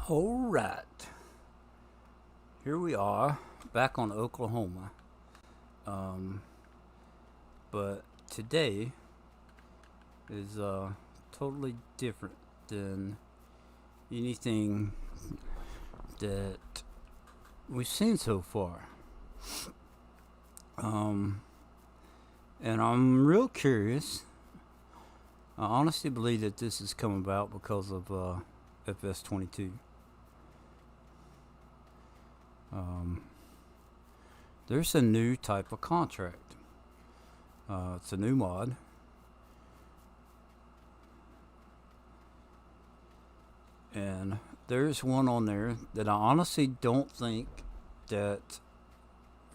All right, here we are back on Oklahoma. Um, but today is totally different than anything that we've seen so far. Um, and I'm real curious. I honestly believe that this has come about because of FS22. Um, there's a new type of contract. It's a new mod. And there's one on there that I honestly don't think that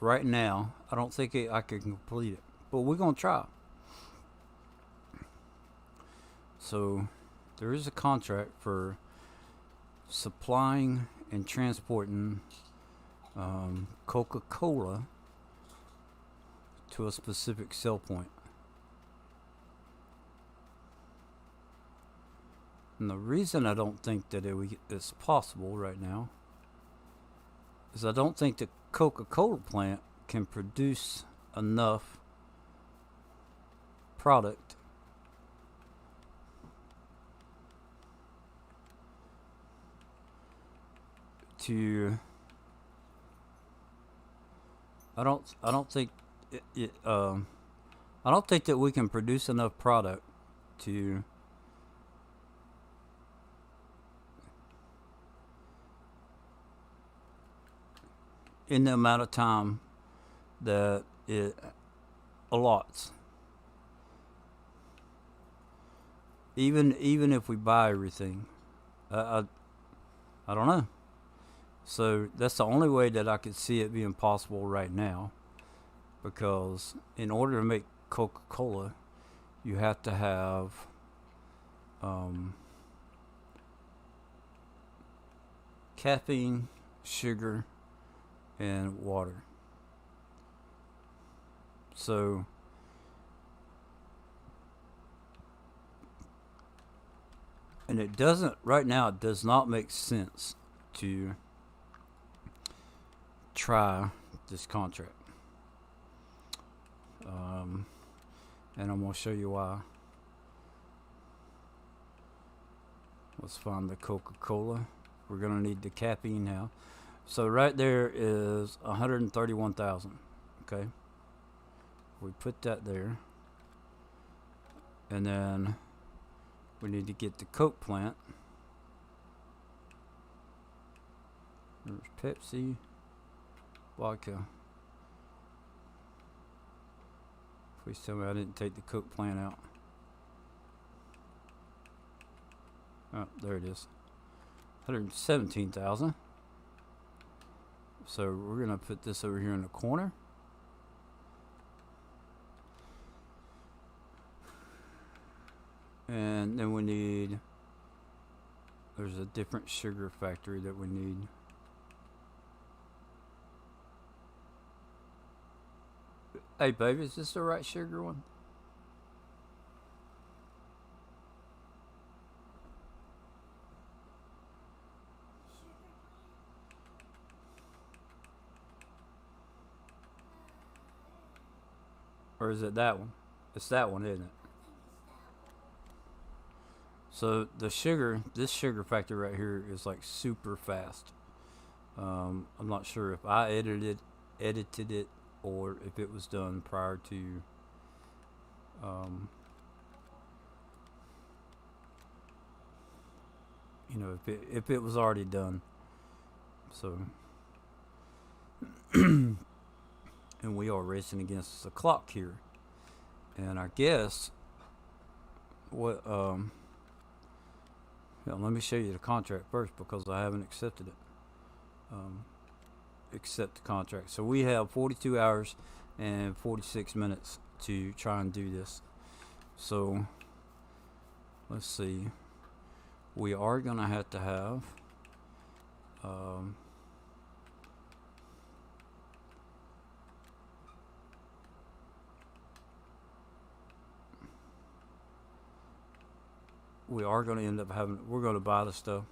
right now, I don't think I can complete it. But we're going to try. So there is a contract for supplying and transporting Coca-Cola to a specific sell point. And the reason I don't think that it's possible right now is I don't think the Coca-Cola plant can produce enough product to I don't think I don't think that we can produce enough product to in the amount of time that it allots. Even if we buy everything, I don't know. So that's the only way that I could see it being possible right now, because in order to make Coca-Cola, you have to have um, caffeine, sugar, and water. So and it doesn't right now. It does not make sense to try this contract. Um, and I'm gonna show you why. Let's find the Coca-Cola. We're gonna need the caffeine now. So right there is 131,000. Okay, we put that there, and then we need to get the Coke plant. There's Pepsi, vodka. Please tell me I didn't take the Coke plant out. Oh, there it is. 117,000. So we're gonna put this over here in the corner. And then we need, there's a different sugar factory that we need. Hey baby, is this the right sugar one? Or is it that one? It's that one, isn't it? So the sugar, this sugar factor right here is like super fast. I'm not sure if I edited it, or if it was done prior to. Um, if it was already done. So, and we are racing against the clock here, and I guess what let me show you the contract first, because I haven't accepted it. Um, accept the contract. So we have 42 hours and 46 minutes to try and do this. So let's see. We are gonna have to have we are going to end up having, we're going to buy the stuff.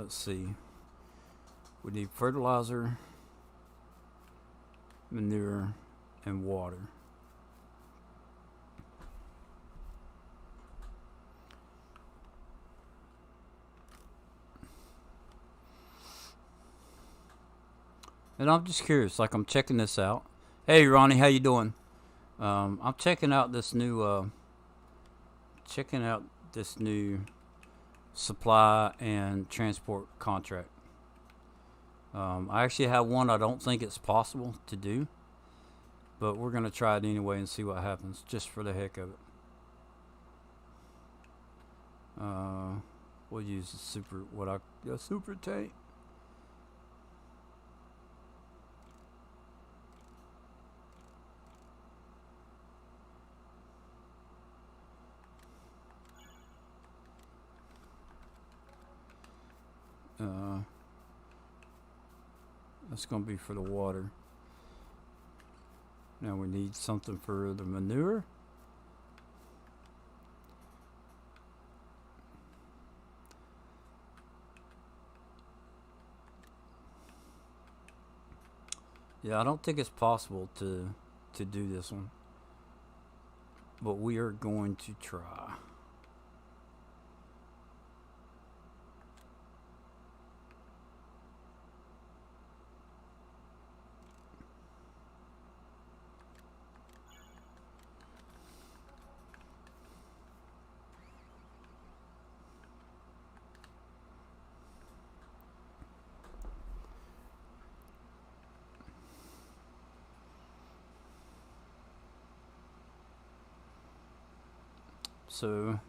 let's see. We need fertilizer, manure, and water. And I'm just curious, like I'm checking this out. Hey Ronnie, how you doing? I'm checking out this new supply and transport contract. I actually have one I don't think it's possible to do, but we're gonna try it anyway and see what happens, just for the heck of it. We'll use the super tank. That's gonna be for the water. Now we need something for the manure. Yeah, I don't think it's possible to do this one, but we are going to try. So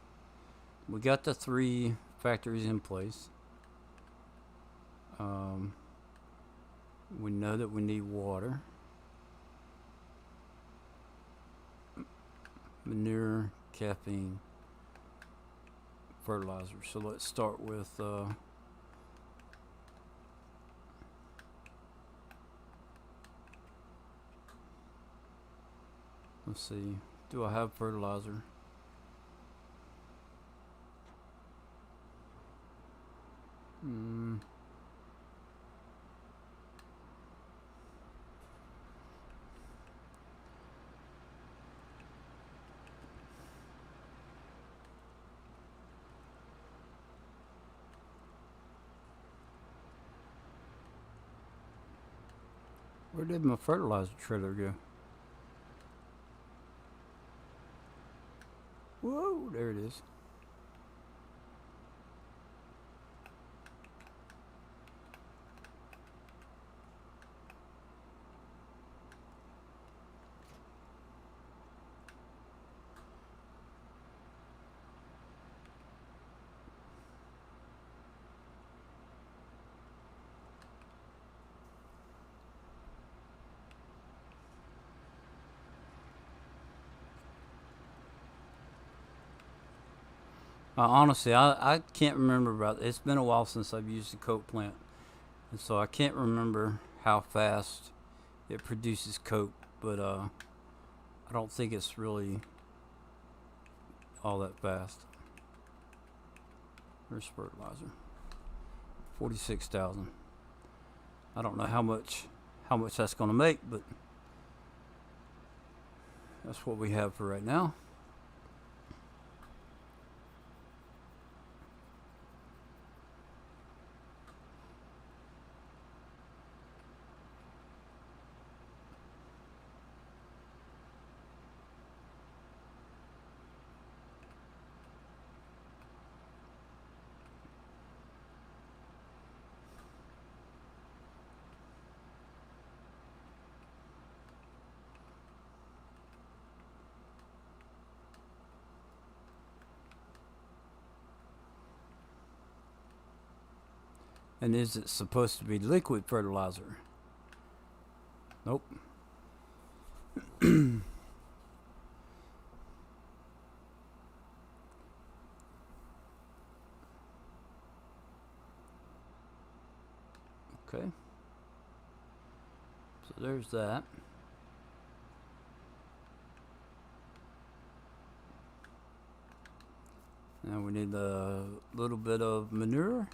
we got the 3 factories in place. We know that we need water, manure, caffeine, fertilizer. So let's start with let's see, do I have fertilizer? Where did my fertilizer trailer go? Whoa, there it is. Honestly, I can't remember about it. It's been a while since I've used the coke plant, and so I can't remember how fast it produces coke, but I don't think it's really all that fast. Where's fertilizer? 46,000. I don't know how much that's going to make, but that's what we have for right now. And is it supposed to be liquid fertilizer? Nope. Okay. So there's that. Now we need a little bit of manure.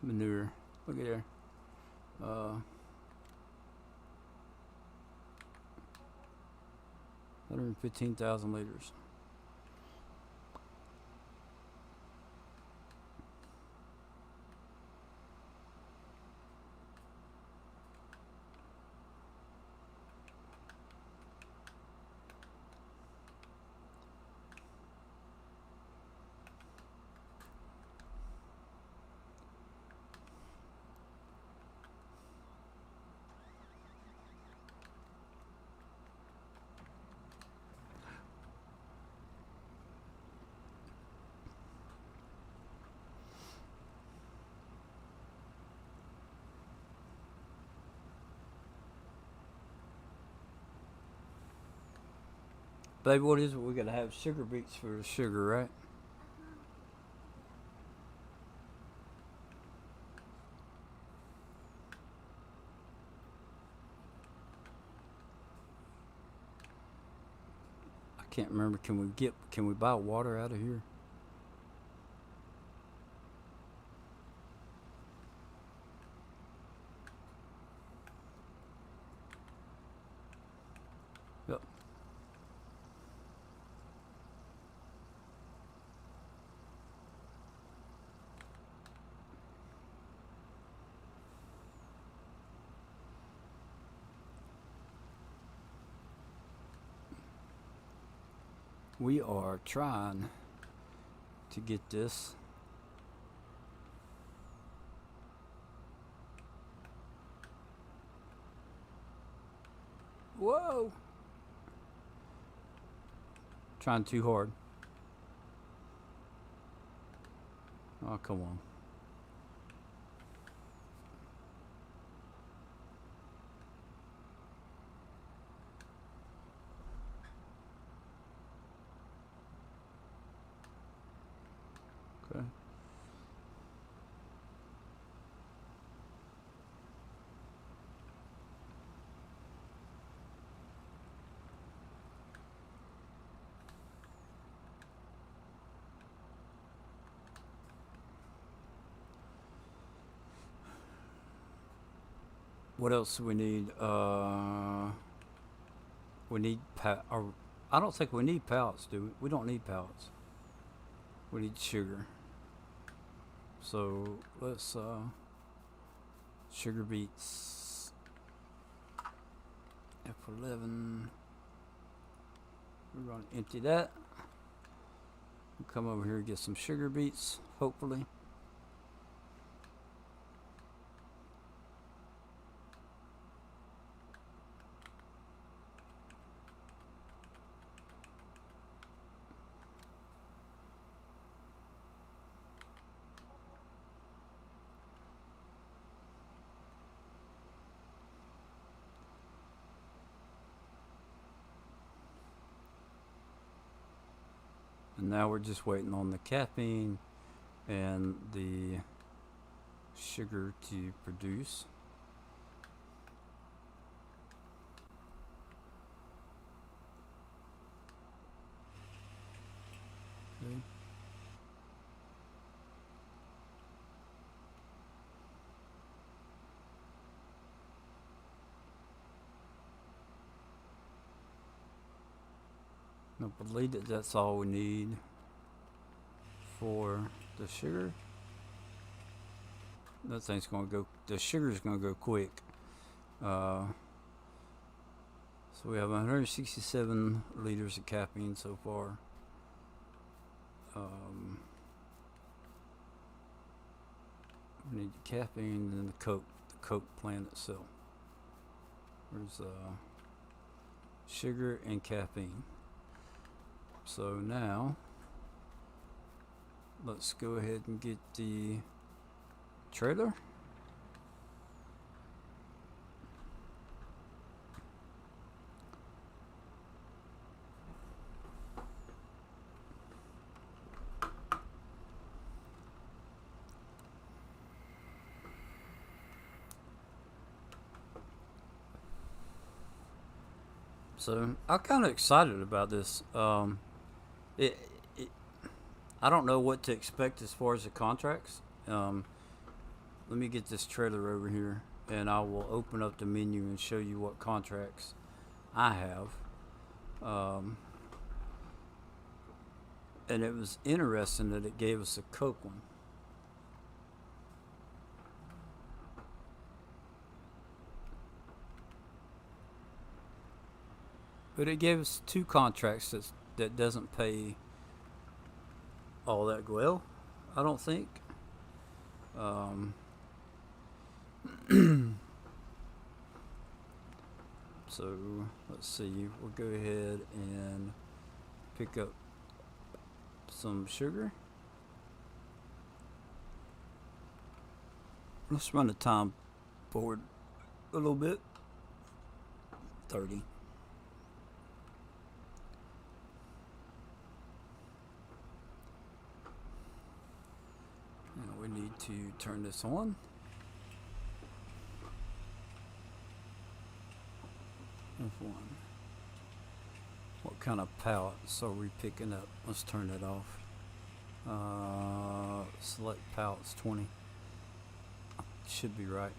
manure. Look at there. 115,000 liters. Baby, what is it? We gotta have sugar beets for the sugar, right? I can't remember. Can we buy water out of here? Yep. We are trying to get this. Whoa! Trying too hard. Oh, come on. Okay. What else do we need? We need I don't think we need pallets, do we? We don't need pallets. We need sugar. So let's sugar beets. F11. We're gonna empty that. We'll come over here and get some sugar beets, hopefully. And now we're just waiting on the caffeine and the sugar to produce. Okay. I believe that that's all we need for the sugar. That thing's gonna go. The sugar's gonna go quick. So we have 167 liters of caffeine so far. We need the caffeine and then the Coke plant itself. There's sugar and caffeine. So now let's go ahead and get the trailer. So I'm kind of excited about this. It, it, I don't know what to expect as far as the contracts. let me get this trailer over here, and I will open up the menu and show you what contracts I have. And it was interesting that it gave us a Coke one. But it gave us 2 contracts that doesn't pay all that well, I don't think. So let's see, we'll go ahead and pick up some sugar. Let's run the time forward a little bit. 30. Now we need to turn this on. F1. What kind of pallets are we picking up? Let's turn that off. Select pallets 20. Should be right.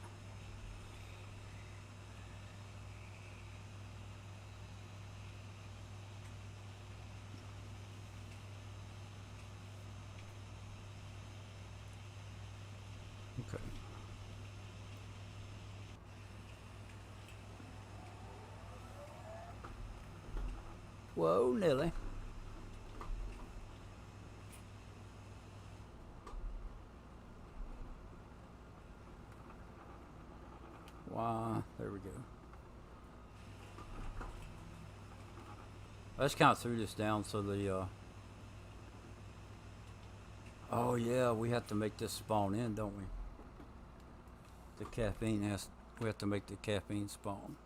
Okay. Whoa, Nelly. Wow, there we go. I just kind of threw this down so the oh yeah, we have to make this spawn in, don't we? The caffeine we have to make the caffeine spawn.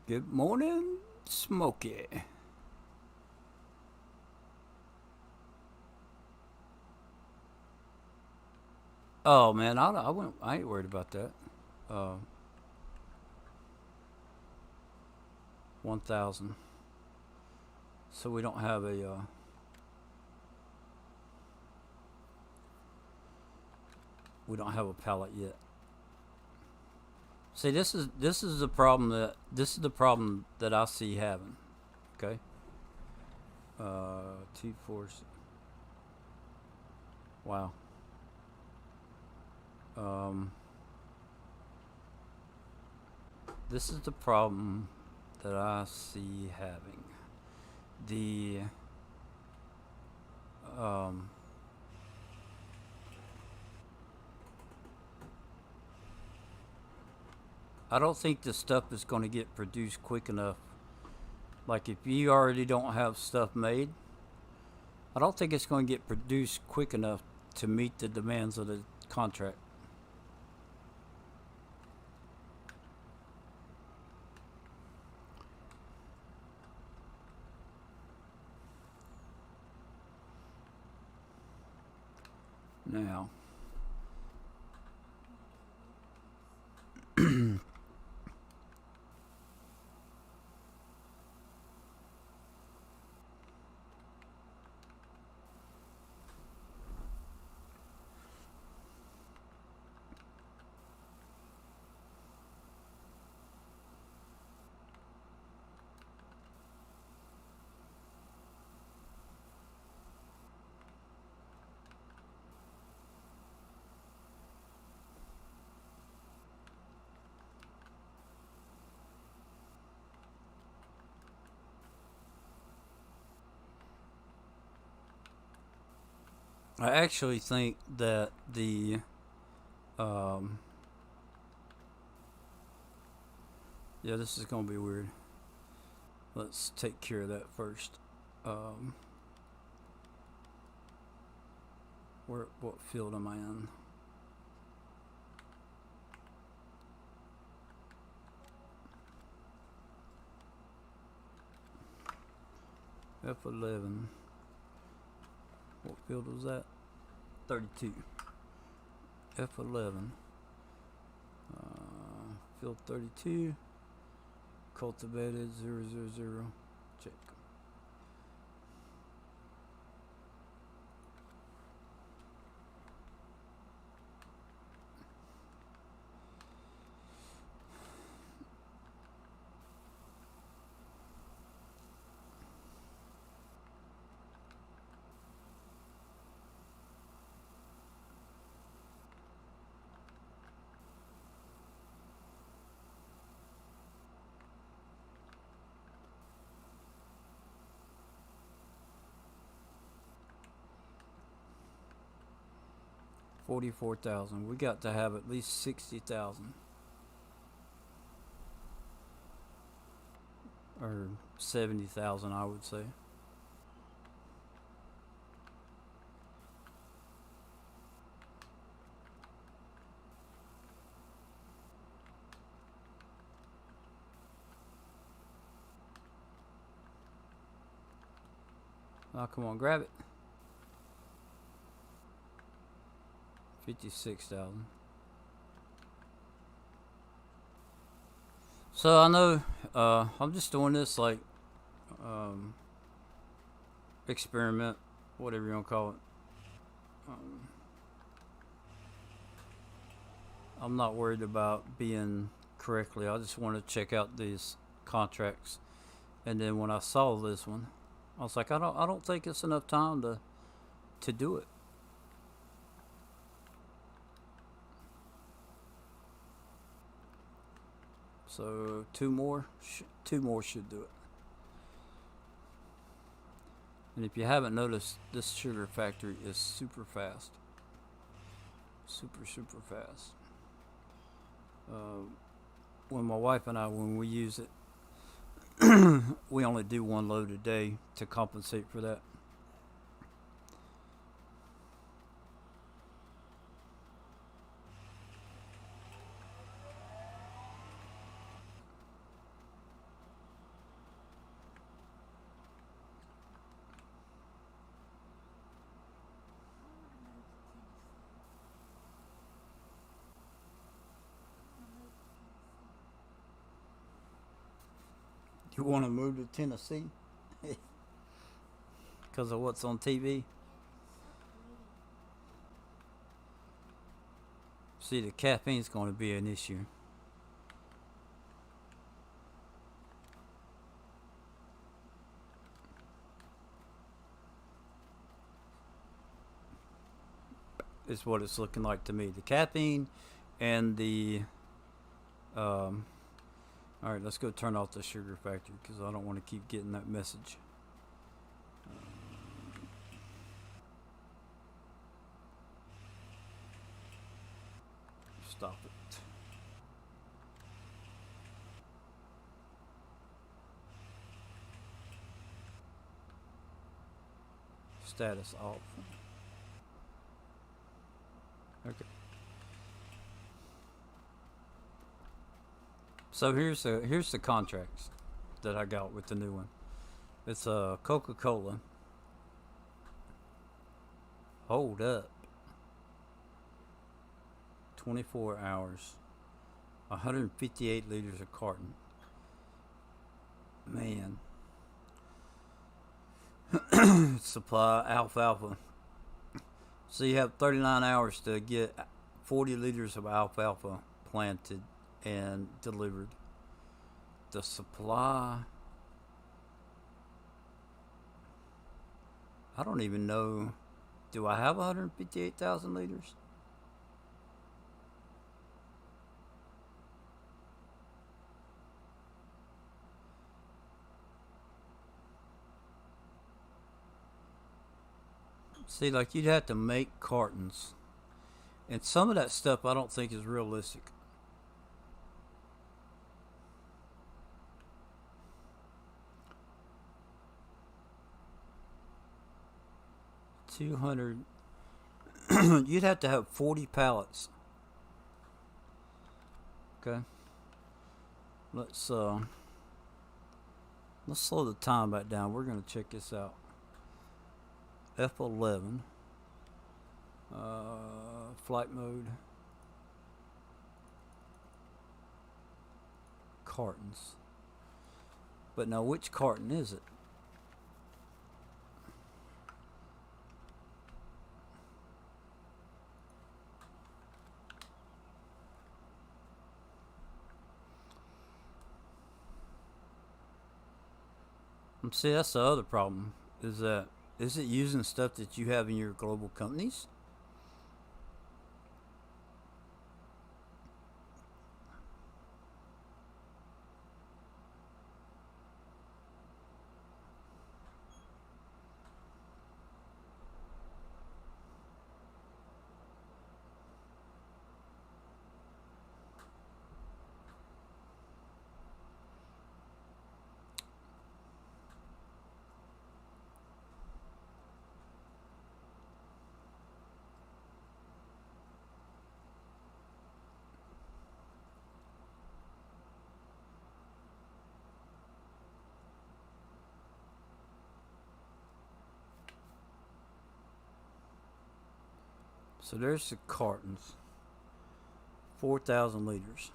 Good morning, Smokey. Oh man, I ain't worried about that. 1,000. So we don't have a we don't have a pallet yet. See, this is the problem that I see having. Okay. T4. Wow. This is the problem that I see having. The I don't think the stuff is going to get produced quick enough. Like if you already don't have stuff made, I don't think it's going to get produced quick enough to meet the demands of the contract. Now, I actually think that the yeah, this is gonna be weird. Let's take care of that first. What field am I in? F11. What field was that? 32. F11. Field 32. Cultivated 000. Check. 44,000. We got to have at least 60,000 or 70,000, I would say. Oh, come on, grab it. 56,000. So I know I'm just doing this like um, experiment, whatever you want to call it. I'm not worried about being correctly. I just want to check out these contracts. And then when I saw this one, I was like, I don't think it's enough time to do it. So two more should do it. And if you haven't noticed, this sugar factory is super fast. Super fast. When my wife and I, when we use it, we only do one load a day to compensate for that. You want to move to Tennessee? Because of what's on TV? See, the caffeine's going to be an issue. Is what it's looking like to me. The caffeine and the all right, let's go turn off the sugar factory because I don't want to keep getting that message. Stop it. Status off. Okay. So here's the contracts that I got with the new one. It's Coca-Cola. Hold up. 24 hours. 158 liters a carton. Man. Supply alfalfa. So you have 39 hours to get 40 liters of alfalfa planted and delivered. The supply, I don't even know. Do I have 158,000 liters? See, like you'd have to make cartons. And some of that stuff I don't think is realistic. $200. You'd have to have 40 pallets. Okay. Let's slow the time back down. We're gonna check this out. F11. Flight mode. Cartons. But now, which carton is it? See, that's the other problem. Is it using stuff that you have in your global companies? So there's the cartons. 4,000 liters.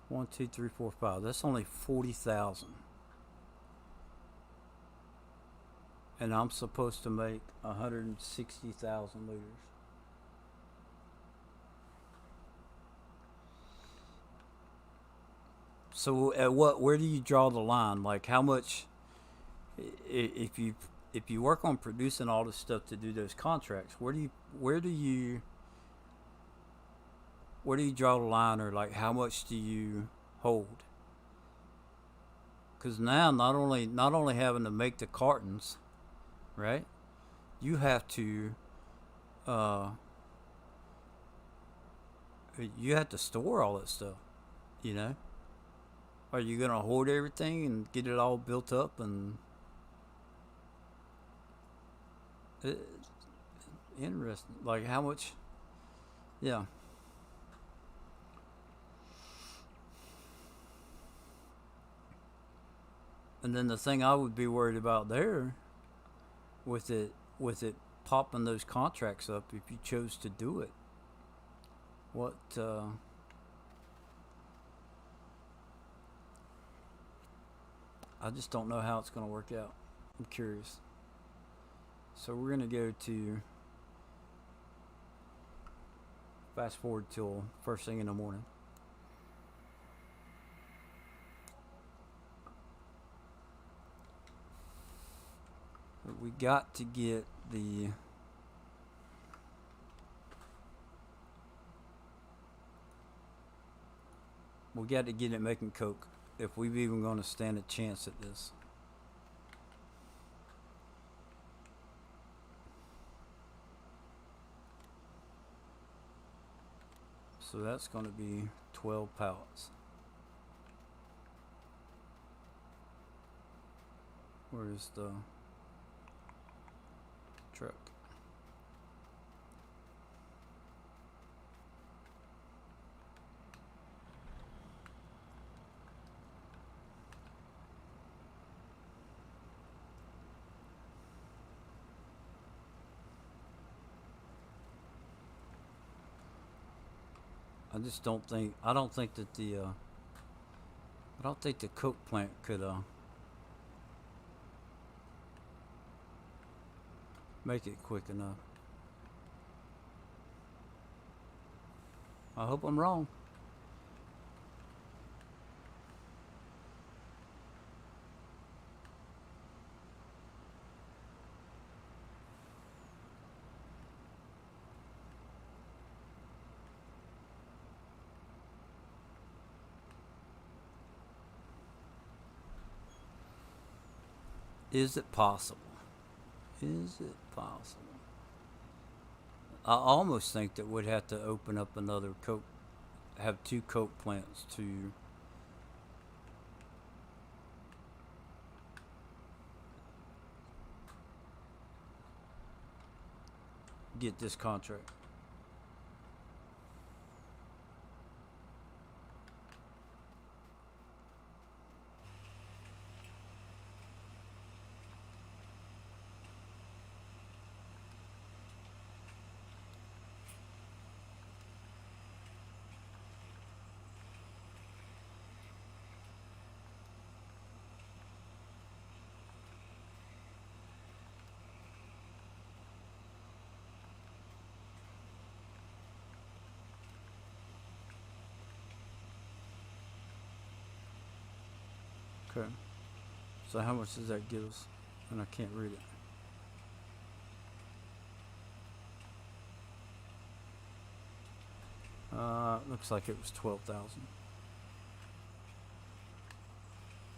1, 2, 3, 4, 5. That's only 40,000. And I'm supposed to make 160,000 liters. So at where do you draw the line? Like how much, if you work on producing all this stuff to do those contracts, where do you draw the line, or like how much do you hold? Because now not only having to make the cartons, right? You have to store all that stuff. You know, are you gonna hoard everything and get it all built up and interesting? Like how much? Yeah. And then the thing I would be worried about there, with it popping those contracts up, if you chose to do it, what I just don't know how it's going to work out. I'm curious. So we're going to go to fast forward till first thing in the morning. We got to get the it making Coke if we've even going to stand a chance at this. So that's going to be 12 pallets. Where's the truck? I don't think that the Coke plant could make it quick enough. I hope I'm wrong. Is it possible? Is it possible? I almost think that we'd have to open up another Coke, have 2 Coke plants to get this contract. Okay. So how much does that give us? And I can't read it. Looks like it was 12,000.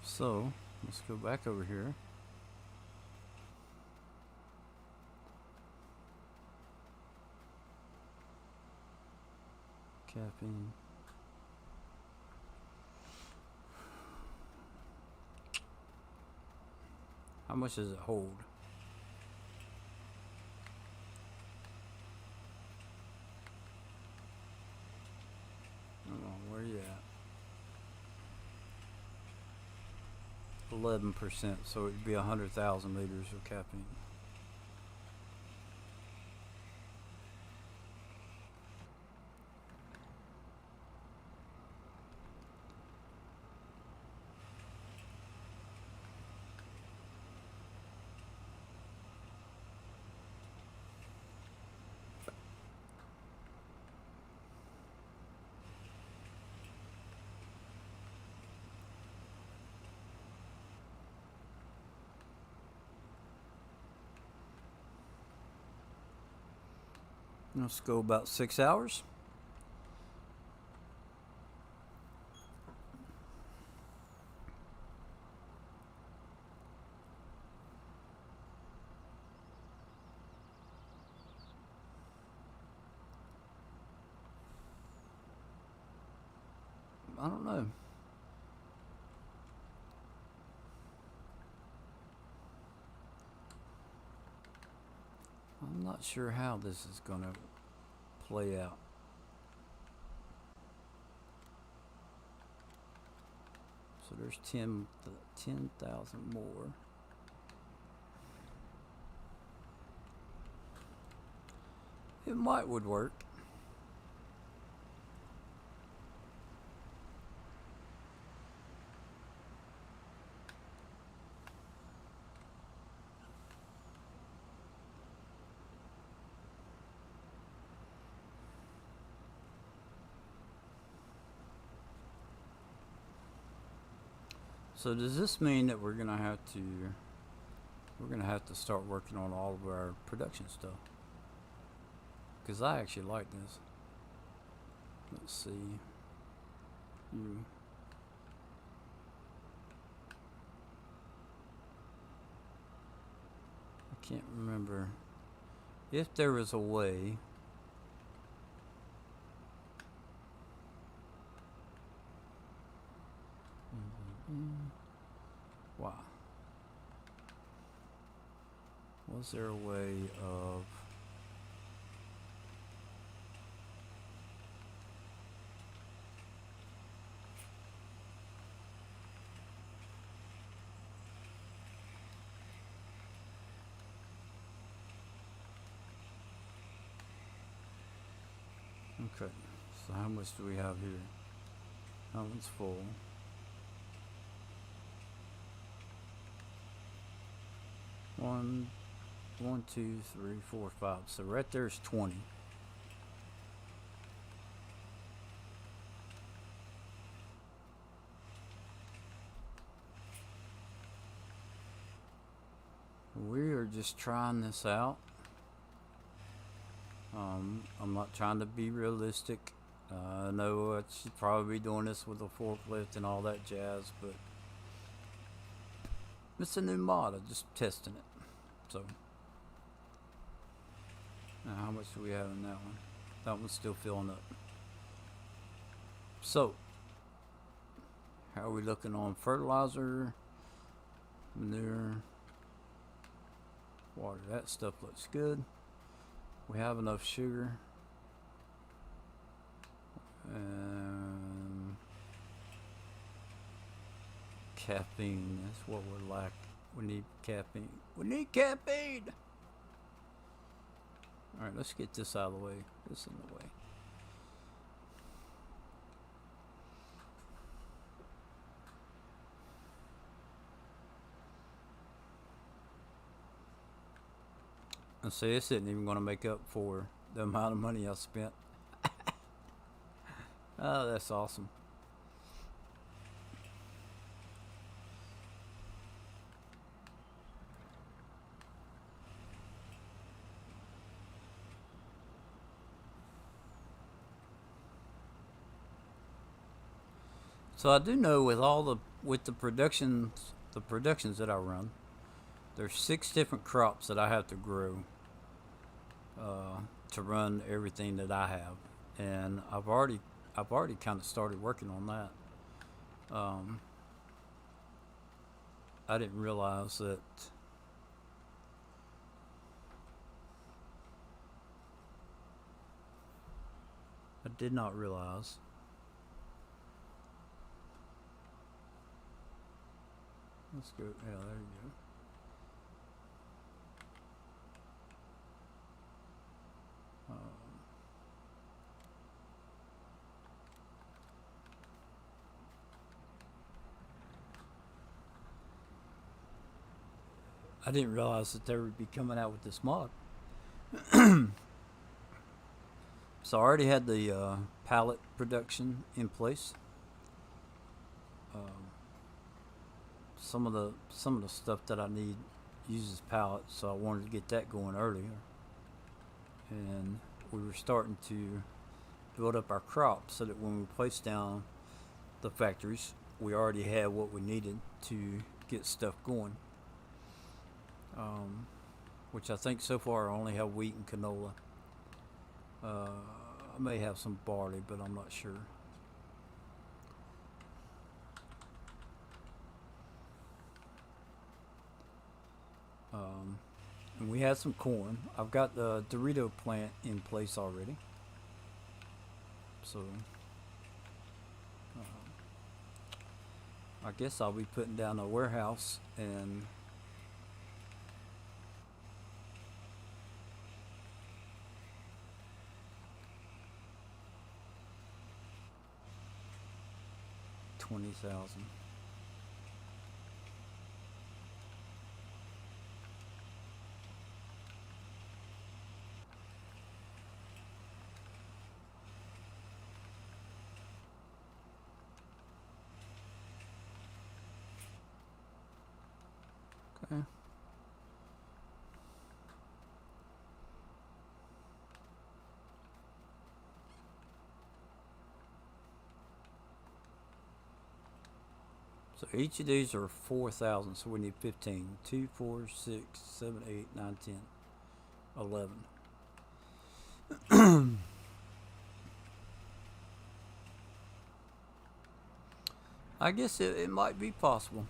So let's go back over here. Capping. How much does it hold? Where are you at? 11%, so it'd be 100,000 liters of caffeine. Let's go about 6 hours. I don't know. I'm not sure how this is gonna play out. So there's 10,000 more. It might would work. So does this mean that we're gonna have to start working on all of our production stuff? Because I actually like this. Let's see. I can't remember if there was a way. Wow. Was there a way of okay, so how much do we have here? That one's full. One, 2, 3, 4, 5. So right there's 20. We are just trying this out. I'm not trying to be realistic. I know I should probably be doing this with a forklift and all that jazz, but it's a new mod. I'm just testing it. So, now how much do we have in that one? That one's still filling up. So, how are we looking on fertilizer, manure, water? That stuff looks good. We have enough sugar. Caffeine, that's what we're lacking. We need caffeine. We need caffeine! Alright, let's get this out of the way. This in the way. And see, this isn't even going to make up for the amount of money I spent. Oh, that's awesome. So I do know with the productions that I run, there's 6 different crops that I have to grow to run everything that I have, and I've already kind of started working on that. I didn't realize that. I did not realize. Let's go. Yeah, there you go. I didn't realize that they would be coming out with this mod. So I already had the pallet production in place. Some of the stuff that I need uses pallets, so I wanted to get that going earlier. And we were starting to build up our crops so that when we placed down the factories, we already had what we needed to get stuff going. Which I think so far I only have wheat and canola. I may have some barley, but I'm not sure. And we had some corn. I've got the Dorito plant in place already. So I guess I'll be putting down a warehouse and $20,000. Okay. So each of these are 4,000, so we need 15. 2, 4, 6, 7, 8, 9, 10, 11. I guess it might be possible.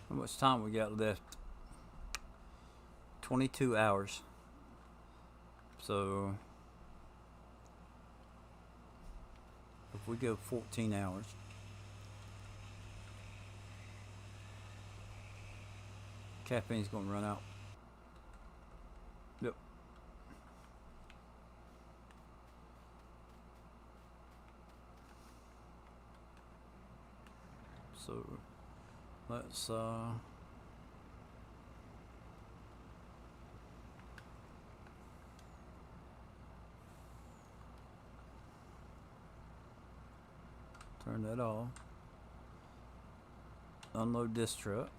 How much time we got left? 22 hours. So if we go 14 hours, caffeine's gonna run out. Yep. So let's turn that off. Unload this truck.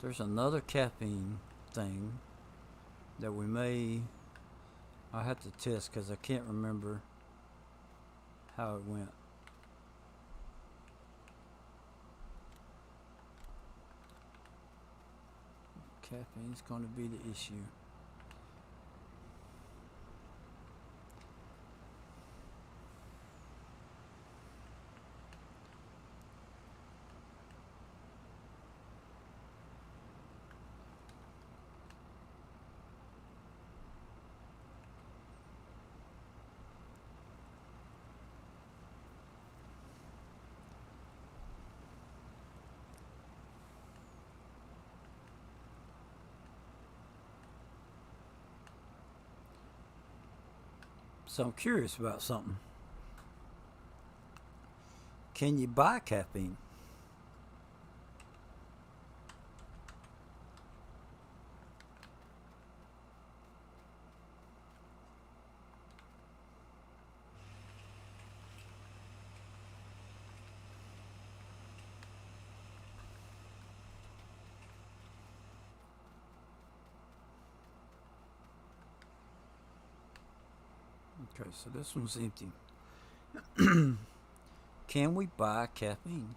There's another caffeine thing that we may. I have to test because I can't remember how it went. Caffeine's going to be the issue. So I'm curious about something. Can you buy caffeine? Okay, so this one's empty. Can we buy caffeine?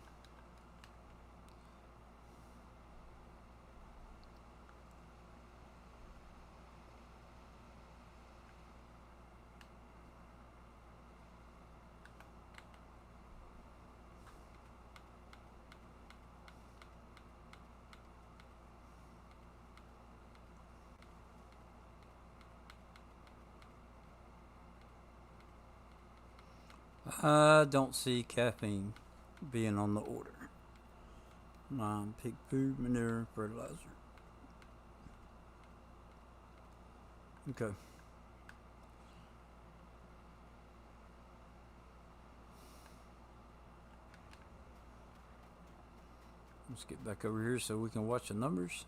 I don't see caffeine being on the order. Non-pig food, manure, fertilizer. Okay. Let's get back over here so we can watch the numbers.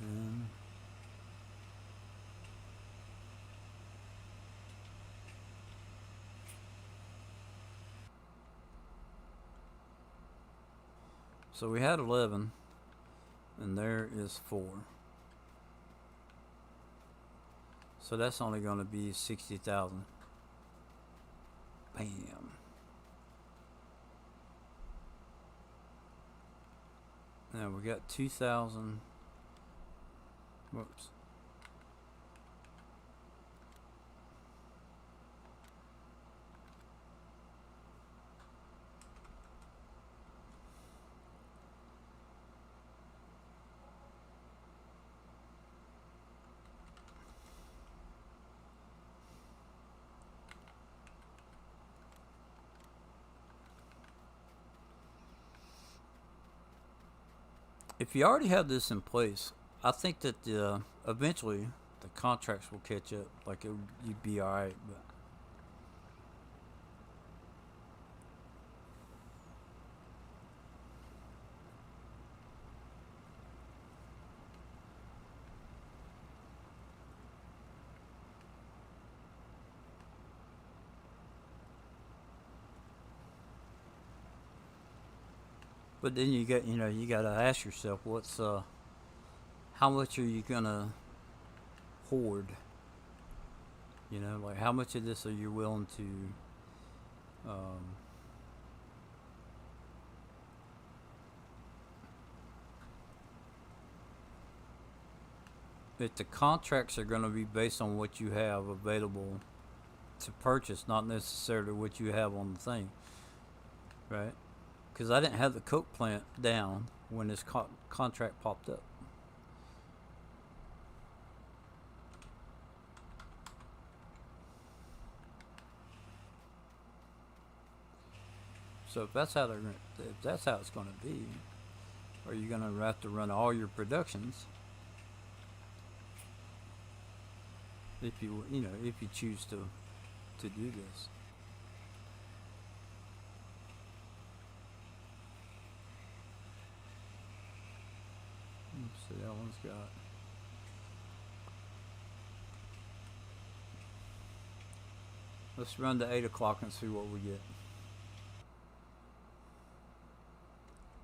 And so we had 11, and there is 4. So that's only going to be 60,000. Bam. Now we got 2,000. Whoops. If you already have this in place, I think that eventually the contracts will catch up. Like you'd be all right, but then you got you got to ask yourself what's how much are you gonna hoard? Like how much of this are you willing to um, if the contracts are going to be based on what you have available to purchase, not necessarily what you have on the thing, right? Because I didn't have the Coke plant down when this contract popped up. So if that's how it's going to be, are you going to have to run all your productions if if you choose to do this? So that one's got. Let's run to 8 o'clock and see what we get.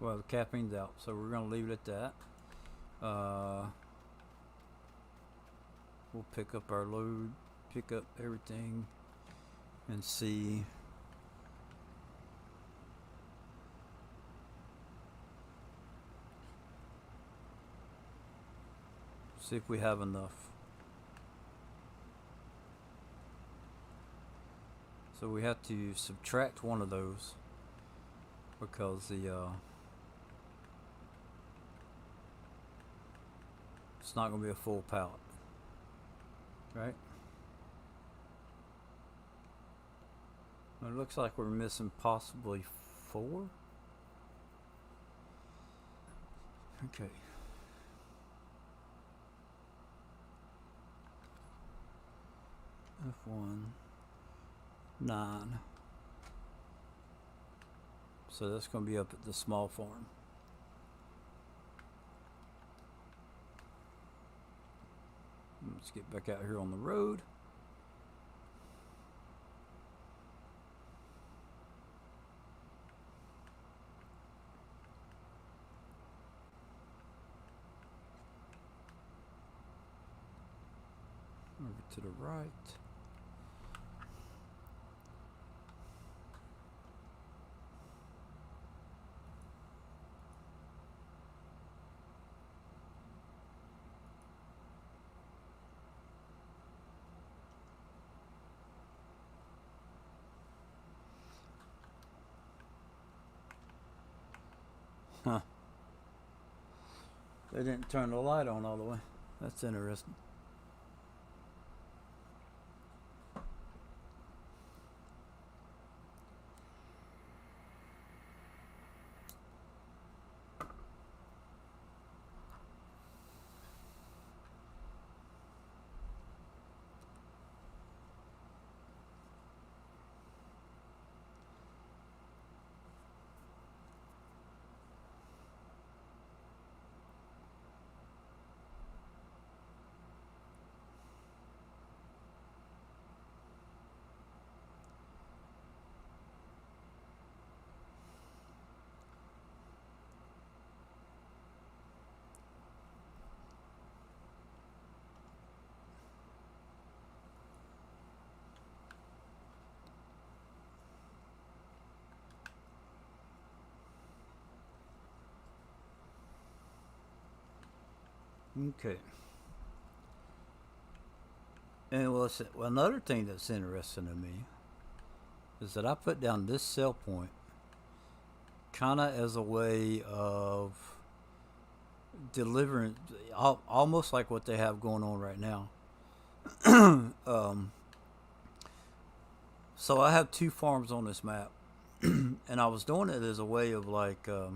Well, the caffeine's out, so we're going to leave it at that. We'll pick up our load, pick up everything, and see. See if we have enough. So we have to subtract one of those because it's not going to be a full pallet, right? It looks like we're missing possibly 4. Okay. F19. So that's going to be up at the small farm. Let's get back out here on the road. Over to the right. Huh. They didn't turn the light on all the way. That's interesting. Okay. And well, another thing that's interesting to me is that I put down this sell point kind of as a way of delivering, almost like what they have going on right now. um, so I have two farms on this map, and I was doing it as a way of like I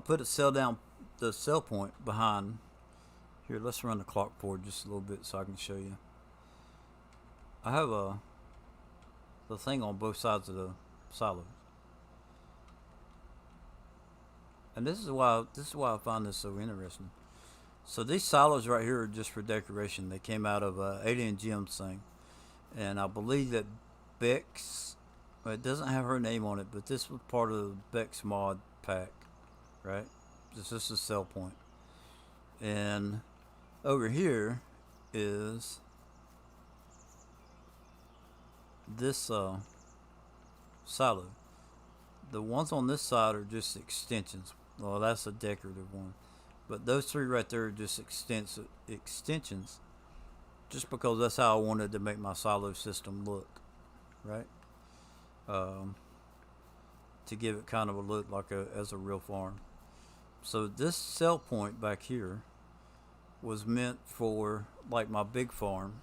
put a the sell point behind here. Let's run the clock forward just a little bit so I can show you. I have the thing on both sides of the silos, and this is why I find this so interesting. So these silos right here are just for decoration. They came out of Alien Jim's thing, and I believe that Bex, well, it doesn't have her name on it, but this was part of the Bex mod pack, right? This is a sell point, and over here is this silo. The ones on this side are just extensions. Well, that's a decorative one, but those three right there are just extensions, just because that's how I wanted to make my silo system look, right? To give it kind of a look like as a real farm. So this sell point back here was meant for like my big farm.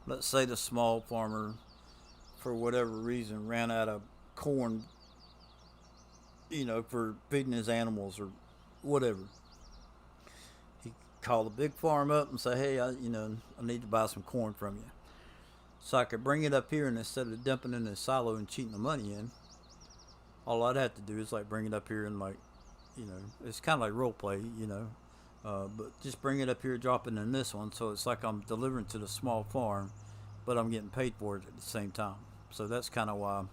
Let's say the small farmer, for whatever reason, ran out of corn, for feeding his animals or whatever. He called the big farm up and say, "Hey, I need to buy some corn from you." So I could bring it up here, and instead of dumping in the silo and cheating the money in, all I'd have to do is like bring it up here and like, it's kind of like role play, but just bring it up here, drop it in this one, so it's like I'm delivering to the small farm, but I'm getting paid for it at the same time. So that's kind of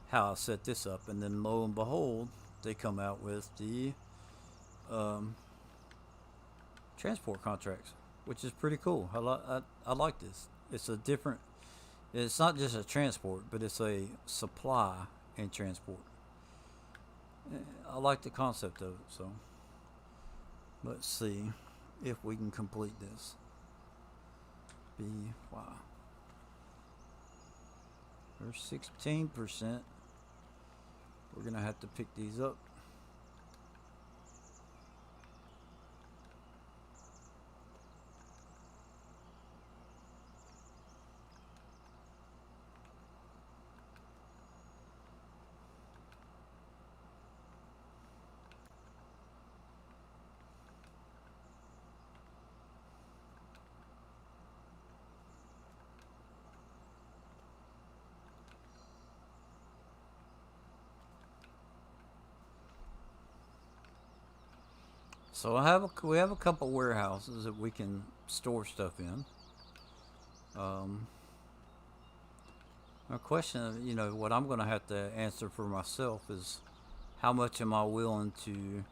how I set this up, and then lo and behold, they come out with the transport contracts, which is pretty cool. I like this. It's a different. It's not just a transport, but it's a supply and transport. I like the concept of it. So let's see if we can complete this. Wow. There's 16%. We're gonna have to pick these up. So we have a couple warehouses that we can store stuff in. A question, what I'm going to have to answer for myself is how much am I willing to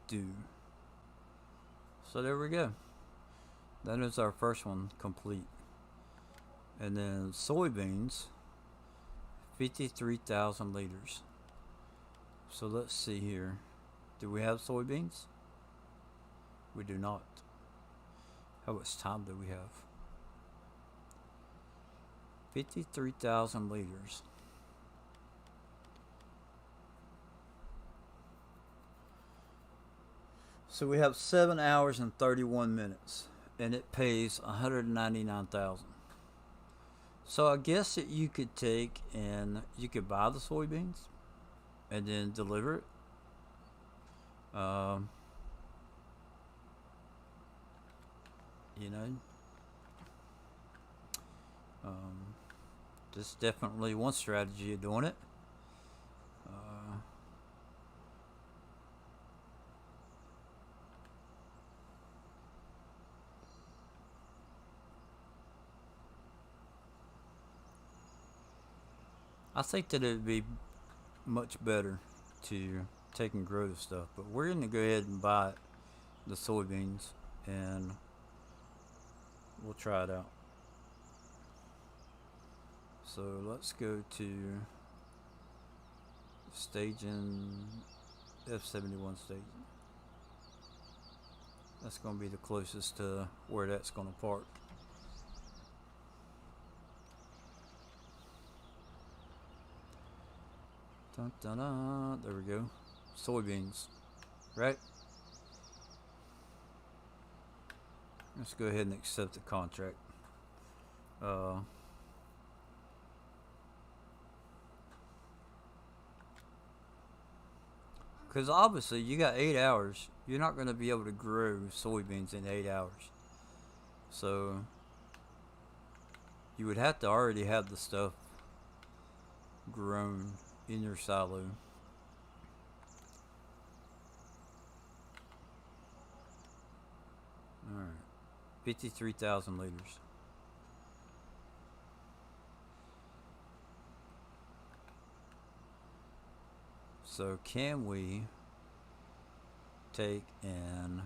do? So there we go. That is our first one complete. And then soybeans, 53,000 liters. So let's see here. Do we have soybeans? We do not. How much time do we have? 53,000 liters. So we have 7 hours and 31 minutes, and it pays 199,000. So I guess that you could take and you could buy the soybeans and then deliver it. This is definitely one strategy of doing it. I think that it would be much better to take and grow the stuff, but we're going to go ahead and buy the soybeans and we'll try it out. So let's go to Staging, F71 staging. That's going to be the closest to where that's going to park. Dun, dun, dun. There we go. Soybeans, right? Let's go ahead and accept the contract. Because obviously you got 8 hours. You're not going to be able to grow soybeans in 8 hours. So you would have to already have the stuff grown in your silo. Alright. 53,000 liters. So can we take and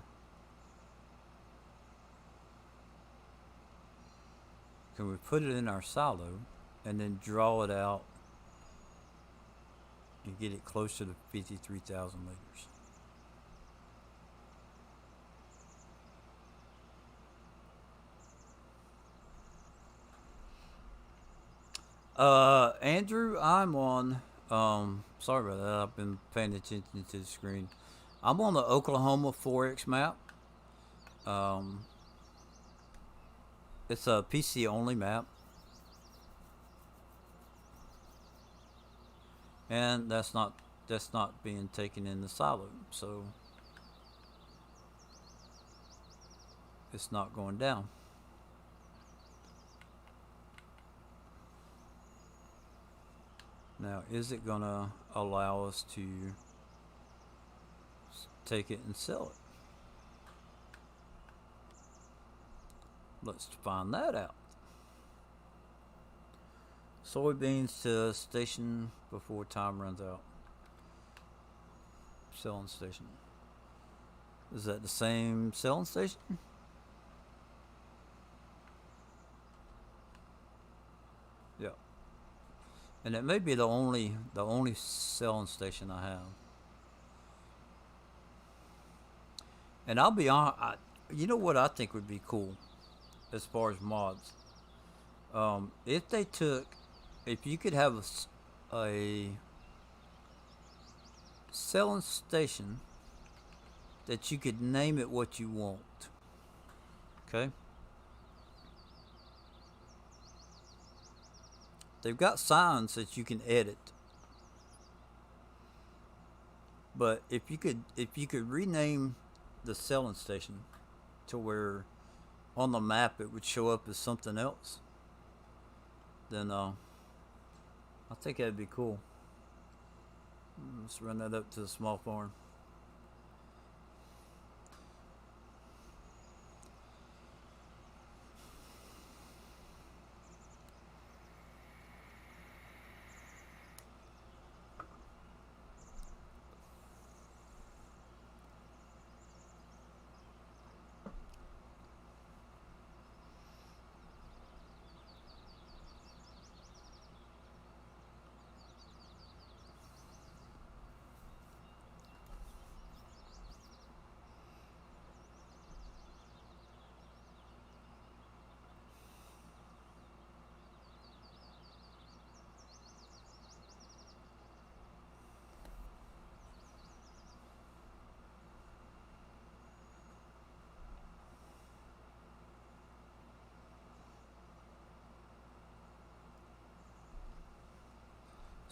can we put it in our silo and then draw it out and get it closer to 53,000 liters? Andrew, I'm on, sorry about that, I've been paying attention to the screen. I'm on the Oklahoma Forex map. It's a PC only map. And that's not being taken in the silo, so it's not going down. Now, is it gonna allow us to take it and sell it? Let's find that out. Soybeans to station before time runs out. Selling station. Is that the same selling station? Yeah. And it may be the only selling station I have. And I'll be honest, you know what I think would be cool as far as mods? If you could have a selling station that you could name it what you want. Okay? They've got signs that you can edit. But if you could rename the selling station to where on the map it would show up as something else, then I think that'd be cool. Let's run that up to the small farm.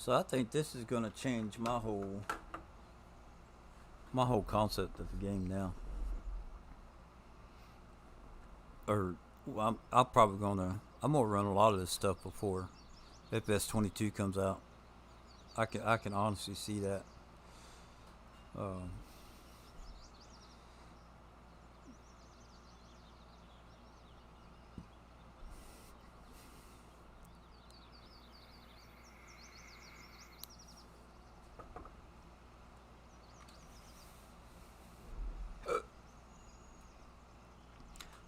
So I think this is going to change my whole concept of the game now. Or well, I'm gonna run a lot of this stuff before FS22 comes out. I can honestly see that.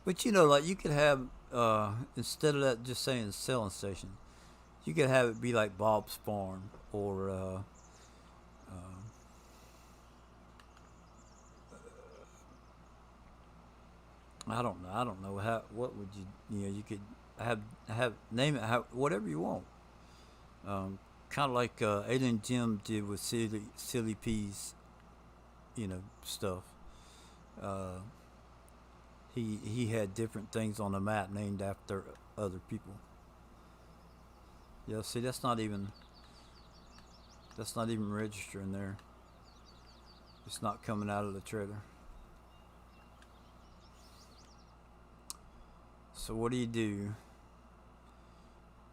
But you know, like you could have instead of that just saying selling station, you could have it be like Bob's Farm or I don't know how. What would you? You know, you could have name it how whatever you want. Um, kind of like Alien Jim did with silly peas. You know, stuff. Uh, he had different things on the map named after other people. Yeah, see, that's not even registering there. It's not coming out of the trailer. So what do you do?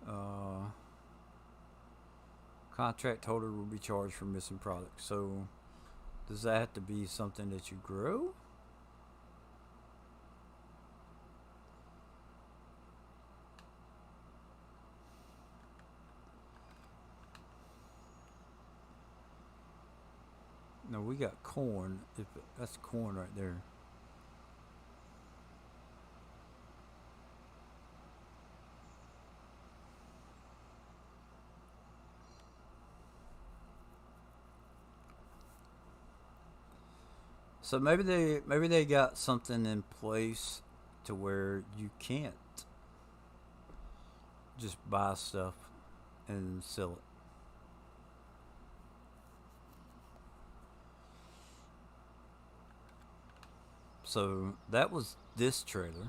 Uh, Contract holder will be charged for missing product. So does that have to be something that you grow? No, we got corn. That's corn right there. So maybe they got something in place to where you can't just buy stuff and sell it. So that was this trailer.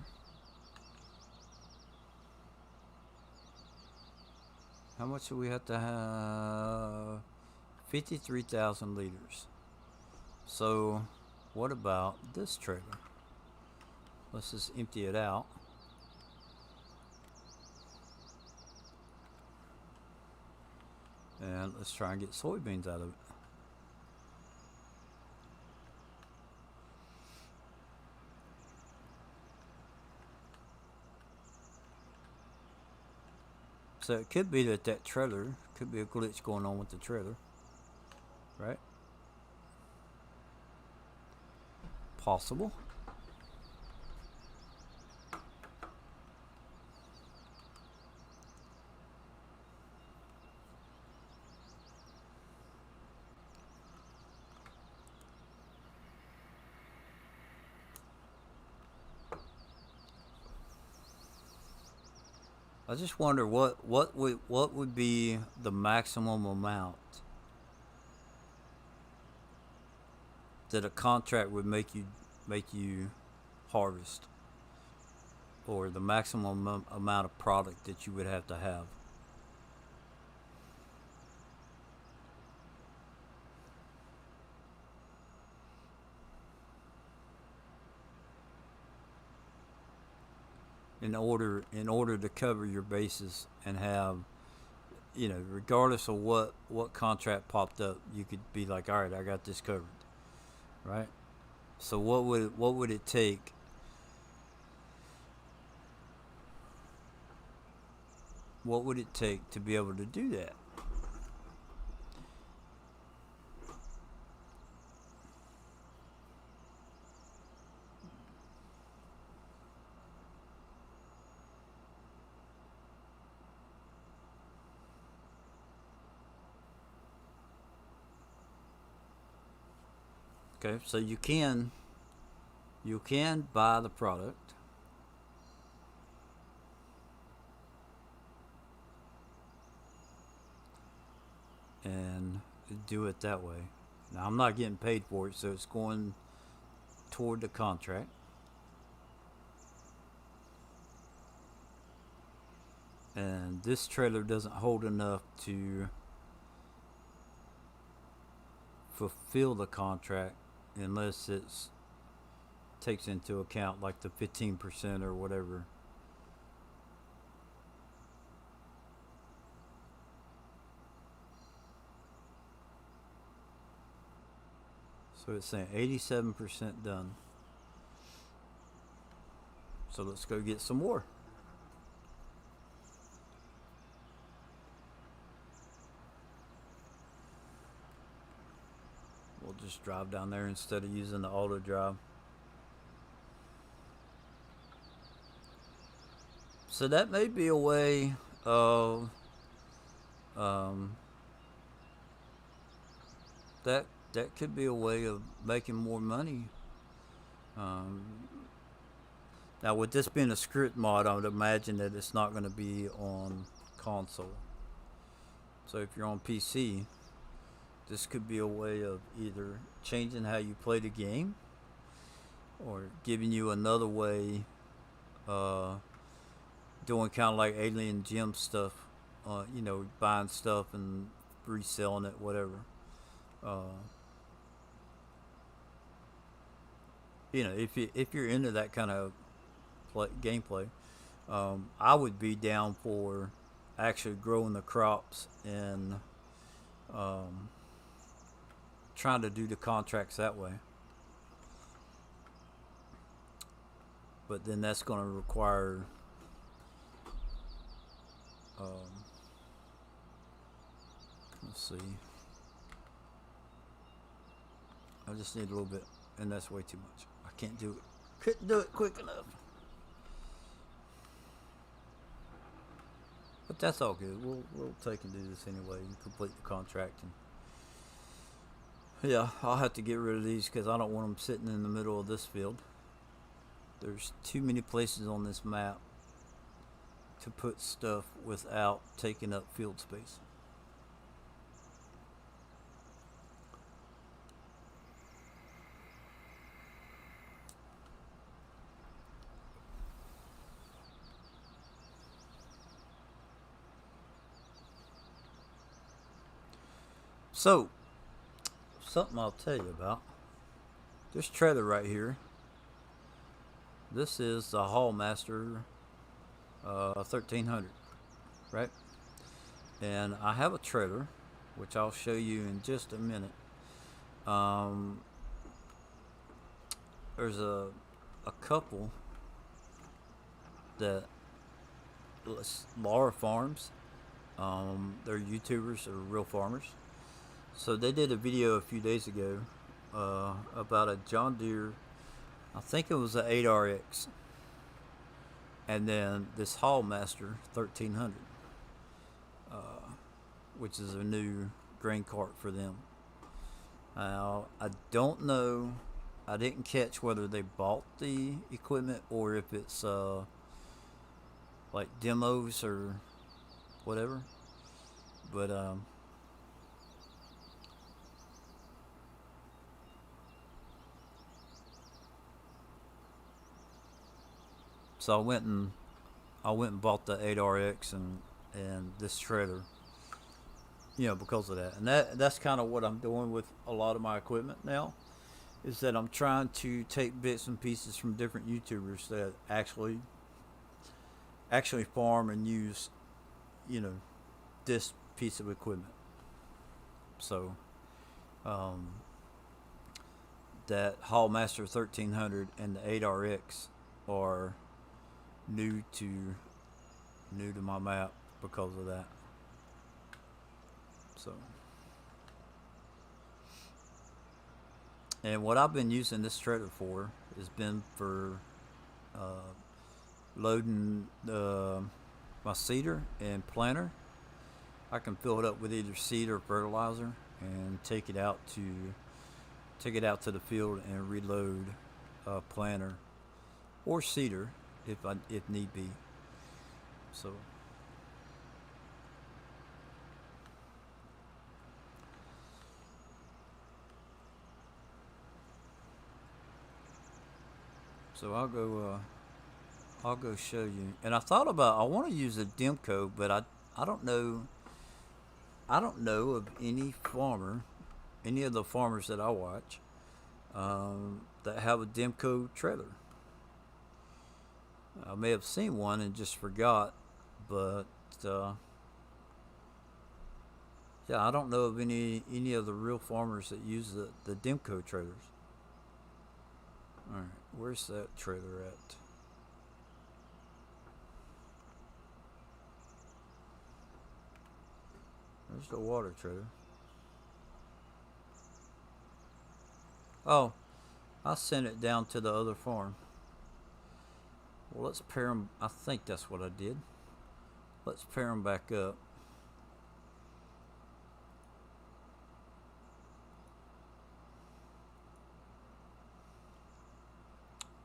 How much do we have to have? 53,000 liters. So what about this trailer? Let's just empty it out. And let's try and get soybeans out of it. So it could be that trailer, could be a glitch going on with the trailer, right? Possible. I just wonder what would be the maximum amount that a contract would make you harvest, or the maximum amount of product that you would have to have. In order to cover your bases and have, you know, regardless of what contract popped up, you could be like, all right, I got this covered, right? So what would it take? What would it take to be able to do that? Okay, so you can buy the product and do it that way. Now I'm not getting paid for it, so it's going toward the contract. And this trailer doesn't hold enough to fulfill the contract unless it's takes into account like the 15% or whatever. So it's saying 87% done. So let's go get some more. We'll just drive down there instead of using the auto drive. So that may be a way of um, that could be a way of making more money. Um, Now, with this being a script mod, I would imagine that it's not going to be on console. So if you're on PC, this could be a way of either changing how you play the game or giving you another way, uh, doing kind of like Alien Gem stuff, buying stuff and reselling it, whatever. Uh, if you're into that kind of gameplay, I would be down for actually growing the crops and um, trying to do the contracts that way. But then that's going to require um, let's see. I just need a little bit, and that's way too much. I can't do it. Couldn't do it quick enough. But that's all good. We'll take and do this anyway and complete the contract. And yeah, I'll have to get rid of these because I don't want them sitting in the middle of this field. There's too many places on this map to put stuff without taking up field space. So, something I'll tell you about. This trailer right here. This is the Hallmaster 1300, right? And I have a trailer, which I'll show you in just a minute. There's a couple that Laura Farms. They're YouTubers, they're real farmers. So they did a video a few days ago about a John Deere, I think it was an 8RX, and then this Hallmaster 1300, which is a new grain cart for them. Now, I don't know, I didn't catch whether they bought the equipment or if it's like demos or whatever, but so I went and bought the 8RX and this trailer, because of that. And that's kind of what I'm doing with a lot of my equipment now, is that I'm trying to take bits and pieces from different YouTubers that actually farm and use, this piece of equipment. So, that Hallmaster 1300 and the 8RX are new to my map because of that. So, and what I've been using this trailer for has been for loading my seeder and planter. I can fill it up with either seed or fertilizer and take it out to the field and reload planter or seeder if need be. So I'll go show you. And I want to use a Demco, but I don't know of any of the farmers that I watch that have a Demco trailer. I may have seen one and just forgot, but yeah, I don't know of any of the real farmers that use the Demco trailers. All right, where's that trailer at? There's the water trailer. Oh, I sent it down to the other farm. Well, let's pair them. I think that's what I did. Let's pair them back up.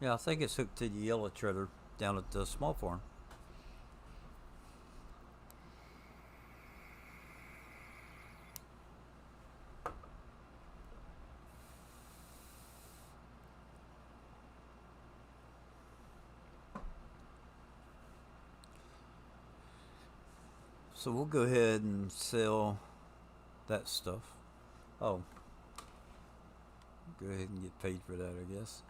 Yeah, I think it's hooked to the yellow trailer down at the small farm. So we'll go ahead and sell that stuff. Oh, go ahead and get paid for that, I guess.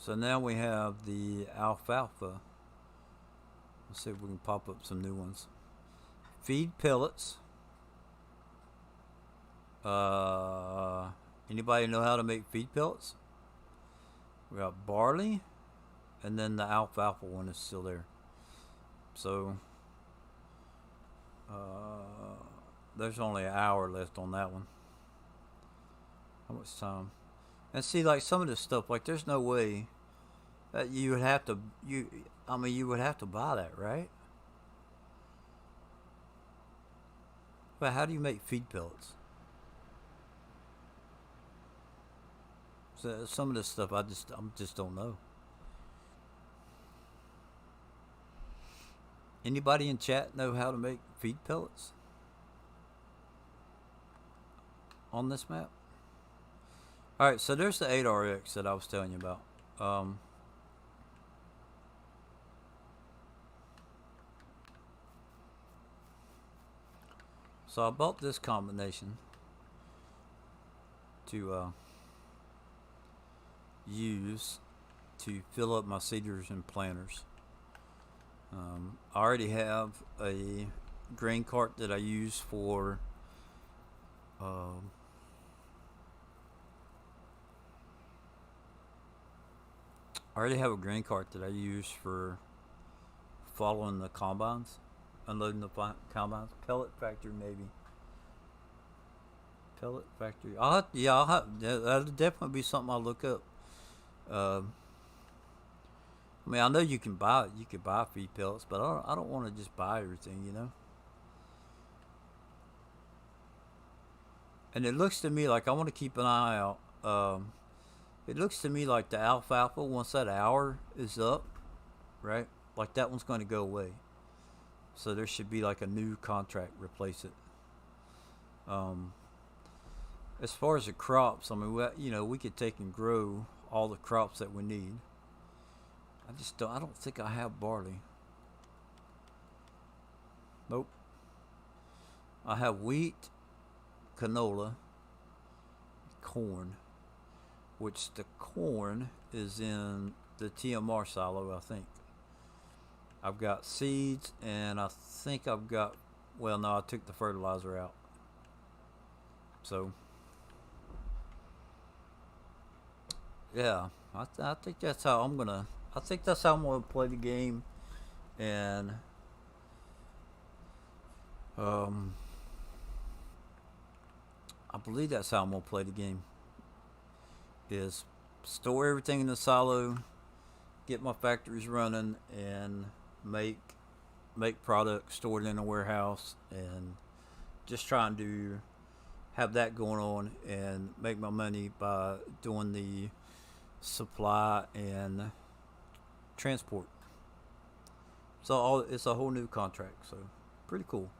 So now we have the alfalfa. Let's see if we can pop up some new ones. Feed pellets. Anybody know how to make feed pellets? We got barley, and then the alfalfa one is still there. So there's only an hour left on that one. How much time? And see, like some of this stuff, like there's no way that you would have to you would have to buy that, right? But how do you make feed pellets? So some of this stuff I just don't know. Anybody in chat know how to make feed pellets on this map? All right, so there's the 8RX that I was telling you about. So I bought this combination to use to fill up my seeders and planters. I already have a grain cart that I use for I already have a grain cart that I use for following the combines, unloading the combines. Pellet factory, maybe. Pellet factory. That'll definitely be something I'll look up. I mean, I know you can buy feed pellets, but I don't want to just buy everything, you know. And it looks to me like I want to keep an eye out. It looks to me like the alfalfa, once that hour is up, right? Like that one's going to go away. So there should be like a new contract replace it. As far as the crops, I mean, we could take and grow all the crops that we need. I don't think I have barley. Nope. I have wheat, canola, corn, which the corn is in the TMR silo, I think. I've got seeds, and I think I've got, well, no, I took the fertilizer out. So, yeah, I think that's how I'm gonna play the game, and I believe that's how I'm gonna play the game. Is store everything in the silo, get my factories running, and make products, store it in a warehouse, and just trying to have that going on and make my money by doing the supply and transport. So it's a whole new contract, so pretty cool.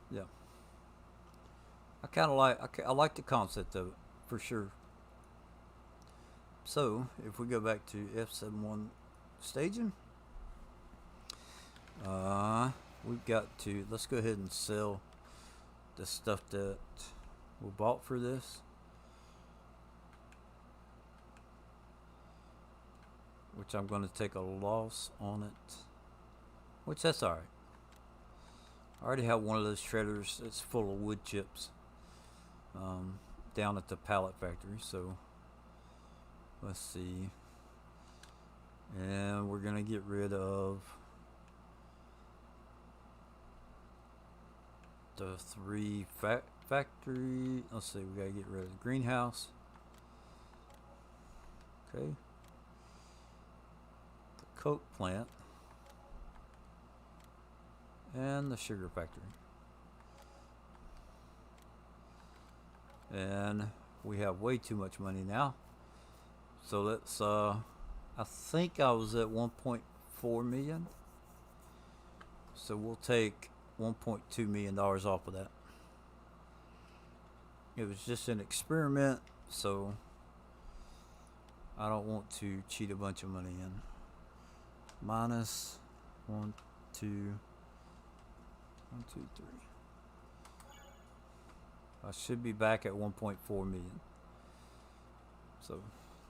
Yeah, I like the concept of it for sure. So if we go back to F71 staging, we've got to, let's go ahead and sell the stuff that we bought for this, which I'm going to take a loss on it, which that's alright. I already have one of those shredders that's full of wood chips down at the pallet factory, so let's see. And we're going to get rid of the 3 factory. Let's see, we got to get rid of the greenhouse. Okay. The Coke plant. and the sugar factory. And we have way too much money now. So let's, I think I was at 1.4 million. So we'll take $1.2 million off of that. It was just an experiment, so I don't want to cheat a bunch of money in. Minus 1, 2, 1, 2, 3. I should be back at 1.4 million. So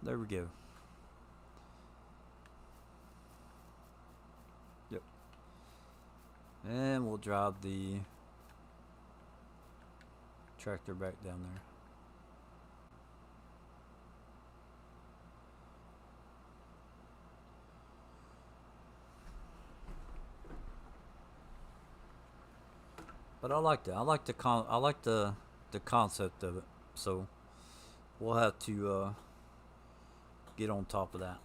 there we go. Yep. And we'll drive the tractor back down there. But I like that. I like the concept of it. So we'll have to get on top of that.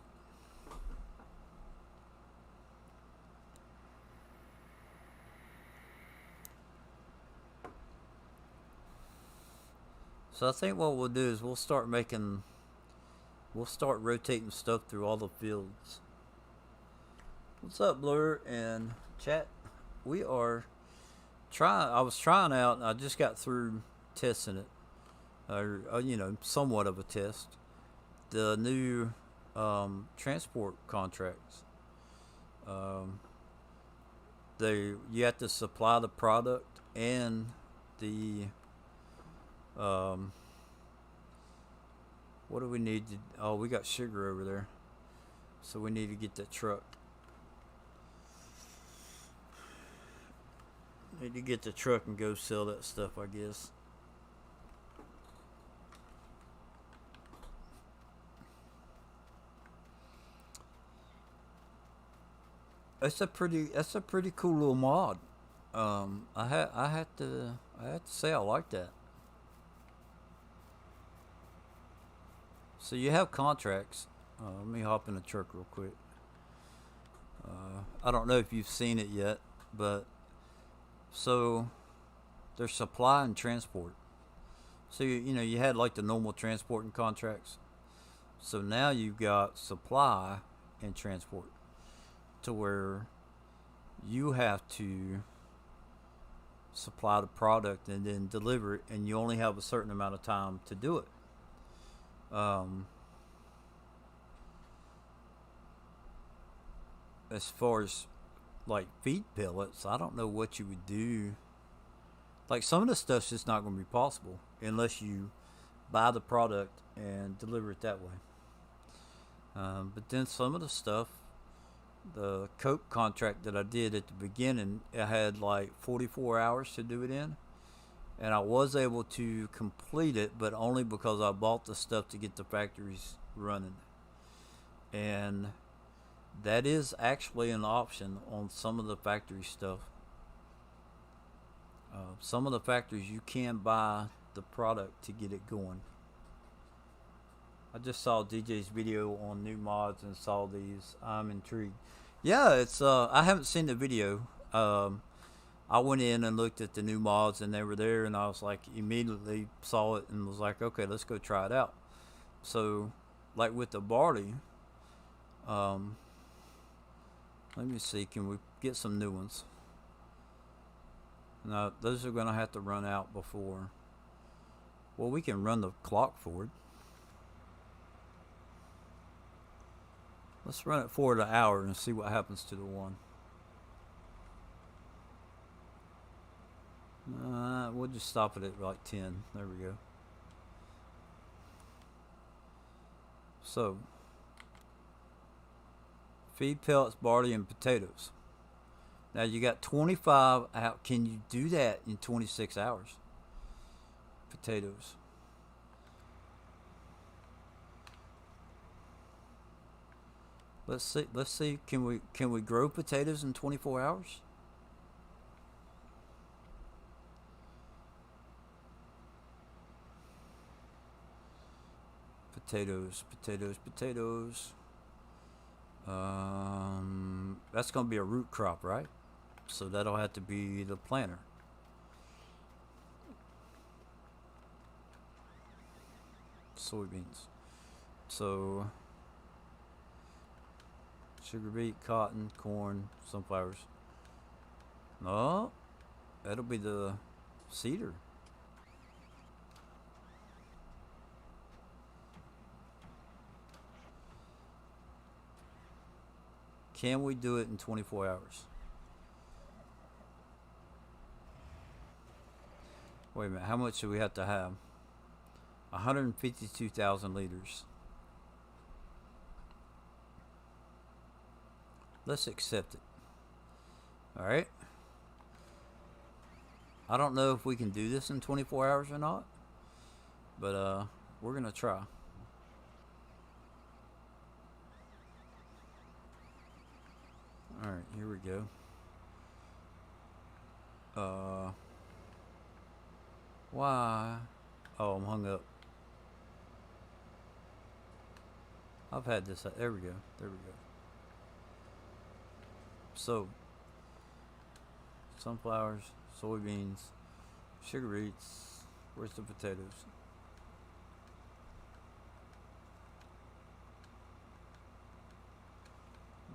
So I think what we'll do is we'll start rotating stuff through all the fields. What's up, Blur and chat? We are I was trying out. I just got through testing it, or somewhat of a test. The new transport contracts. You have to supply the product and the what do we need to? Oh, we got sugar over there, so we need to get that truck. Need to get the truck and go sell that stuff, I guess. That's a pretty cool little mod. I had to say I like that. So you have contracts. Let me hop in the truck real quick. I don't know if you've seen it yet, but so there's supply and transport. So you had like the normal transporting contracts. So now you've got supply and transport, to where you have to supply the product and then deliver it, and you only have a certain amount of time to do it. As far as like feed pellets, I don't know what you would do. Like some of the stuff's just not going to be possible unless you buy the product and deliver it that way. But then some of the stuff, the Coke contract that I did at the beginning, I had like 44 hours to do it in, and I was able to complete it, but only because I bought the stuff to get the factories running. And that is actually an option on some of the factory stuff. Some of the factories you can buy the product to get it going. I just saw DJ's video on new mods and saw these. I'm intrigued. Yeah, it's I haven't seen the video. I went in and looked at the new mods and they were there, and I was like, immediately saw it and was like, okay, let's go try it out. So like with the barley, let me see, can we get some new ones? No, those are going to have to run out before. Well, we can run the clock forward. Let's run it forward an hour and see what happens to the one. We'll just stop it at like 10. There we go. So, feed pellets, barley, and potatoes. Now you got 25 out. Can you do that in 26 hours? Potatoes. Let's see. Can we grow potatoes in 24 hours? Potatoes. That's gonna be a root crop, right? So that'll have to be the planter. Soybeans. So sugar beet, cotton, corn, sunflowers. No, that'll be the cedar. Can we do it in 24 hours? Wait a minute, how much do we have to have? 152,000 liters. Let's accept it. Alright. I don't know if we can do this in 24 hours or not, but we're gonna try. Alright, here we go. Why? Oh, I'm hung up. I've had this. There we go. There we go. So, sunflowers, soybeans, sugar beets. Where's the potatoes?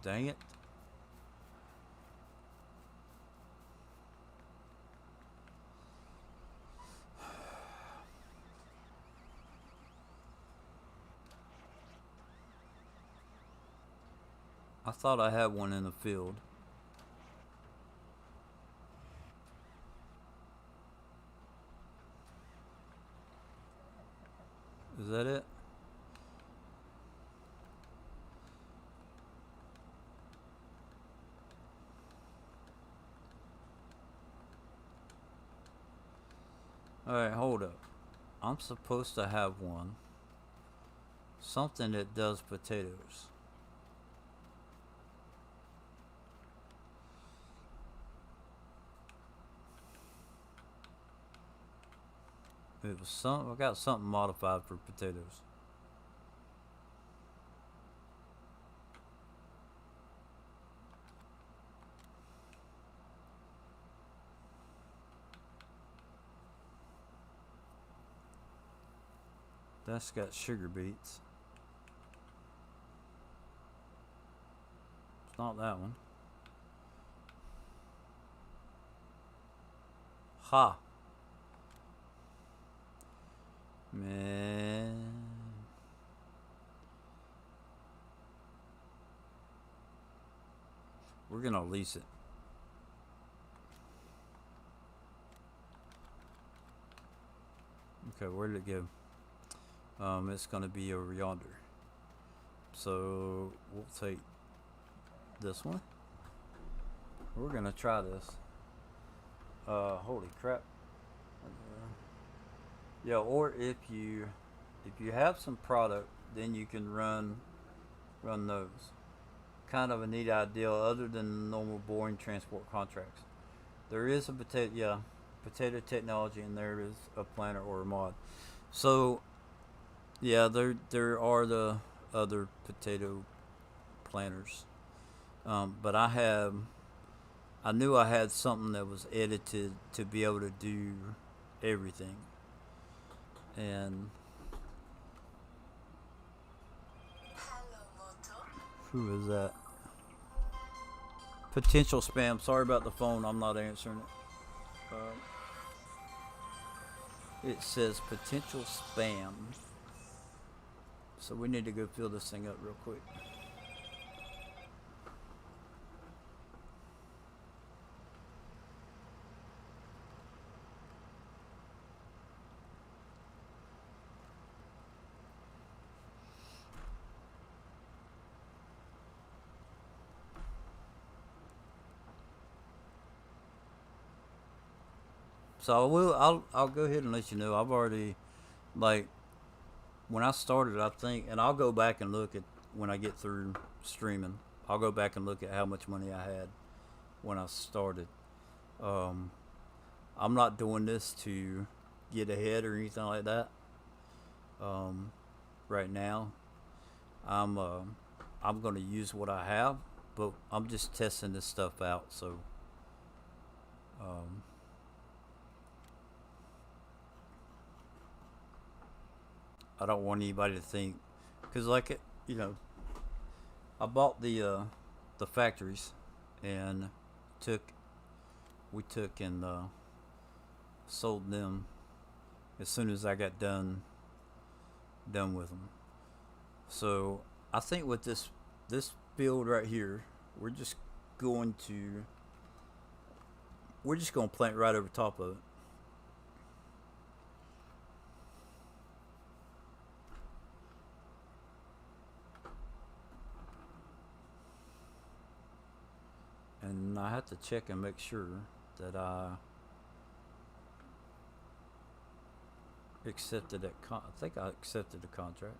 Dang it. I thought I had one in the field. Is that it? Alright, hold up. I'm supposed to have one. Something that does potatoes. It was some. I got something modified for potatoes. That's got sugar beets. It's not that one. Ha. Man. We're gonna lease it. Okay, where did it go? It's gonna be over yonder. So we'll take this one. We're gonna try this. Holy crap. Yeah, or if you have some product, then you can run those. Kind of a neat idea other than normal boring transport contracts. There is a potato technology, and there is a planter or a mod. So yeah, there are the other potato planters. But I knew I had something that was edited to be able to do everything. And who is that? Potential spam. Sorry about the phone. I'm not answering it. It says potential spam. So we need to go fill this thing up real quick. So I'll go ahead and let you know. I've already, like, when I started, I think, and I'll go back and look at when I get through streaming. I'll go back and look at how much money I had when I started. Um, I'm not doing this to get ahead or anything like that. Um, right now, I'm uh, I'm gonna use what I have, but I'm just testing this stuff out. So Um, I don't want anybody to think, because like you know, I bought the factories, and took we took and sold them as soon as I got done with them. So I think with this field right here, we're just going to we're just going to plant right over top of it. And I have to check and make sure that I accepted I think I accepted the contract.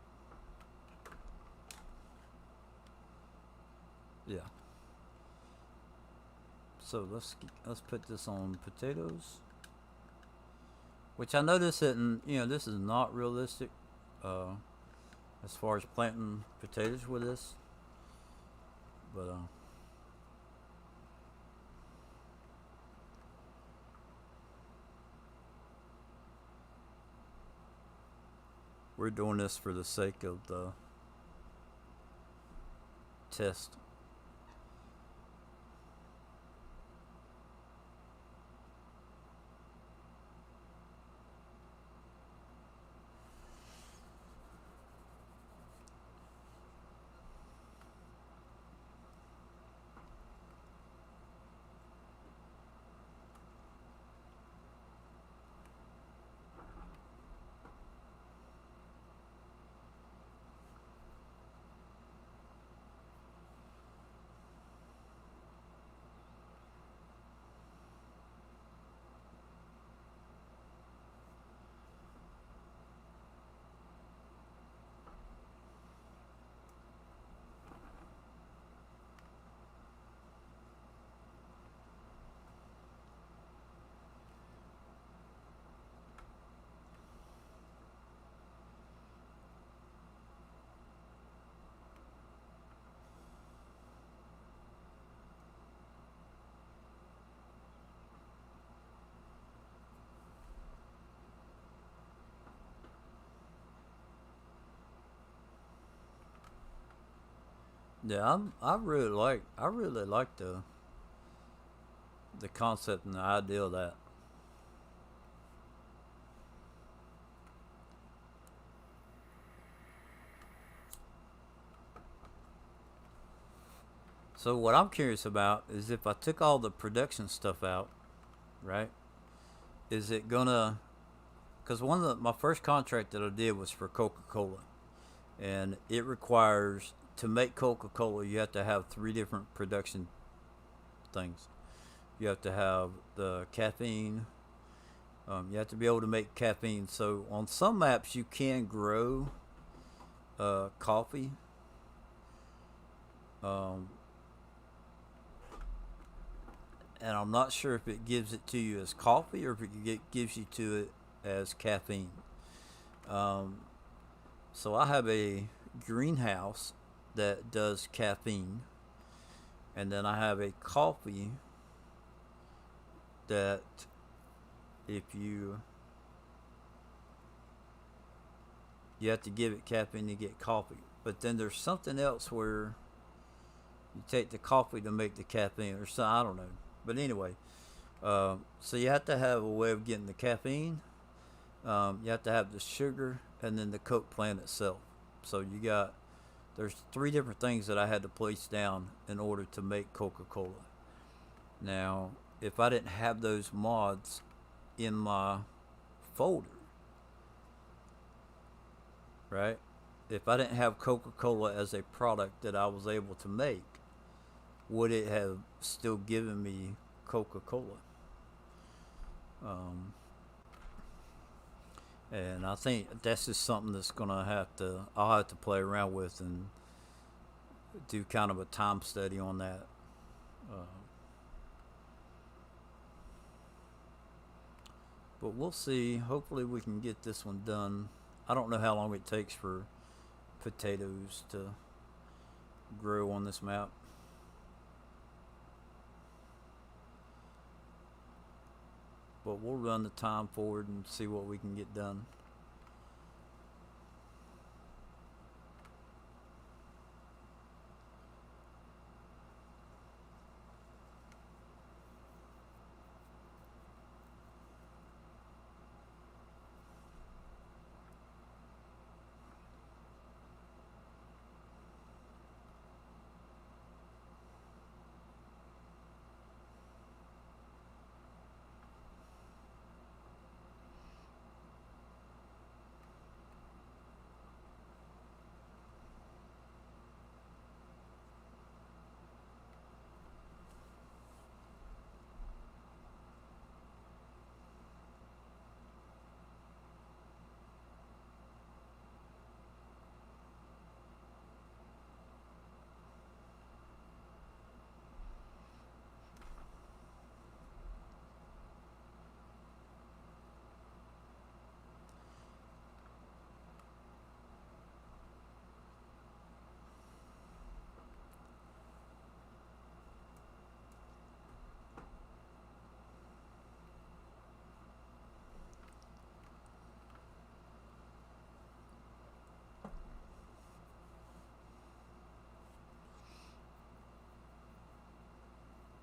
Yeah. So let's put this on potatoes, which I know this isn't, this is not realistic uh, as far as planting potatoes with this, but we're doing this for the sake of the test. Yeah, I really like the concept and the idea of that. So what I'm curious about is if I took all the production stuff out, right? Is it gonna? Because my first contract that I did was for Coca Cola, and it requires to make Coca Cola you have to have three different production things. You have to have the caffeine. You have to be able to make caffeine. So on some maps you can grow coffee. Um, and I'm not sure if it gives it to you as coffee or if gives you to it as caffeine. Um, so I have a greenhouse that does caffeine, and then I have a coffee that if you have to give it caffeine to get coffee. But then there's something else where you take the coffee to make the caffeine, or so I don't know. But anyway, so you have to have a way of getting the caffeine. You have to have the sugar and then the Coke plant itself. So there's three different things that I had to place down in order to make Coca Cola. Now, if I didn't have those mods in my folder, right? If I didn't have Coca Cola as a product that I was able to make, would it have still given me Coca Cola? Um, and I think that's just something that's I'll have to play around with and do kind of a time study on that. Uh, but we'll see. Hopefully, we can get this one done. I don't know how long it takes for potatoes to grow on this map. but we'll run the time forward and see what we can get done.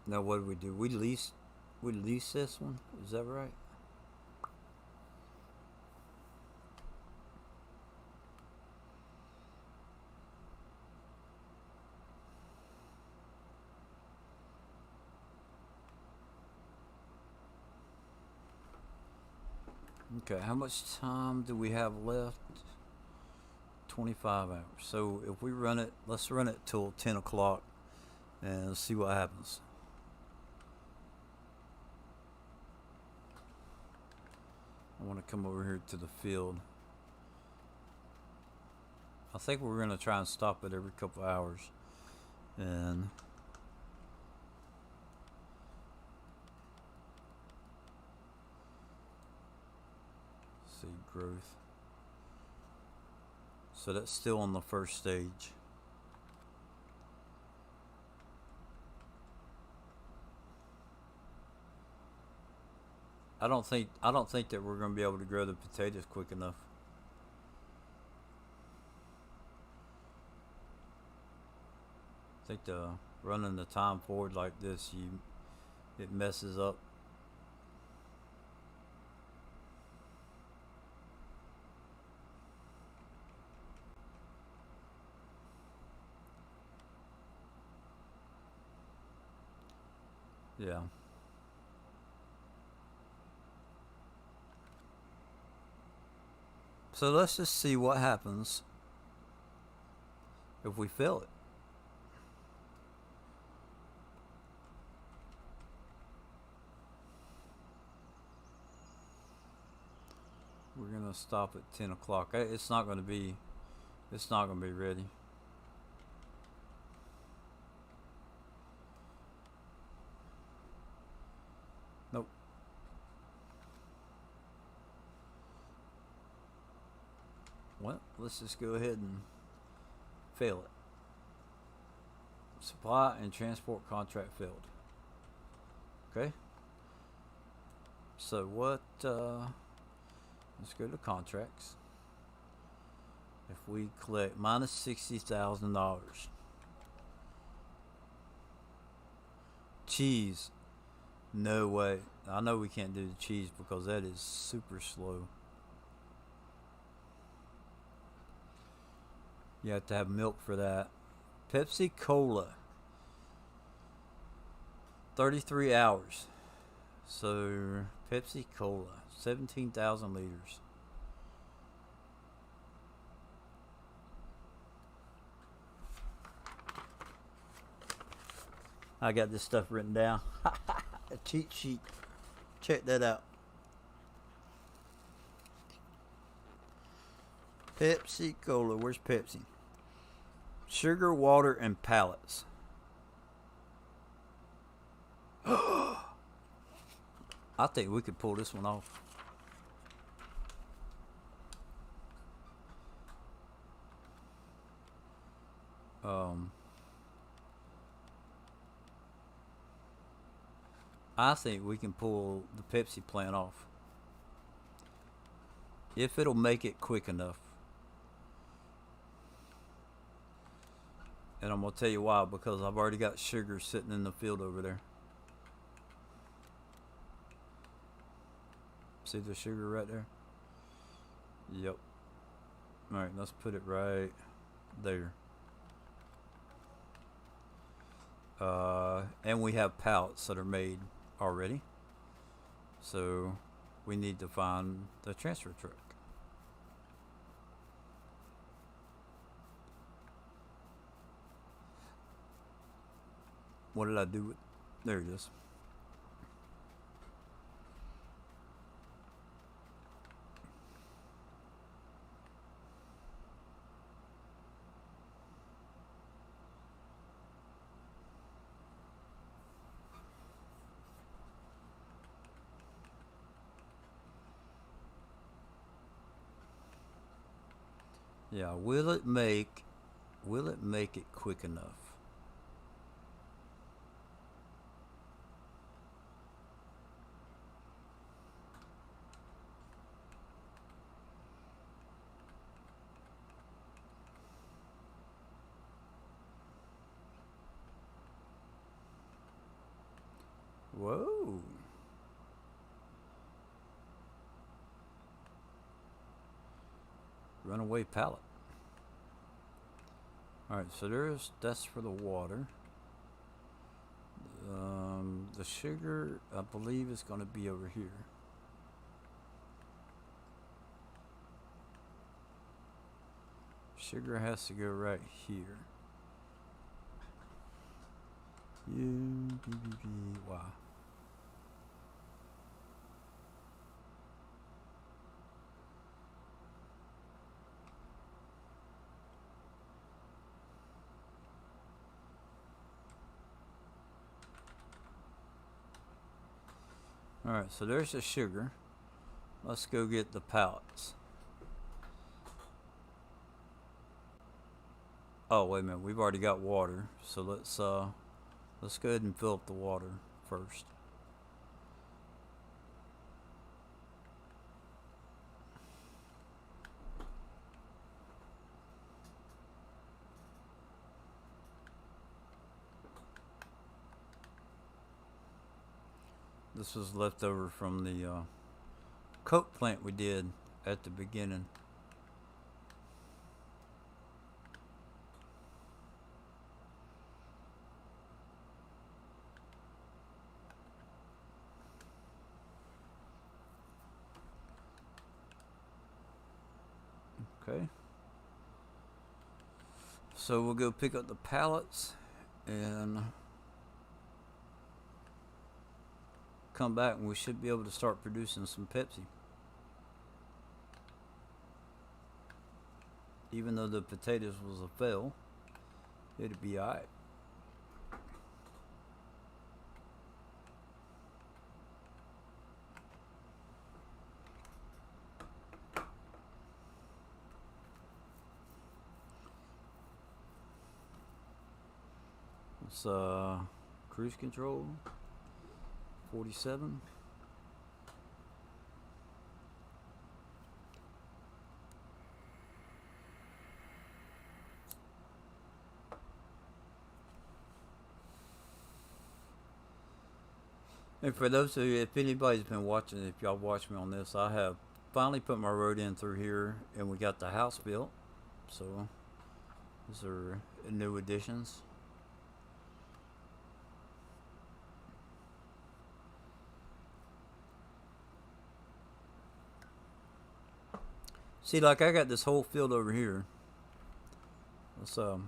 Now what do we do? We lease this one. Is that right? Okay, how much time do we have left? 25 hours. So if we run it, let's run it till 10 o'clock and see what happens. I want to come over here to the field. I think we're going to try and stop it every couple hours. And see growth. So that's still on the first stage. I don't think that we're going to be able to grow the potatoes quick enough. I think running the time forward like this, it messes up. Yeah. So let's just see what happens if we fill it. We're gonna stop at 10 o'clock. It's not gonna be ready. Nope. Well, let's just go ahead and fail it. Supply and transport contract failed. Okay. So what? Let's go to contracts. If we collect minus $60,000, cheese, no way. I know we can't do the cheese because that is super slow. You have to have milk for that. Pepsi Cola, 33 hours. So Pepsi Cola, 17,000 liters. I got this stuff written down. A cheat sheet. Check that out. Pepsi Cola. Where's Pepsi? Sugar, water, and pallets. I think we could pull this one off. I think we can pull the Pepsi plant off if it'll make it quick enough. And I'm gonna tell you why, because I've already got sugar sitting in the field over there. See the sugar right there? Yep. Alright, let's put it right there. And we have pallets that are made already. So we need to find the transfer truck. What did I do with? There it is. Yeah, will it make it quick enough? Whoa. Runaway pallet. Alright, so that's for the water. The sugar, I believe, is going to be over here. Sugar has to go right here. Wow. Alright, so there's the sugar. Let's go get the pallets. Oh, wait a minute. We've already got water. So let's go ahead and fill up the water first. This was left over from the Coke plant we did at the beginning. Okay. So we'll go pick up the pallets and come back, and we should be able to start producing some Pepsi. Even though the potatoes was a fail, it'd be alright. It's cruise control 47. And for those of you, if anybody's been watching, if y'all watch me on this, I have finally put my road in through here, and we got the house built. So these are new additions. See, like I got this whole field over here. Let's I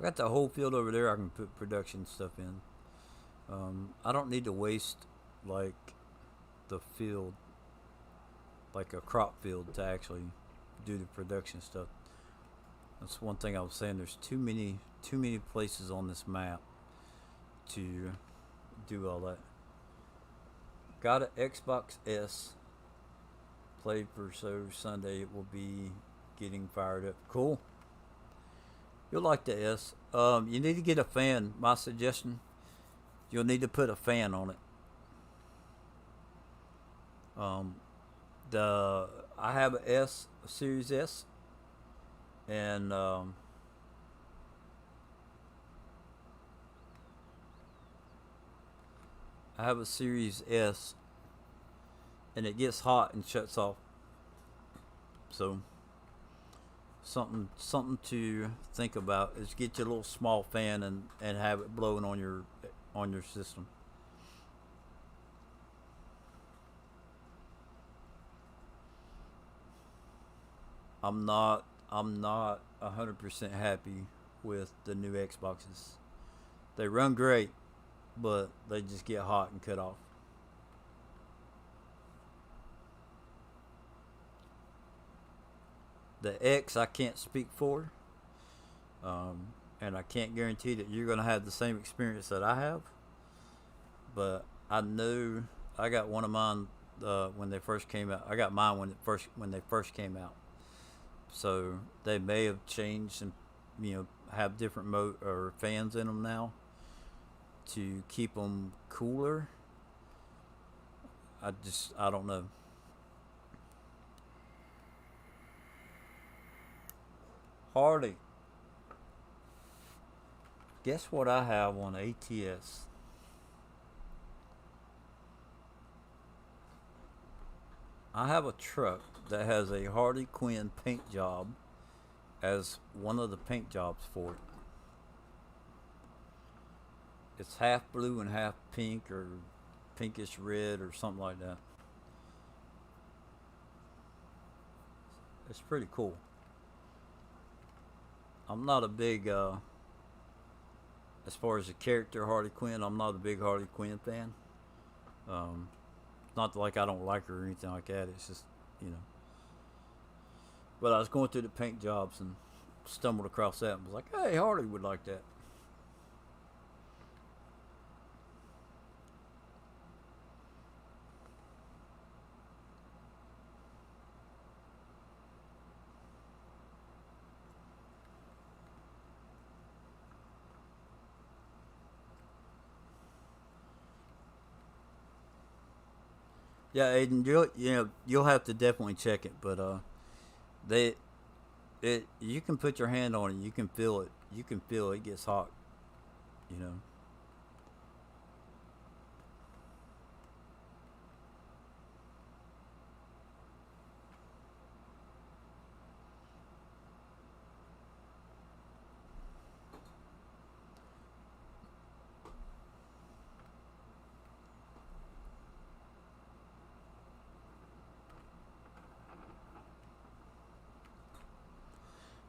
got the whole field over there. I can put production stuff in. I don't need to waste like the field, like a crop field, to actually do the production stuff. That's one thing I was saying. There's too many places on this map to do all that. Got an Xbox S. Played for Sunday. It will be getting fired up. Cool. You'll like the S. You need to get a fan. My suggestion: you'll need to put a fan on it. Um, the I have a Series S, and I have a Series S, and it gets hot and shuts off. So something to think about is get your little small fan and have it blowing on your system. I'm not 100% happy with the new Xboxes. They run great, but they just get hot and cut off. The X I can't speak for, and I can't guarantee that you're going to have the same experience that I have. But I know I got one of mine when they first came out. I got mine when they first came out. So they may have changed and have different or fans in them now to keep them cooler. I don't know. Hardy, guess what I have on ATS? I have a truck that has a Hardy Quinn paint job as one of the paint jobs for it. It's half blue and half pink or pinkish red or something like that. It's pretty cool. I'm not a big, as far as the character Harley Quinn, I'm not a big Harley Quinn fan. Um, Not like I don't like her or anything like that. It's just, you know. But I was going through the paint jobs and stumbled across that and was like, hey, Harley would like that. Yeah, Aiden, you'll have to definitely check it, but they it you can put your hand on it, you can feel it, it gets hot, you know.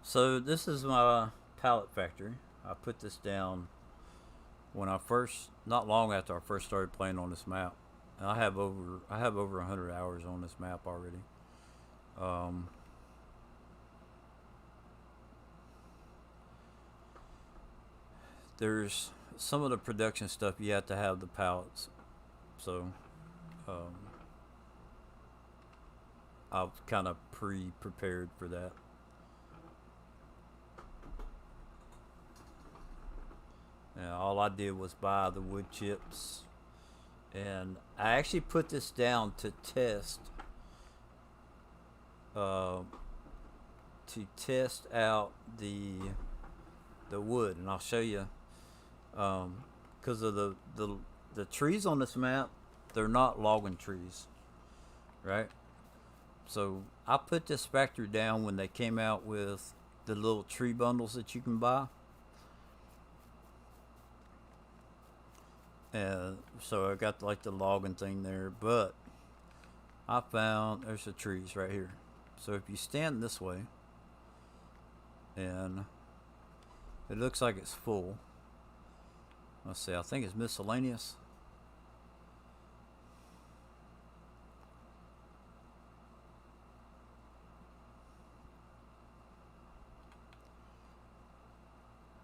So this is my pallet factory. I put this down when I first, not long after I first started playing on this map. And I have over 100 hours on this map already. Um, there's some of the production stuff you have to have the pallets. So um, I've kind of pre-prepared for that. And all I did was buy the wood chips, and I actually put this down uh, to test out the wood, and I'll show you because of the trees on this map, they're not logging trees, right? So I put this factory down when they came out with the little tree bundles that you can buy. And so I got like the logging thing there, but I found there's the trees right here. So if you stand this way, and it looks like it's full. Let's see, I think it's miscellaneous.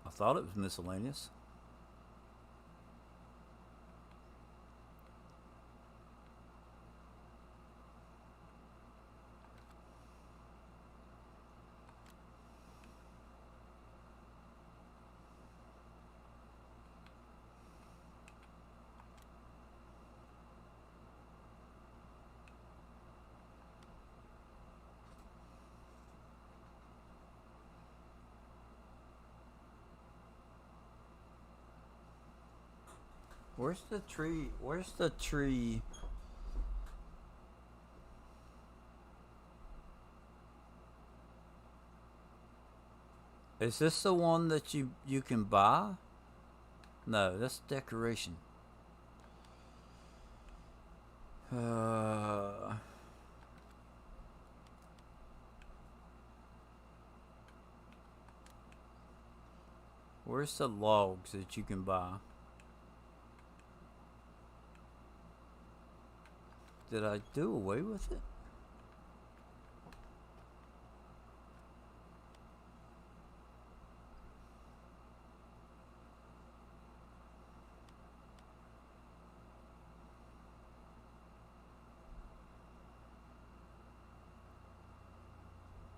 I thought it was miscellaneous. Where's the tree? Where's the tree? Is this the one that you can buy? No, that's decoration. Uh, where's the logs that you can buy? Did I do away with it?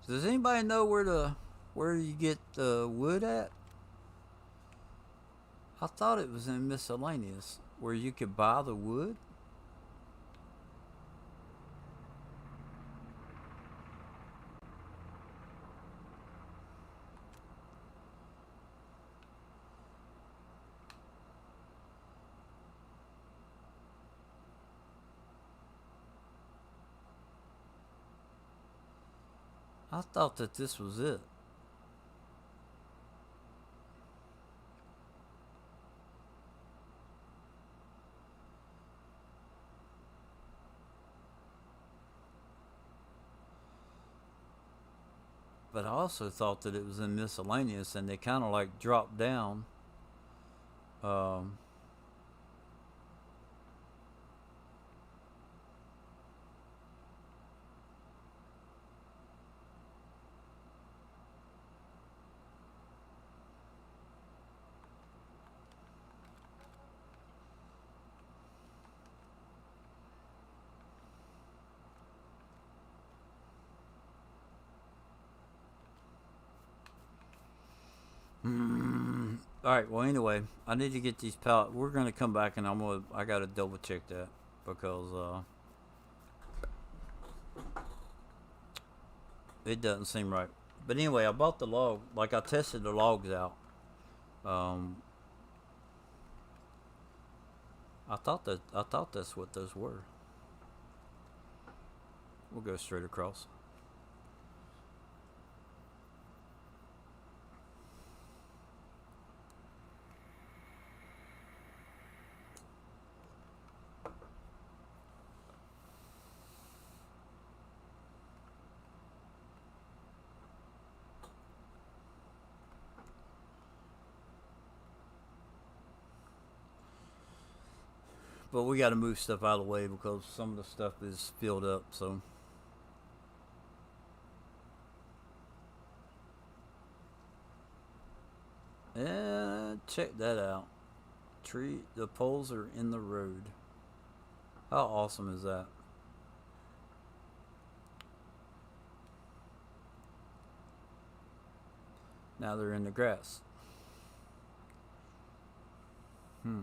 Does anybody know where you get the wood at? I thought it was in miscellaneous where you could buy the wood. I thought that this was it. But I also thought that it was in miscellaneous and they kind of like dropped down. Um, all right. Well, anyway, I need to get these pallets. We're gonna come back and I gotta double check that because it doesn't seem right. But anyway, I bought the log. Like I tested the logs out. Um, I thought that's what those were. We'll go straight across. But we got to move stuff out of the way because some of the stuff is filled up. So, and check that out. The poles are in the road. How awesome is that? Now they're in the grass. Hmm.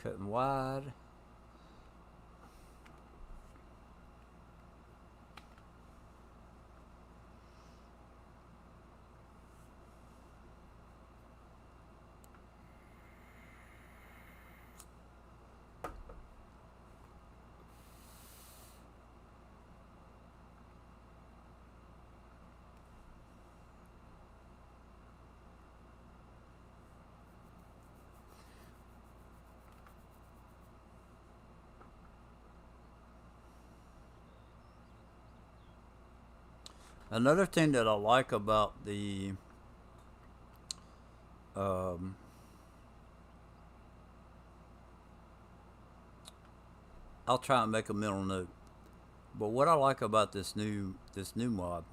Cutting wide. Another thing that I like about the um, I'll try and make a mental note. But what I like about this new mod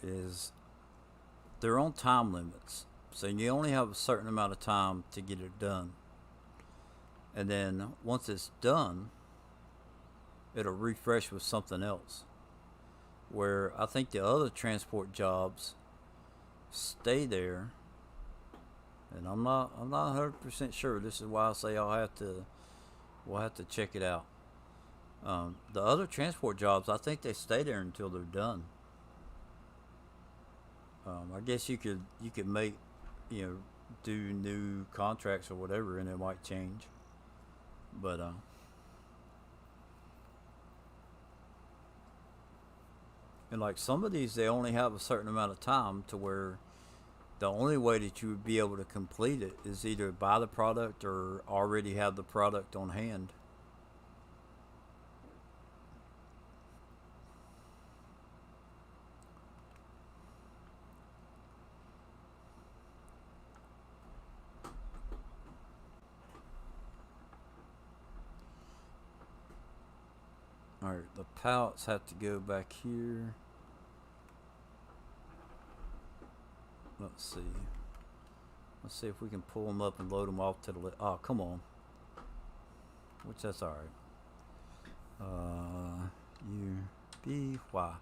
is they're on time limits. So you only have a certain amount of time to get it done. And then once it's done, it'll refresh with something else. Where I think the other transport jobs stay there and I'm not 100% sure. This is why I say we'll have to check it out. The other transport jobs, I think they stay there until they're done. I guess you could make, you know, do new contracts or whatever, and it might change. But and like some of these, they only have a certain amount of time to where the only way that you would be able to complete it is either buy the product or already have the product on hand. All right, the pallets have to go back here. Let's see. Let's see if we can pull them up and load them off to the left. Oh, come on. Which that's all right. U B Y.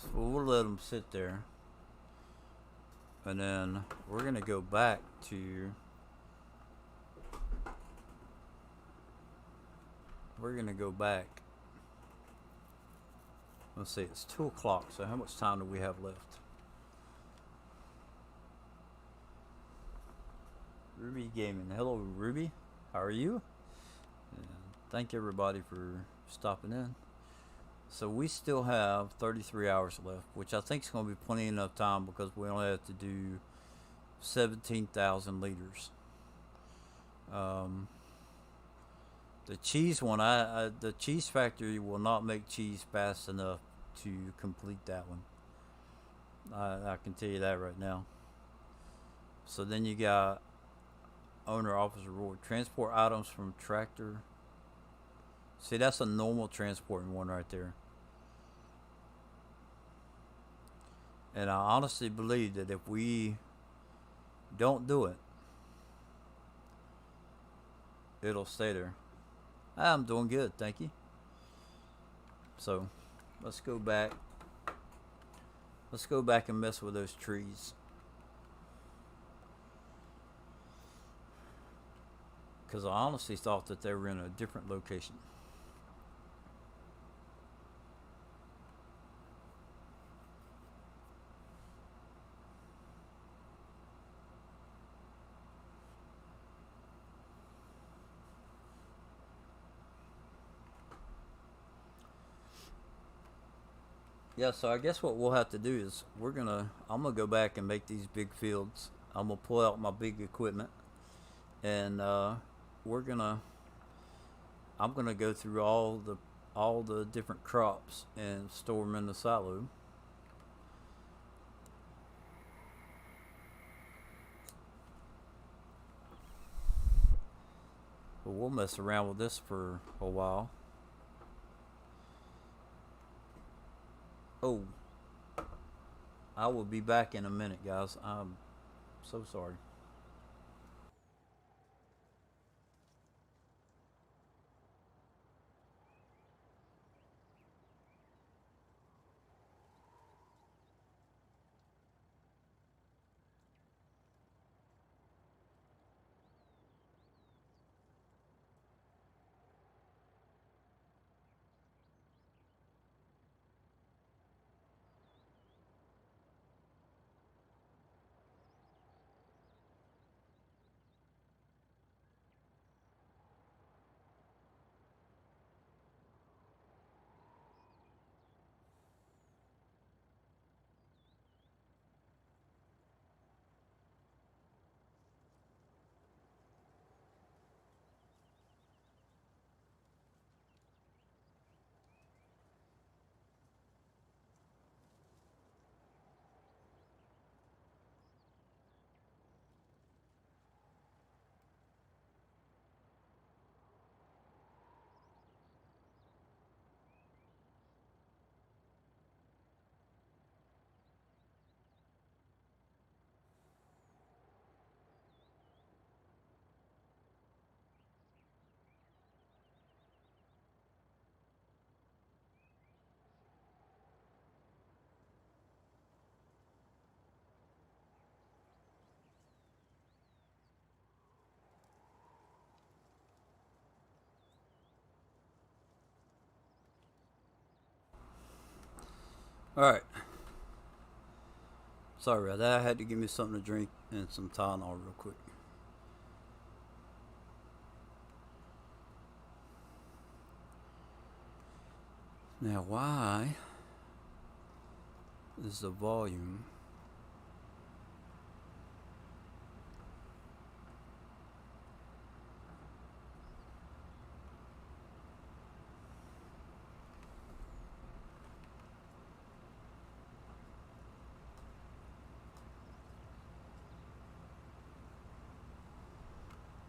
So we'll let them sit there, and then we're gonna go back to. We're gonna go back. Let's see, it's 2 o'clock. So how much time do we have left? Ruby Gaming. Hello, Ruby. How are you? And thank everybody for stopping in. So we still have 33 hours left, which I think is going to be plenty enough time because we only have to do 17,000 liters. Um, the cheese one, the cheese factory will not make cheese fast enough to complete that one. I can tell you that right now. So then you got owner officer reward, transport items from tractor. See, that's a normal transporting one right there. And I honestly believe that if we don't do it, it'll stay there. I'm doing good, thank you. So let's go back. Let's go back and mess with those trees. Because I honestly thought that they were in a different location. Yeah, so I guess what we'll have to do is I'm gonna go back and make these big fields. I'm gonna pull out my big equipment, and we're gonna I'm gonna go through all the different crops and store them in the silo. But we'll mess around with this for a while. Oh, I will be back in a minute, guys. I'm so sorry. Alright. Sorry about that. I had to give me something to drink and some Tylenol real quick. Now, why is the volume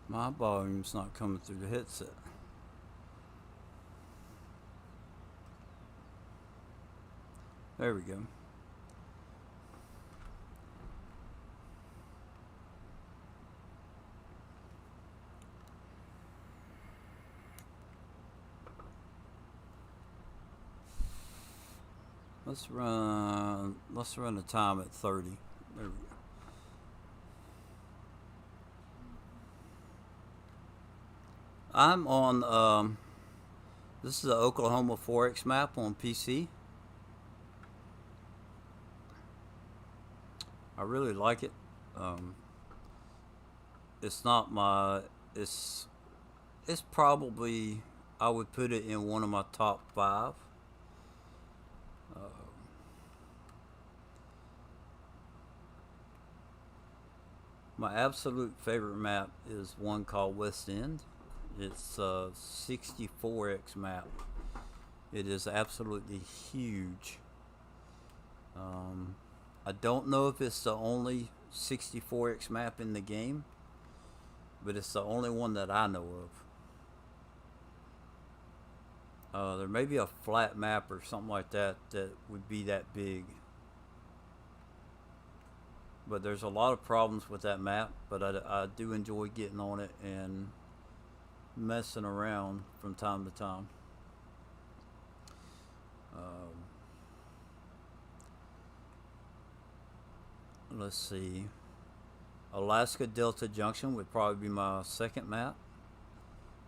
my volume's not coming through the headset? There we go. Let's run the time at 30. There we go. I'm on this is the Oklahoma Forex map on PC. I really like it. It's not my it's probably, I would put it in one of my top 5. My absolute favorite map is one called West End. It's a 64x map. It is absolutely huge. I don't know if it's the only 64x map in the game, but it's the only one that I know of. There may be a flat map or something like that that would be that big. But there's a lot of problems with that map, but I do enjoy getting on it and messing around from time to time. Let's see. Alaska Delta Junction would probably be my second map.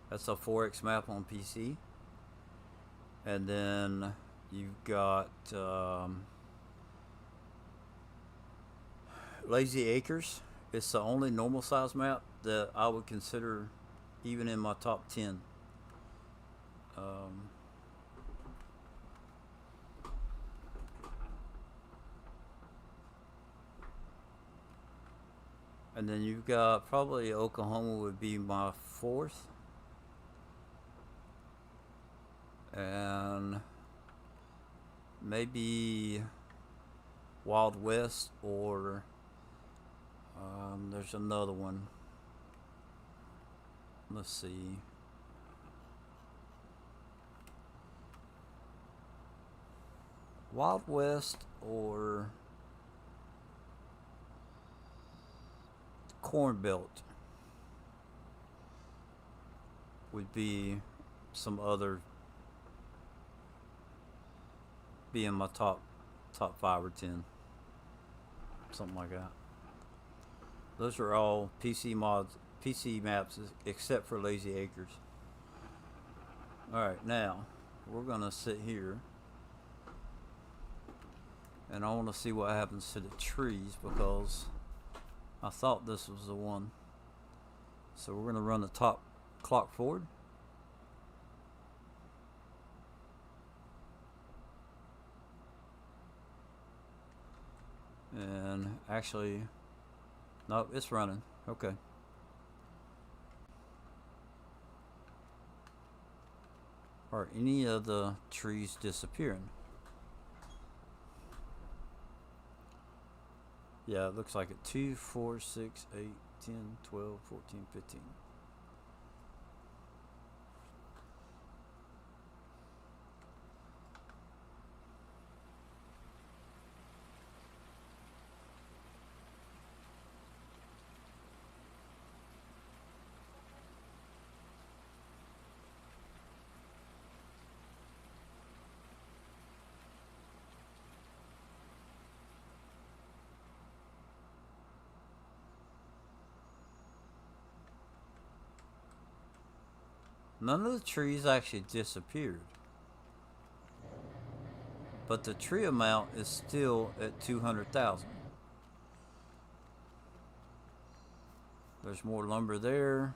That's a 4x map on PC. And then you've got Lazy Acres. It's the only normal size map that I would consider even in my top 10. And then you've got probably Oklahoma would be my 4th. And maybe Wild West, or there's another one. Let's see. Wild West or Corn Belt would be some other, be in my top 5 or 10, something like that. Those are all PC maps except for Lazy Acres. Alright, now we're gonna sit here and I want to see what happens to the trees, because I thought this was the one. So we're gonna run the top clock forward. And actually, no, it's running. Okay. Are any of the trees disappearing? Yeah, it looks like it. 2, 4, 6, 8, 10, 12, 14, 15. None of the trees actually disappeared. but the tree amount is still at 200,000. There's more lumber there.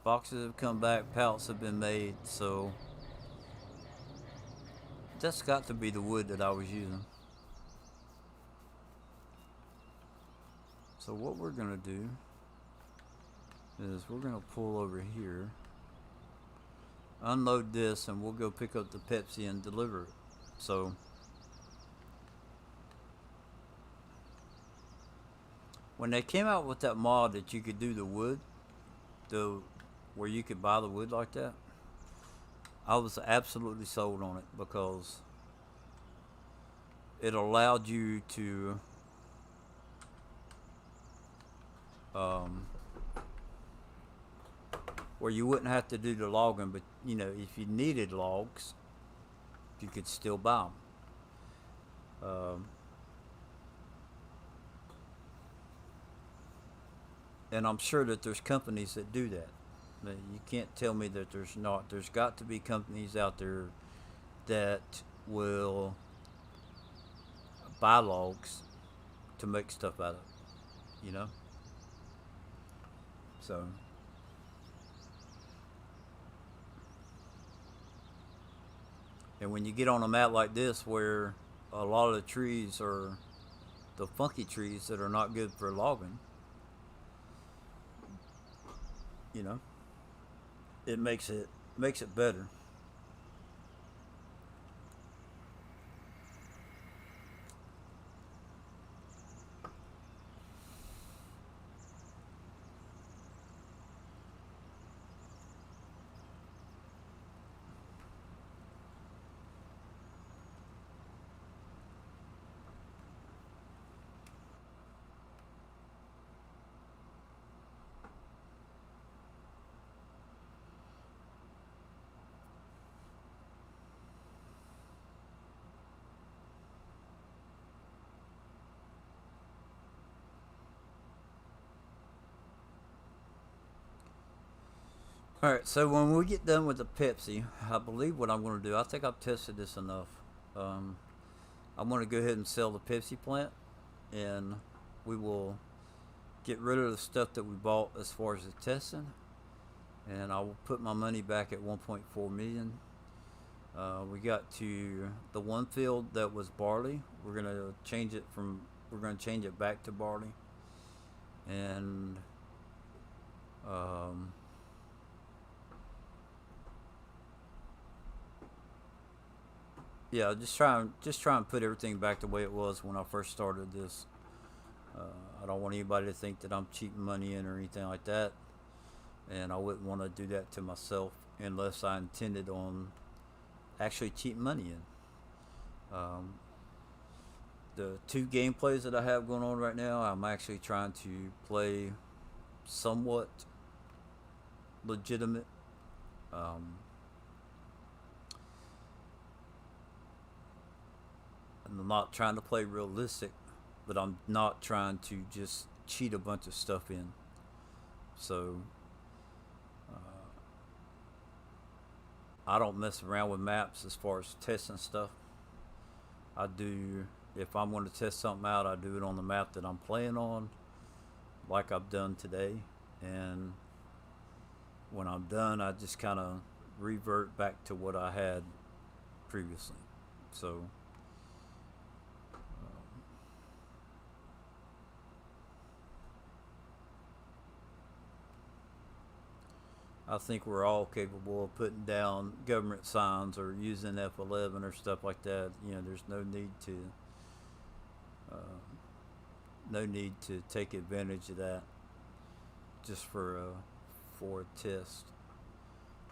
Boxes have come back, pallets have been made, so that's got to be the wood that I was using. So what we're gonna do is we're gonna pull over here, unload this, and we'll go pick up the Pepsi and deliver it. So when they came out with that mod that you could do the wood, the where you could buy the wood like that, I was absolutely sold on it because it allowed you to where you wouldn't have to do the logging, but you know, if you needed logs, you could still buy them. And I'm sure that there's companies that do that. You can't tell me that there's not. There's got to be companies out there that will buy logs to make stuff out of, you know? So and when you get on a map like this where a lot of the trees are the funky trees that are not good for logging, you know, it makes it better. All right, so when we get done with the Pepsi, I believe what I'm going to do, I think I've tested this enough. Um, I'm going to go ahead and sell the Pepsi plant, and we will get rid of the stuff that we bought as far as the testing, and I will put my money back at 1.4 million. We got to the one field that was barley. We're gonna change it from. We're gonna change it back to barley, and um, yeah, just try and put everything back the way it was when I first started this. I don't want anybody to think that I'm cheating money in or anything like that, and I wouldn't want to do that to myself unless I intended on actually cheating money in. The two gameplays that I have going on right now, I'm actually trying to play somewhat legitimate. Um, I'm not trying to play realistic, but I'm not trying to just cheat a bunch of stuff in. So I don't mess around with maps as far as testing stuff. I do, if I'm going to test something out, I do it on the map that I'm playing on, like I've done today. And when I'm done, I just kind of revert back to what I had previously. So I think we're all capable of putting down government signs or using F11 or stuff like that. You know, there's uh, no need to take advantage of that just for a test.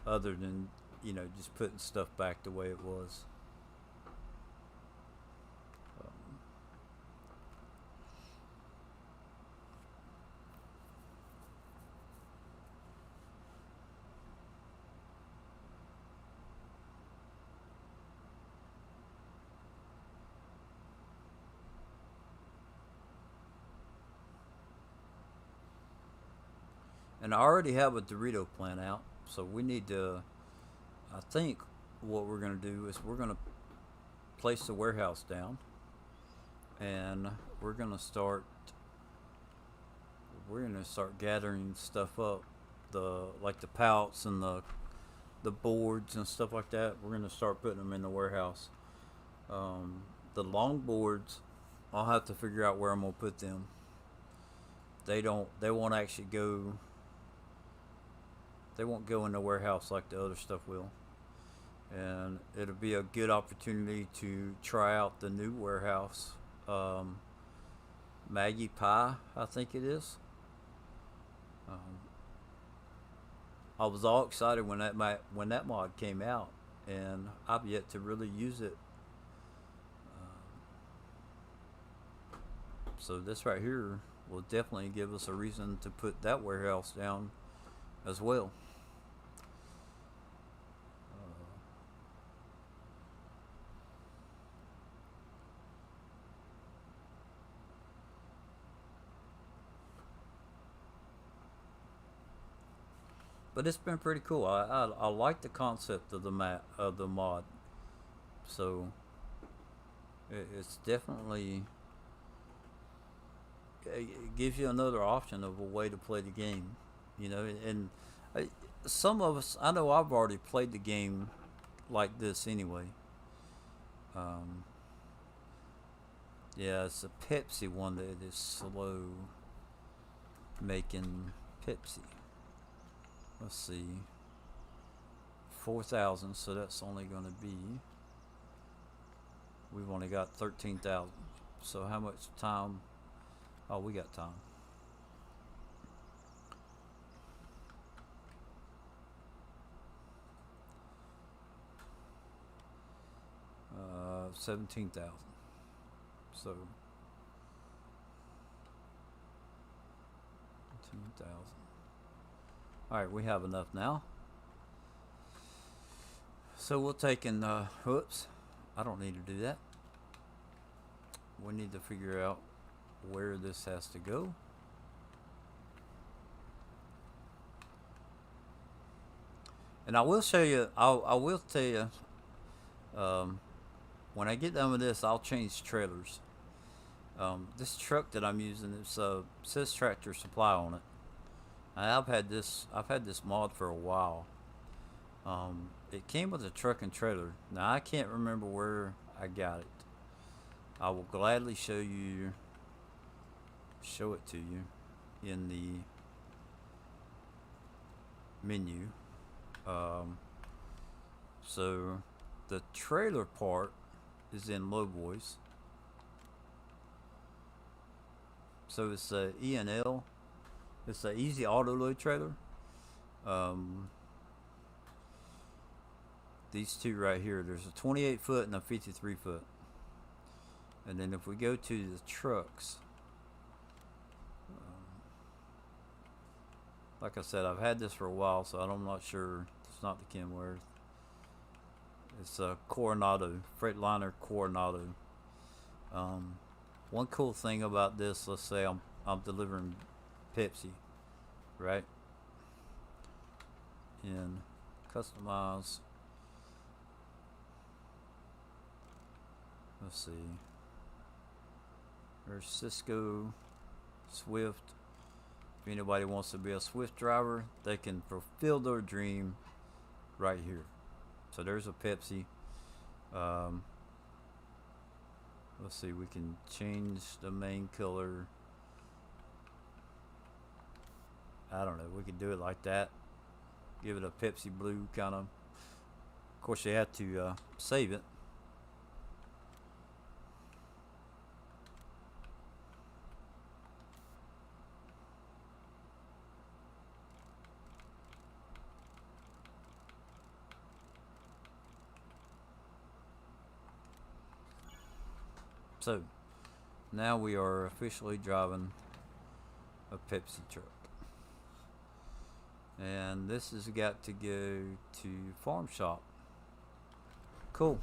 Other than just putting stuff back the way it was. Um, and I already have a Dorito plant out, so we need to. I think what we're gonna do is we're gonna place the warehouse down, and we're gonna start gathering stuff up, the like the pallets and the boards and stuff like that. We're gonna start putting them in the warehouse. The long boards, I'll have to figure out where I'm gonna put them. They won't actually go. They won't go in the warehouse like the other stuff will. And it'll be a good opportunity to try out the new warehouse. Maggie Pie, I think it is. Um, I was all excited when that mod came out, and I've yet to really use it. So this right here will definitely give us a reason to put that warehouse down as well. But it's been pretty cool. I like the concept of the mod. So it's definitely, it gives you another option of a way to play the game, you know. And I, some of us, I know I've already played the game like this anyway. Um, yeah, it's a Pepsi one that is slow making Pepsi. Let's see, 4,000. So that's only going to be. We've only got 13,000. So how much time? Oh, we got time. 17,000. So 17,000. All right, we have enough now. So we'll take in. Whoops, I don't need to do that. We need to figure out where this has to go. And I will show you. I will tell you. When I get done with this, I'll change trailers. This truck that I'm using, says Tractor Supply on it. I've had this mod for a while. It came with a truck and trailer. Now I can't remember where I got it. I will gladly show it to you in the menu. So the trailer part is in low boys. So it's a E&L. It's an easy auto load trailer. These two right here, there's a 28 foot and a 53 foot. And then if we go to the trucks, like I said, I've had this for a while, so I'm not sure. It's not the Kenworth. It's a Coronado, Freightliner Coronado. One cool thing about this, let's say I'm delivering Pepsi, right? And customize. Let's see. There's Cisco, Swift. If anybody wants to be a Swift driver, they can fulfill their dream right here. So there's a Pepsi. Let's see, we can change the main color. I don't know, we could do it like that. Give it a Pepsi blue kind of. Of course, you have to save it. So now we are officially driving a Pepsi truck. And this has got to go to farm shop. Cool.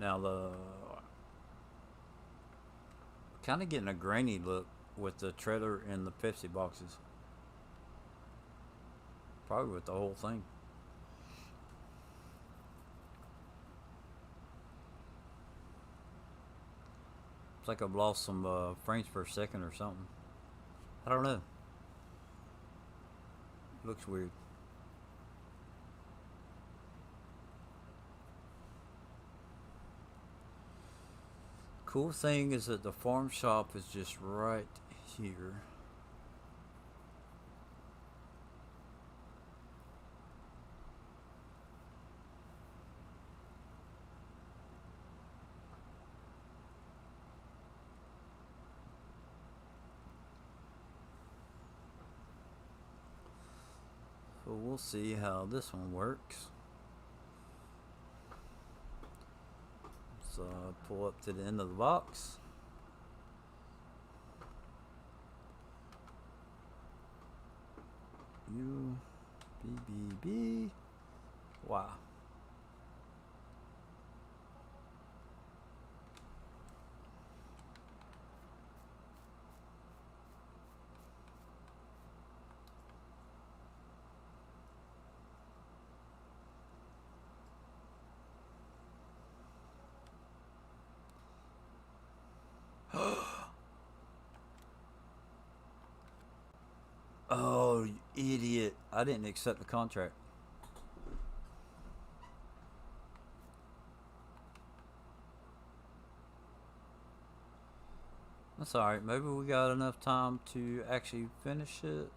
Now Kind of getting a grainy look with the trailer and the Pepsi boxes. Probably with the whole thing. It's like I've lost some frames per second or something. I don't know. Looks weird. Cool thing is that the farm shop is just right here. So we'll see how this one works. So pull up to the end of the box. U B B B. Wow. Oh, you idiot. I didn't accept the contract. That's alright. Maybe we got enough time to actually finish it.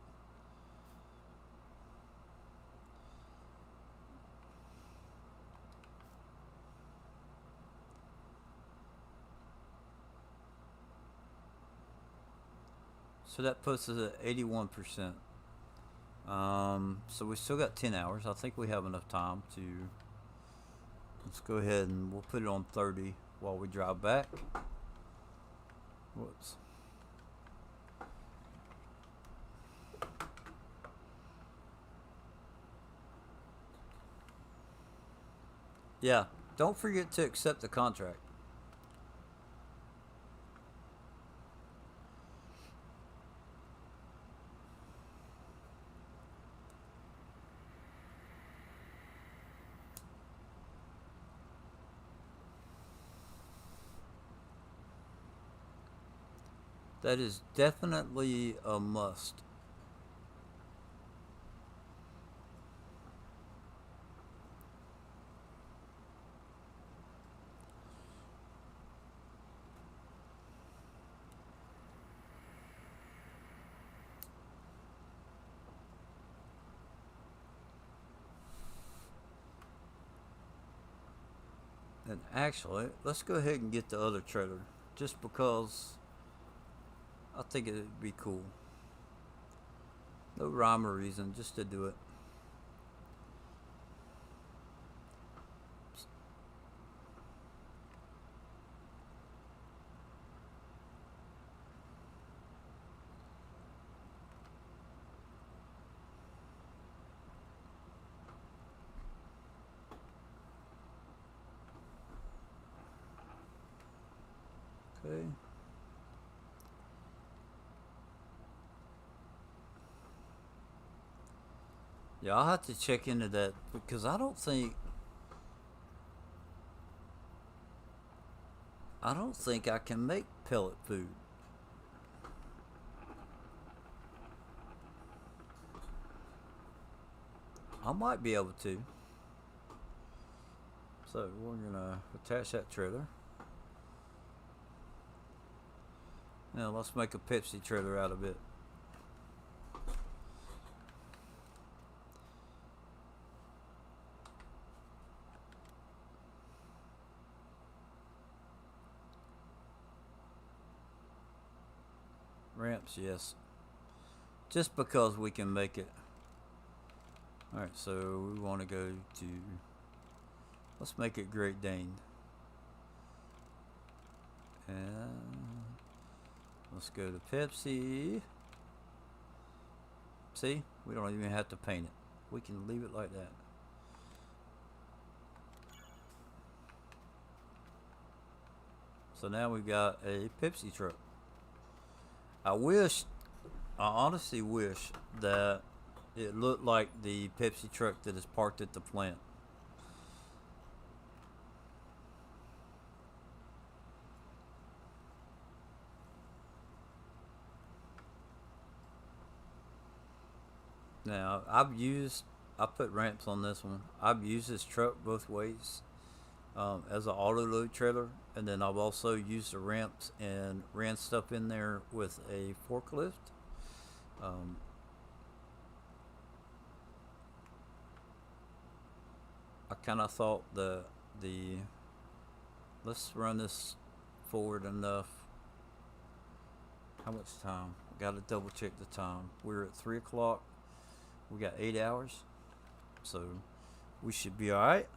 So that puts us at 81%. So we still got 10 hours. I think we have enough time to. Let's go ahead and we'll put it on 30 while we drive back. Whoops. Yeah, don't forget to accept the contract. That is definitely a must. And actually, let's go ahead and get the other trailer. Just because I think it'd be cool. No rhyme or reason, just to do it. Okay. Yeah, I'll have to check into that because I don't think I can make pellet food. I might be able to. So we're gonna attach that trailer. Now let's make a Pepsi trailer out of it. Ramps, yes. Just because we can make it. Alright, so we want to go to. Let's make it Great Dane. And let's go to Pepsi. See? We don't even have to paint it. We can leave it like that. So now we've got a Pepsi truck. I wish, I honestly wish that it looked like the Pepsi truck that is parked at the plant. Now, I put ramps on this one. I've used this truck both ways as an auto load trailer, and then I've also used the ramps and ran stuff in there with a forklift. Um, I kind of thought the let's run this forward enough. How much time? Got to double check the time. We're at 3 o'clock. We got 8 hours, so we should be all right.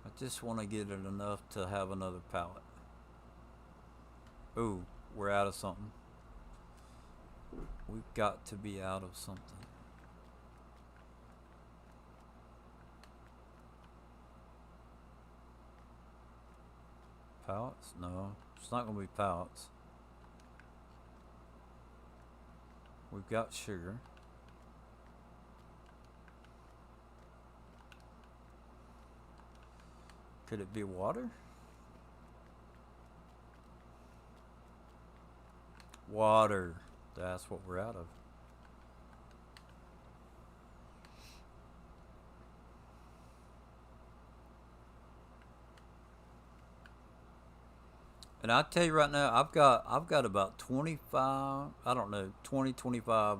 I just want to get it enough to have another pallet. Ooh, we're out of something. We've got to be out of something. Pallets? No, it's not going to be pallets. We've got sugar. Could it be water? Water. That's what we're out of. And I tell you right now, I've got about 25, I don't know, 20, 25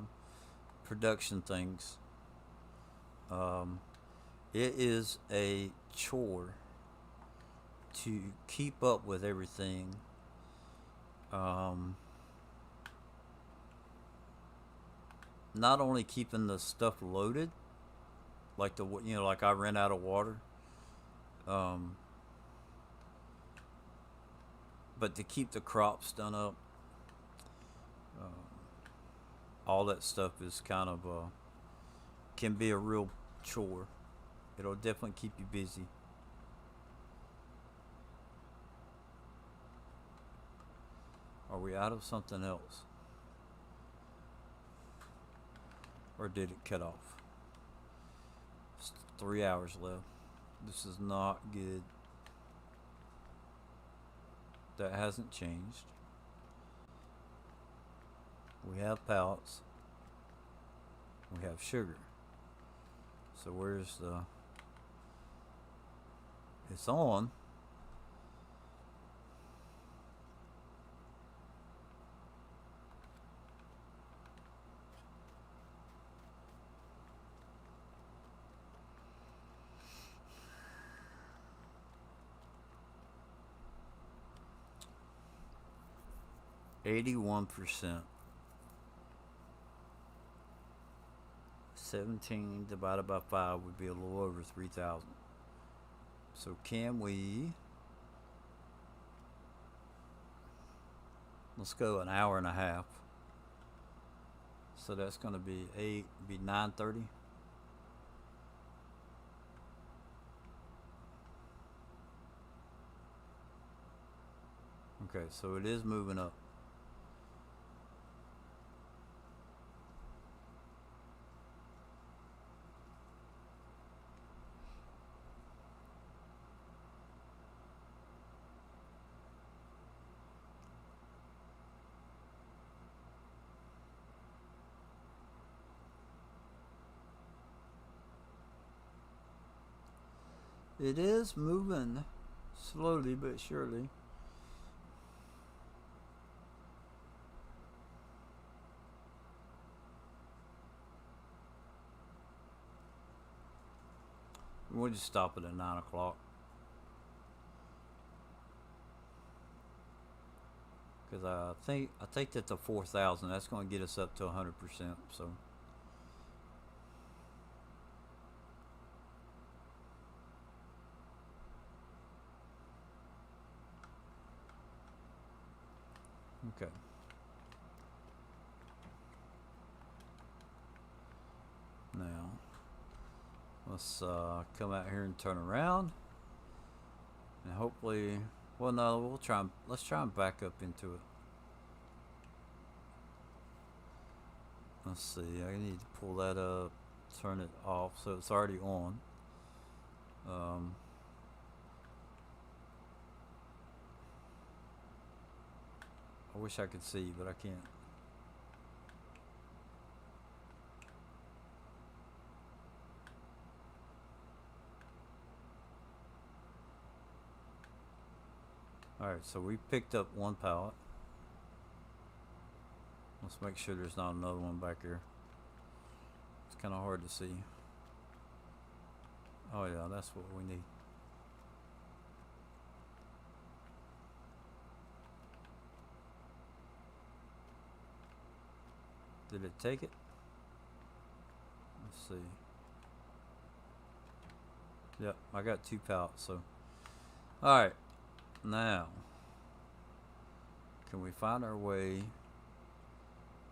production things. Um, it is a chore to keep up with everything. Um, Not only keeping the stuff loaded, like like I ran out of water, um, but to keep the crops done up, um, all that stuff is kind of can be a real chore. It'll definitely keep you busy. Are we out of something else, or did it cut off? It's 3 hours left. This is not good. That hasn't changed. We have pallets. We have sugar. So where's the... It's on. $81. 17 divided by 5 would be a little over 3,000. So can we... Let's go an hour and a half. So that's going to be 9:30. Okay, so it is moving up. It is moving slowly but surely. We'll just stop it at 9 o'clock. Because I think that the 4,000, that's going to get us up to 100%. So okay. Now let's come out here and turn around, and hopefully Well, no, we'll try. Let's try and back up into it. Let's see. I need to pull that up, turn it off, so it's already on. Um, I wish I could see, but I can't. Alright, so we picked up one pallet. Let's make sure there's not another one back here. It's kind of hard to see. Oh yeah, that's what we need. Did it take it? Let's see. Yep, I got 2 pallets, so. Alright, now. Can we find our way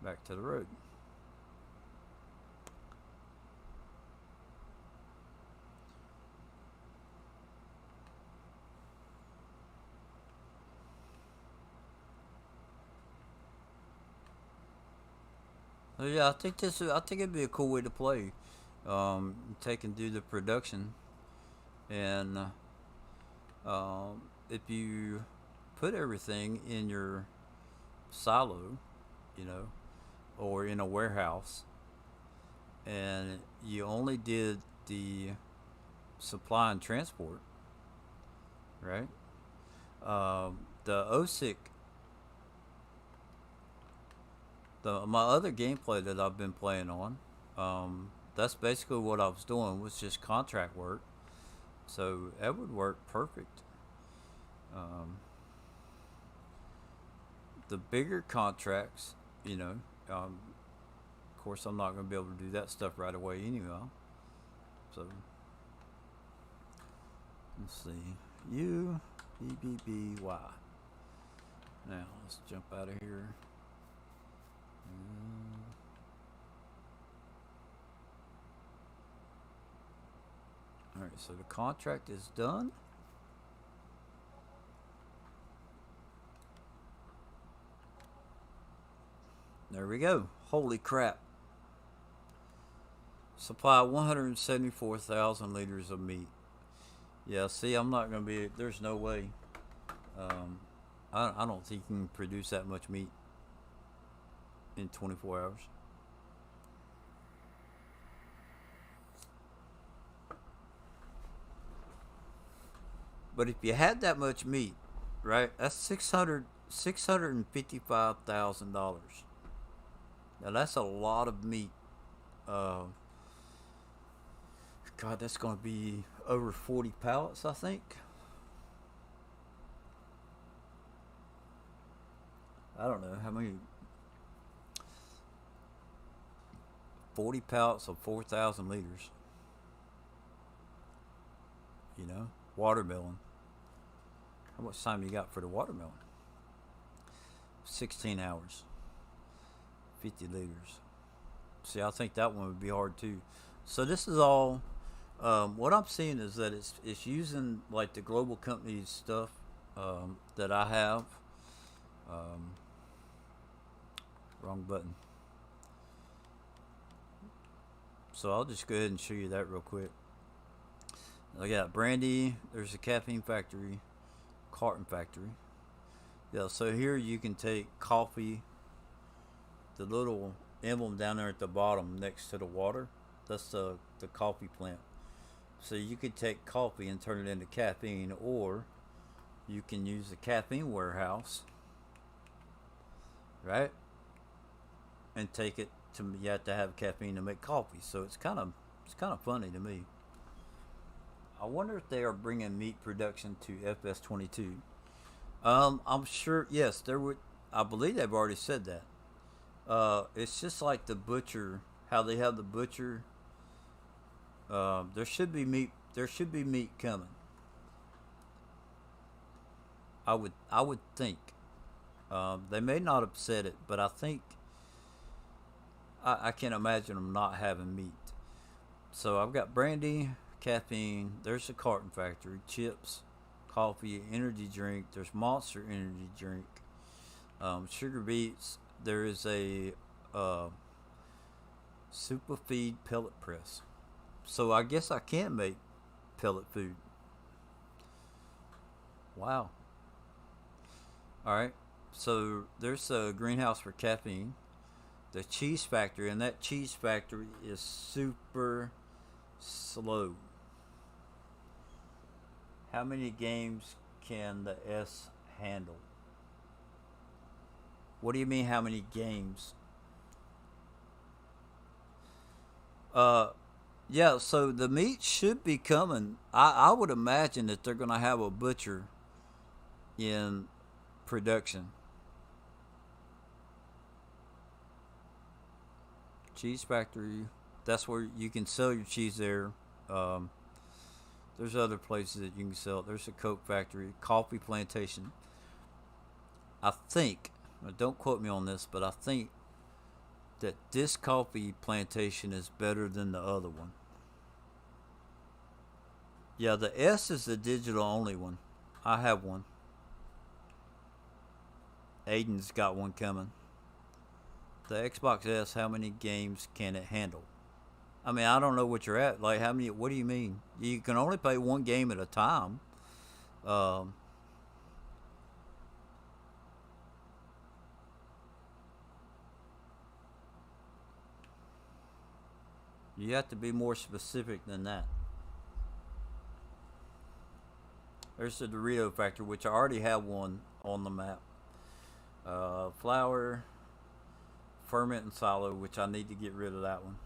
back to the road? Yeah, I think it'd be a cool way to play. Take and do the production, and if you put everything in your silo, you know, or in a warehouse, and you only did the supply and transport, right? The OSIC, my other gameplay that I've been playing on, that's basically what I was doing, was just contract work. So that would work perfect. Um, the bigger contracts, you know, of course, I'm not going to be able to do that stuff right away anyway. So let's see. U B B B Y. Now let's jump out of here. Alright, so the contract is done. There we go. Holy crap. Supply 174,000 liters of meat. Yeah, see, I'm not going to be. There's no way. I don't think you can produce that much meat in 24 hours. But if you had that much meat, right, that's $655,000. Now that's a lot of meat. Uh, God, that's going to be over 40 pallets, I think. I don't know how many. 40 pallets of 4,000 liters. You know, watermelon. How much time you got for the watermelon? 16 hours. 50 liters. See, I think that one would be hard too. So this is all. What I'm seeing is that it's using like the global companies stuff that I have. Um, wrong button. So I'll just go ahead and show you that real quick. I got brandy. There's a caffeine factory, carton factory. Yeah. So here you can take coffee. The little emblem down there at the bottom next to the water. That's the coffee plant. So you could take coffee and turn it into caffeine, or you can use the caffeine warehouse, right? And take it to, you have to have caffeine to make coffee. So it's kind of funny to me. I wonder if they are bringing meat production to FS22. I'm sure. Yes, there would. I believe they've already said that. It's just like the butcher. How they have the butcher. There should be meat. There should be meat coming. I would think. They may not have said it, but I think I can't imagine them not having meat. So I've got brandy, caffeine. There's a carton factory, chips, coffee, energy drink. There's Monster energy drink. Sugar beets. There is a uh, Superfeed pellet press. So I guess I can make pellet food. Wow. All right. So there's a greenhouse for caffeine. The cheese factory, and that cheese factory is super slow. How many games can the S handle? What do you mean, how many games? Uh, yeah, so the meat should be coming. I would imagine that they're going to have a butcher in production. Cheese factory, that's where you can sell your cheese there. Um, there's other places that you can sell it. There's a Coke factory, coffee plantation. I think, don't quote me on this, but I think that this coffee plantation is better than the other one. Yeah, the S is the digital only one. I have one. Aiden's got one coming. The Xbox S, how many games can it handle? I mean, I don't know what you're at. Like, how many? What do you mean? You can only play one game at a time. Um, you have to be more specific than that. There's the Dorito factory, which I already have one on the map. Flour, ferment, and silo, which I need to get rid of that one.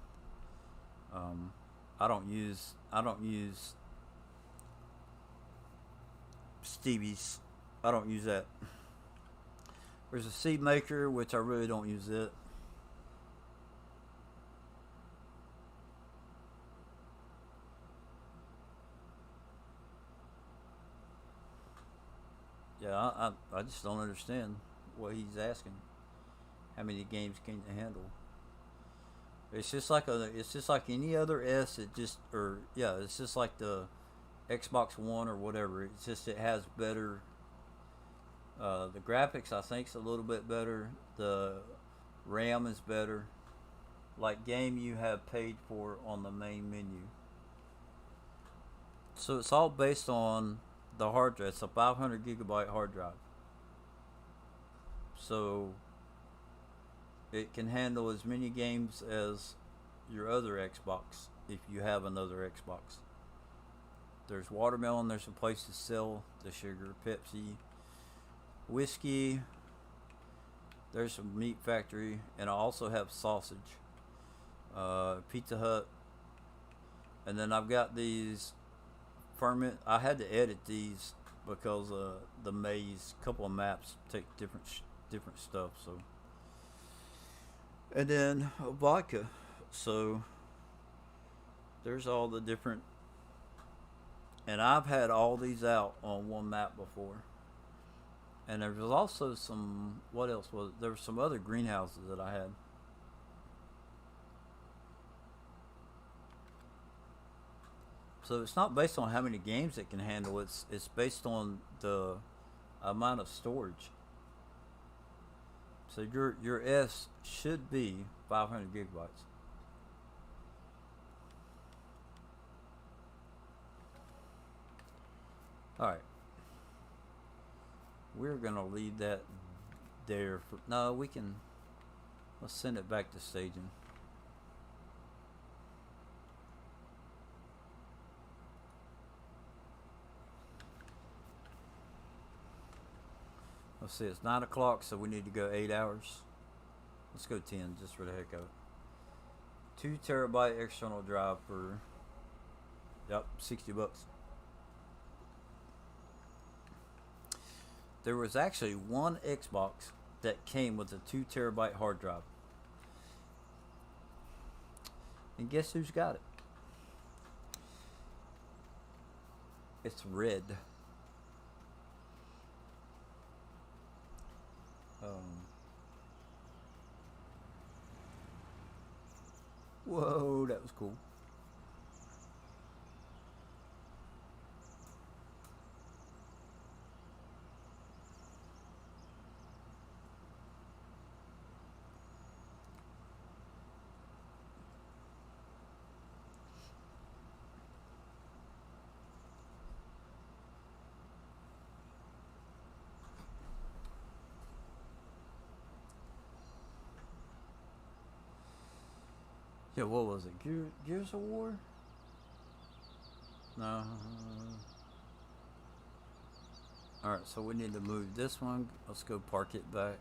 Um, I don't use Stevie's. I don't use that. There's a seed maker, which I really don't use it. Yeah, I just don't understand what he's asking. How many games can you handle? It's just like any other S. It just or yeah, it's just like the Xbox One or whatever. It's just it has better. The graphics I think is a little bit better. The RAM is better. Like game you have paid for on the main menu. So it's all based on the hard drive. It's a 500 gigabyte hard drive. So it can handle as many games as your other Xbox if you have another Xbox. There's watermelon. There's a place to sell the sugar, Pepsi, whiskey. There's a meat factory, and I also have sausage, Pizza Hut, and then I've got these ferment. I had to edit these because the maze, couple of maps take different stuff. So, and then vodka. So there's all the different, and I've had all these out on one map before. And there was also some. What else was it? There were some other greenhouses that I had. So it's not based on how many games it can handle. It's based on the amount of storage. So your S should be 500 gigabytes. All right. We're gonna leave that there. No, we can. Let's send it back to staging. Let's see. It's 9 o'clock, so we need to go 8 hours. Let's go 10, just for the heck of it. 2 terabyte external drive for. Yep, $60. There was actually one Xbox that came with a 2 terabyte hard drive. And guess who's got it? It's red. Um, whoa, that was cool. Yeah, what was it? Gears of War? No. Alright, so we need to move this one. Let's go park it back.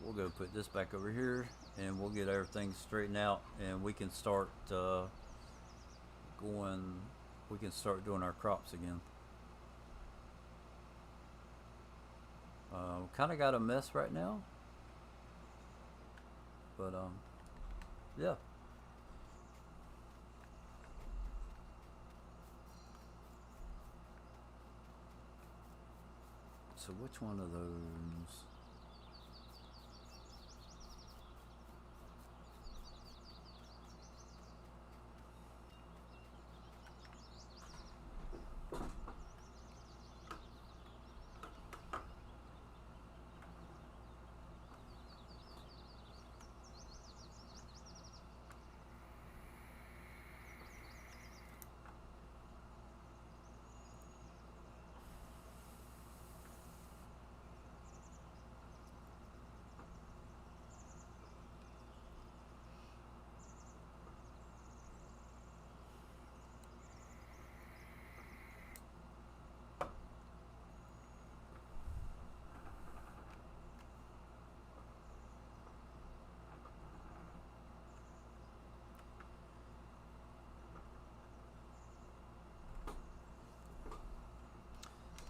We'll go put this back over here, and we'll get everything straightened out, and we can start we can start doing our crops again. Kind of got a mess right now, but yeah. So which one of those?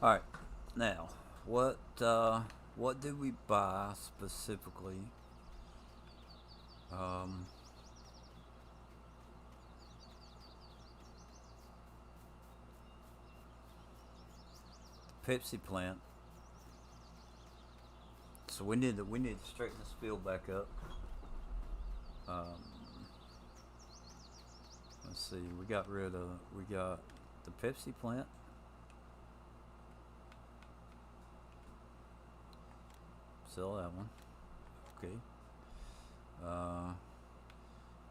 All right, now what did we buy specifically? Um, Pepsi plant. So we need to straighten this field back up. Um, let's see, we got the Pepsi plant. Sell that one. Okay.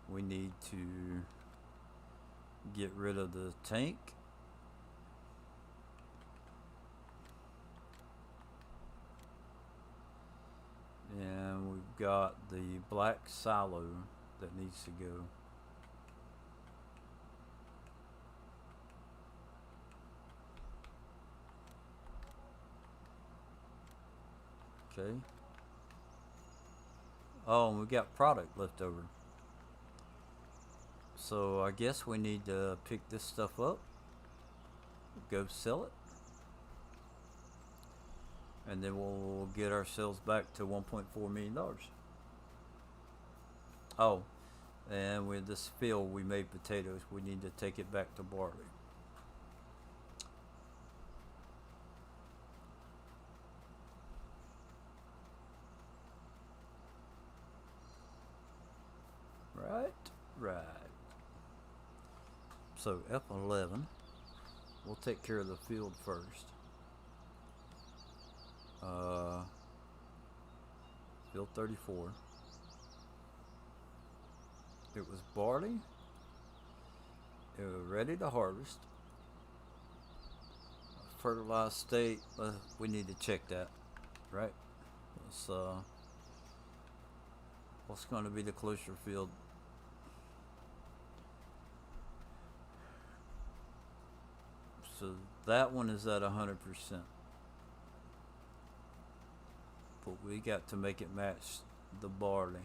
We need to get rid of the tank. And we've got the black silo that needs to go. Okay. Oh, and we got product left over. So I guess we need to pick this stuff up, go sell it, and then we'll get ourselves back to $1.4 million. Oh, and with this field we made potatoes, we need to take it back to barley. Right. So F11, we'll take care of the field first. Field 34. It was barley. It was ready to harvest. Fertilized state. We need to check that, right? Let's, what's going to be the closer field? So that one is at 100%. But we got to make it match the barley.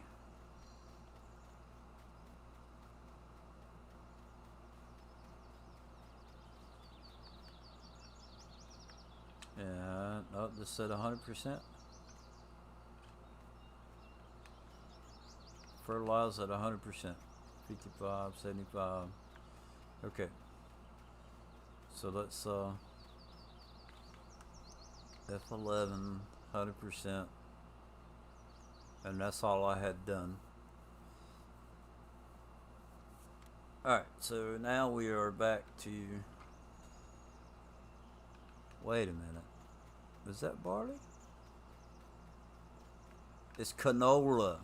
And oh, this said 100%. Fertilized at 100%. 55, 75. Okay. So let's F11, 100%. And that's all I had done. Alright, so now we are back to... Wait a minute. Is that barley? It's canola.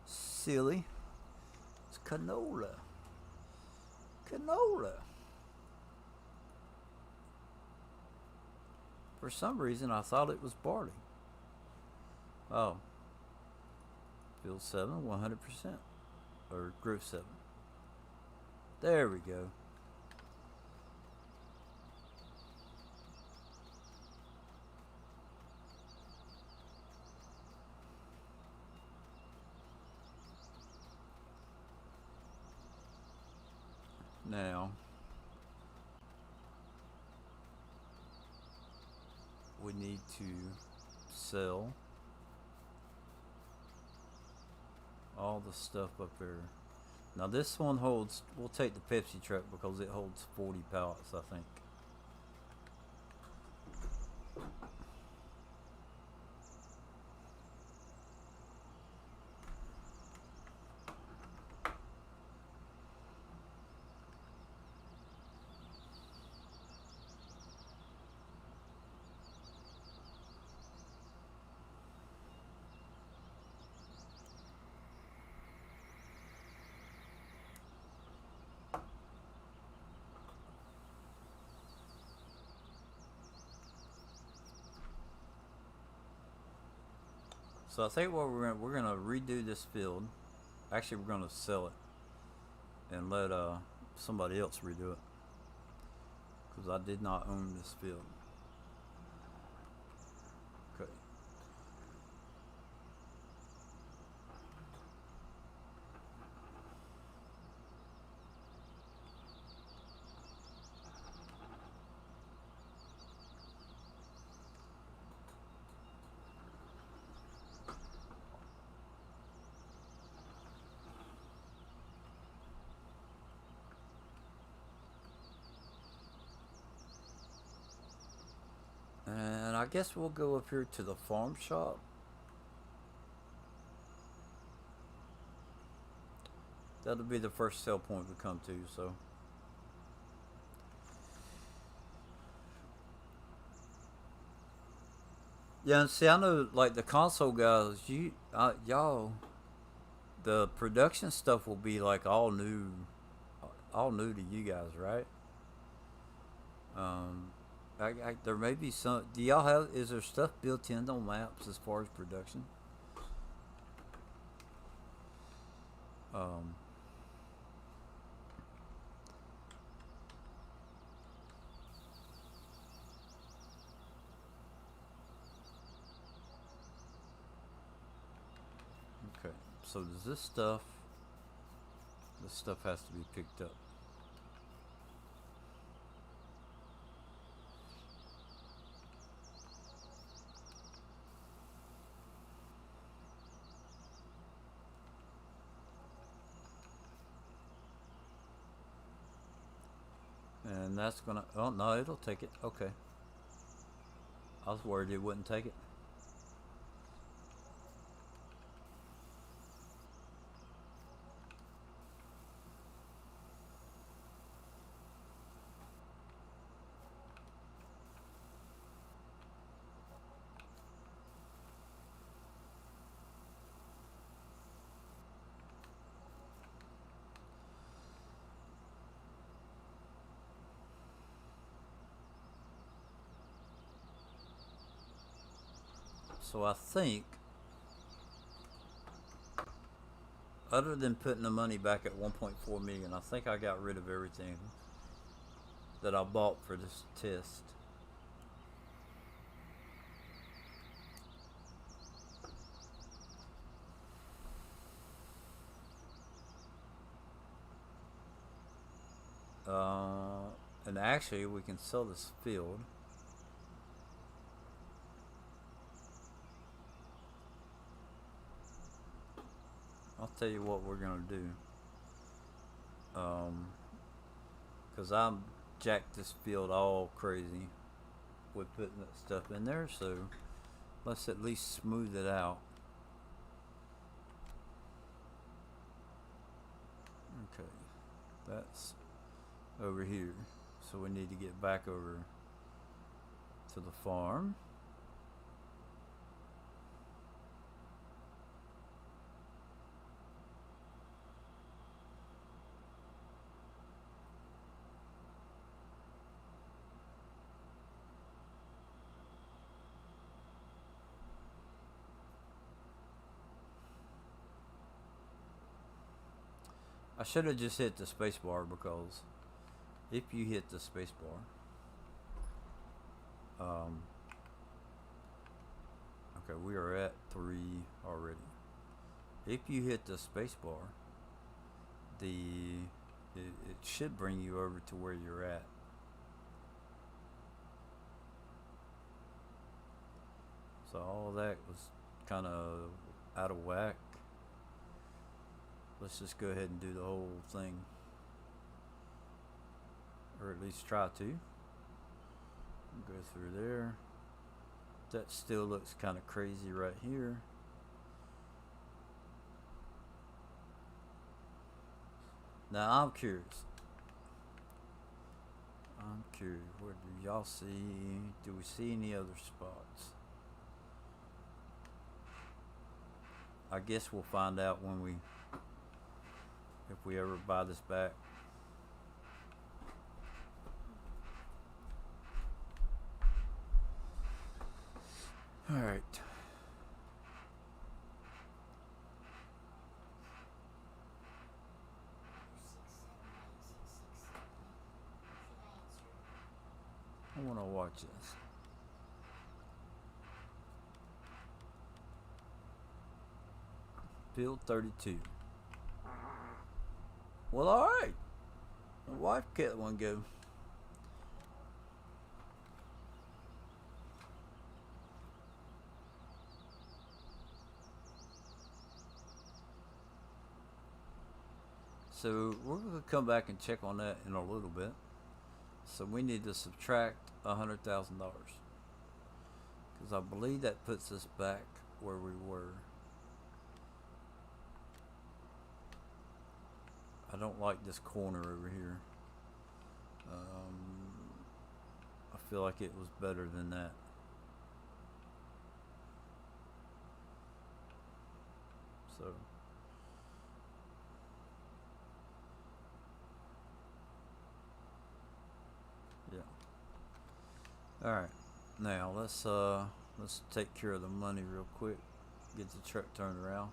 Silly. It's canola. Canola. For some reason, I thought it was barley. Oh, field 7, 100%. Or group 7. There we go. Now, we need to sell all the stuff up there. Now this one holds, we'll take the Pepsi truck because it holds 40 pallets, I think. So I think what we're gonna redo this field. Actually, we're gonna sell it and let somebody else redo it because I did not own this field. Okay. And I guess we'll go up here to the farm shop. That'll be the first sell point we come to, so. Yeah, and see, I know, like, the console guys, y'all, the production stuff will be, like, all new to you guys, right? Um, there may be some. Do y'all have? Is there stuff built in on maps as far as production? Um, okay. So does this stuff? This stuff has to be picked up. And that's gonna. Oh no, it'll take it. Okay. I was worried it wouldn't take it. So I think, other than putting the money back at 1.4 million, I think I got rid of everything that I bought for this test. And actually, we can sell this field. I'll tell you what we're gonna do. Cause I'm jacked this field all crazy with putting that stuff in there. So let's at least smooth it out. Okay, that's over here. So we need to get back over to the farm. I should have just hit the space bar, because if you hit the space bar, okay, we are at 3 already. If you hit the space bar, it should bring you over to where you're at. So all that was kind of out of whack. Let's just go ahead and do the whole thing, or at least try to. Go through there. That still looks kind of crazy right here. Now I'm curious. Where do y'all see? Do we see any other spots? I guess we'll find out when if we ever buy this back. All right. I want to watch this. Field 32. Well, all right. My wife can't one go. So we're going to come back and check on that in a little bit. So we need to subtract $100,000, because I believe that puts us back where we were. I don't like this corner over here. I feel like it was better than that. So yeah. All right. Now let's take care of the money real quick. Get the truck turned around.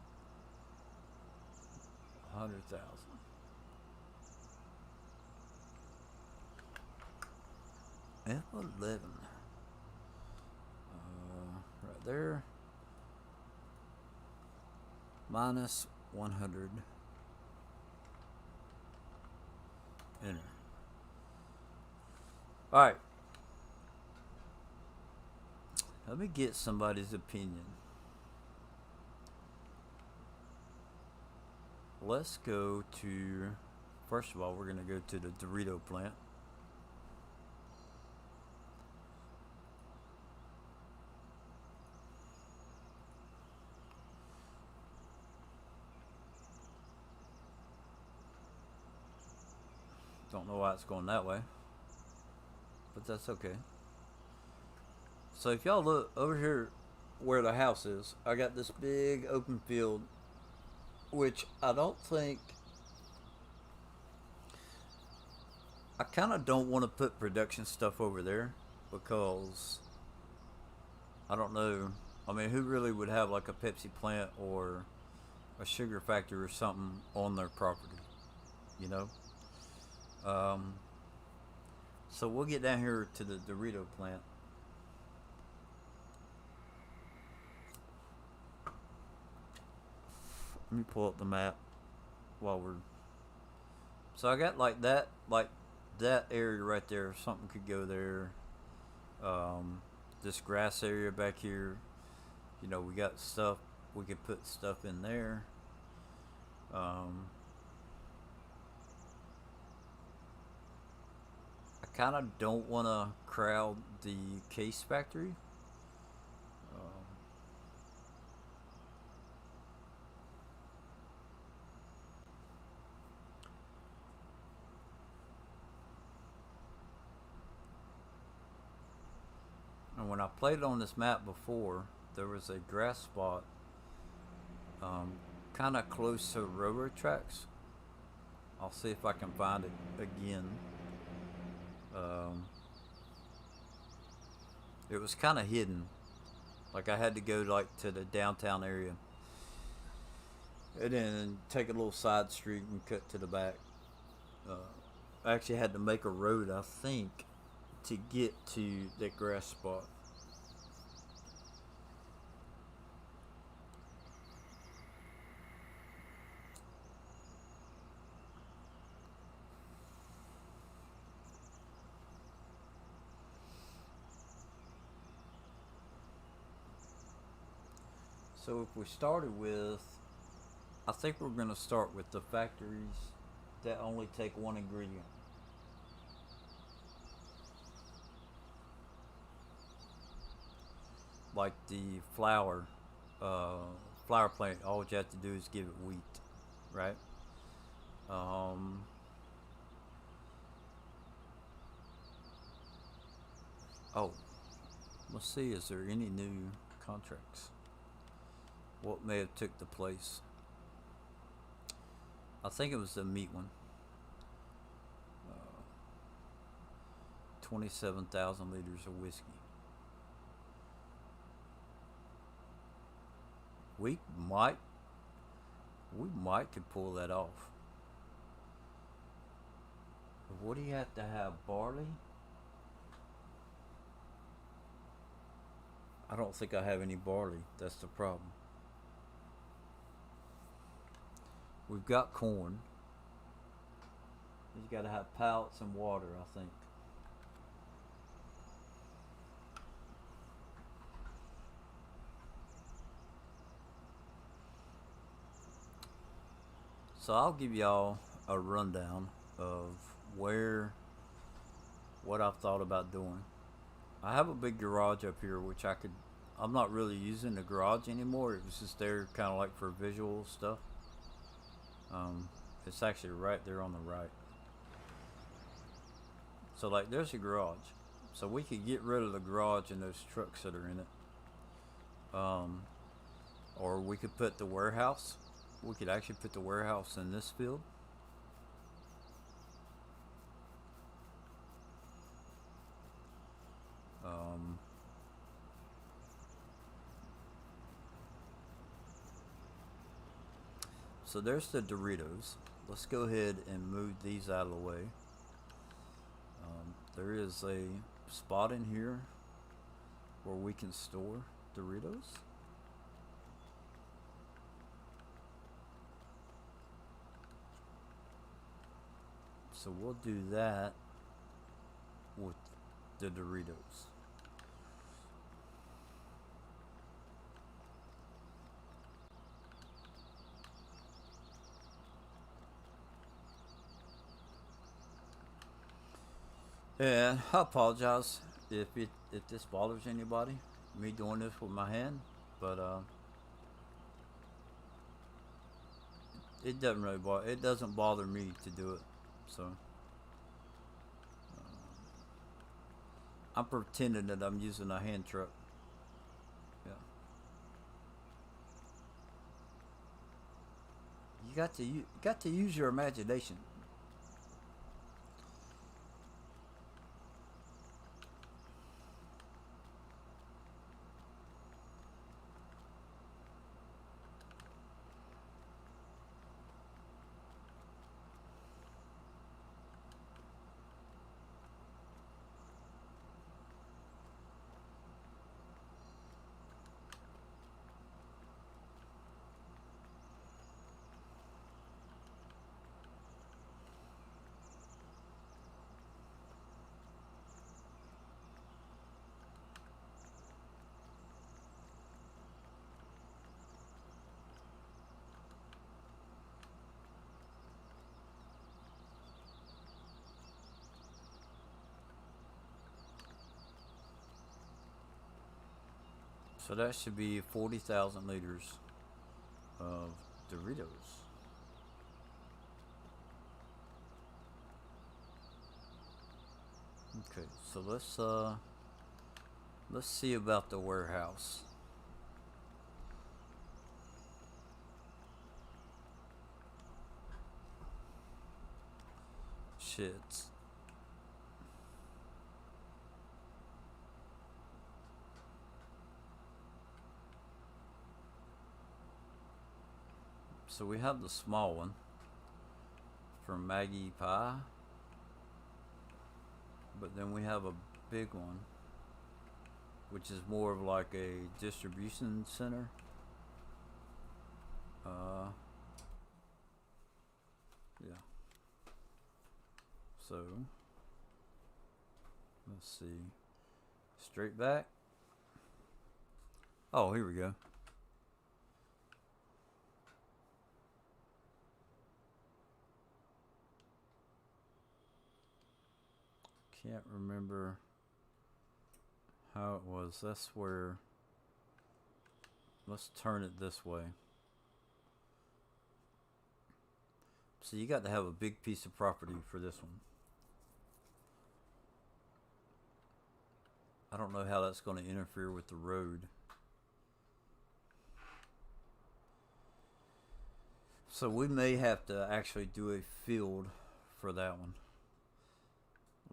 100,000. F11. Right there. Minus 100. Enter. Alright. Let me get somebody's opinion. Let's go to, first of all, we're going to go to the Dorito plant. Don't know why it's going that way, but that's okay. So if y'all look over here where the house is, I got this big open field, which I don't think, I kind of don't want to put production stuff over there, because I don't know. I mean, who really would have like a Pepsi plant or a sugar factory or something on their property, you know? So we'll get down here to the Dorito plant. Let me pull up the map while we're. So I got like that area right there. Something could go there. This grass area back here. You know, we got stuff. We could put stuff in there. I kind of don't want to crowd the case factory. And when I played on this map before, there was a grass spot kind of close to railroad tracks. I'll see if I can find it again. It was kind of hidden. Like I had to go like to the downtown area. and then take a little side street and cut to the back. Uh, I actually had to make a road, I think, to get to that grass spot. So if we started with, I think we're going to start with the factories that only take one ingredient. Like the uh, flour plant, all you have to do is give it wheat, right? Um, oh, let's see, is there any new contracts? What may have took the place? I think it was the meat one. 27,000 liters of whiskey. We might, we might could pull that off. But what do you have to have? Barley? I don't think I have any barley. That's the problem. We've got corn. He's got to have pallets and water, I think. So I'll give y'all a rundown of where, what I've thought about doing. I have a big garage up here, which I'm not really using the garage anymore. It was just there kind of like for visual stuff. It's actually right there on the right. So like there's a garage. So we could get rid of the garage and those trucks that are in it. Or we could put the warehouse. We could actually put the warehouse in this field. Um, so there's the Doritos. Let's go ahead and move these out of the way. There is a spot in here where we can store Doritos. So we'll do that with the Doritos. And I apologize if this bothers anybody, me doing this with my hand, but it doesn't bother me to do it. So I'm pretending that I'm using a hand truck. Yeah, you got to use your imagination. So that should be 40,000 liters of Doritos. Okay, so let's see about the warehouse. Shit. So we have the small one from Maggie Pie, but then we have a big one, which is more of like a distribution center. Yeah. So let's see. Straight back. Oh, here we go. Can't remember how it was. That's where. Let's turn it this way. So you got to have a big piece of property for this one. I don't know how that's going to interfere with the road. So we may have to actually do a field for that one.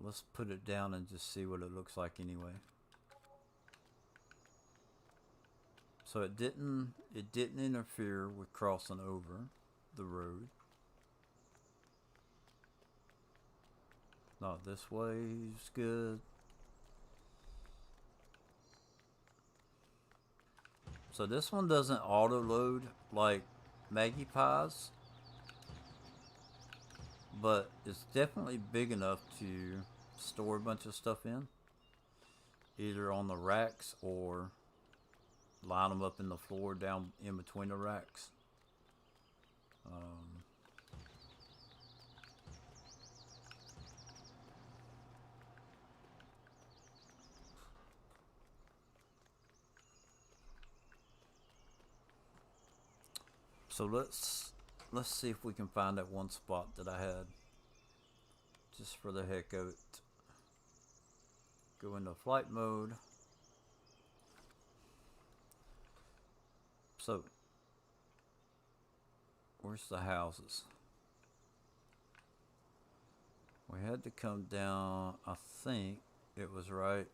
Let's put it down and just see what it looks like anyway. So it didn't interfere with crossing over the road. Not this way is good. So this one doesn't auto load like Maggie Pies, but it's definitely big enough to store a bunch of stuff in, either on the racks or line them up in the floor down in between the racks. So let's see if we can find that one spot that I had, just for the heck of it. Go into flight mode. So where's the houses? We had to come down, I think it was right.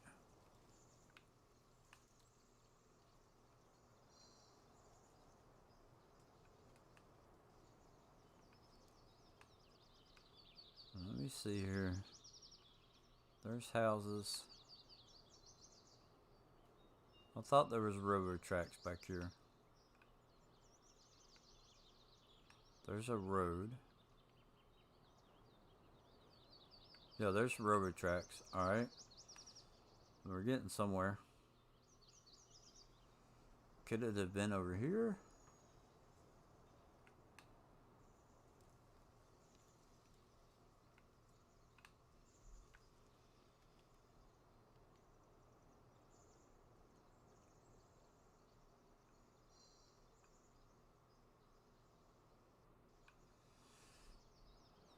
Let me see here. There's houses. I thought there was railroad tracks back here. There's a road. Yeah, there's railroad tracks. Alright. We're getting somewhere. Could it have been over here?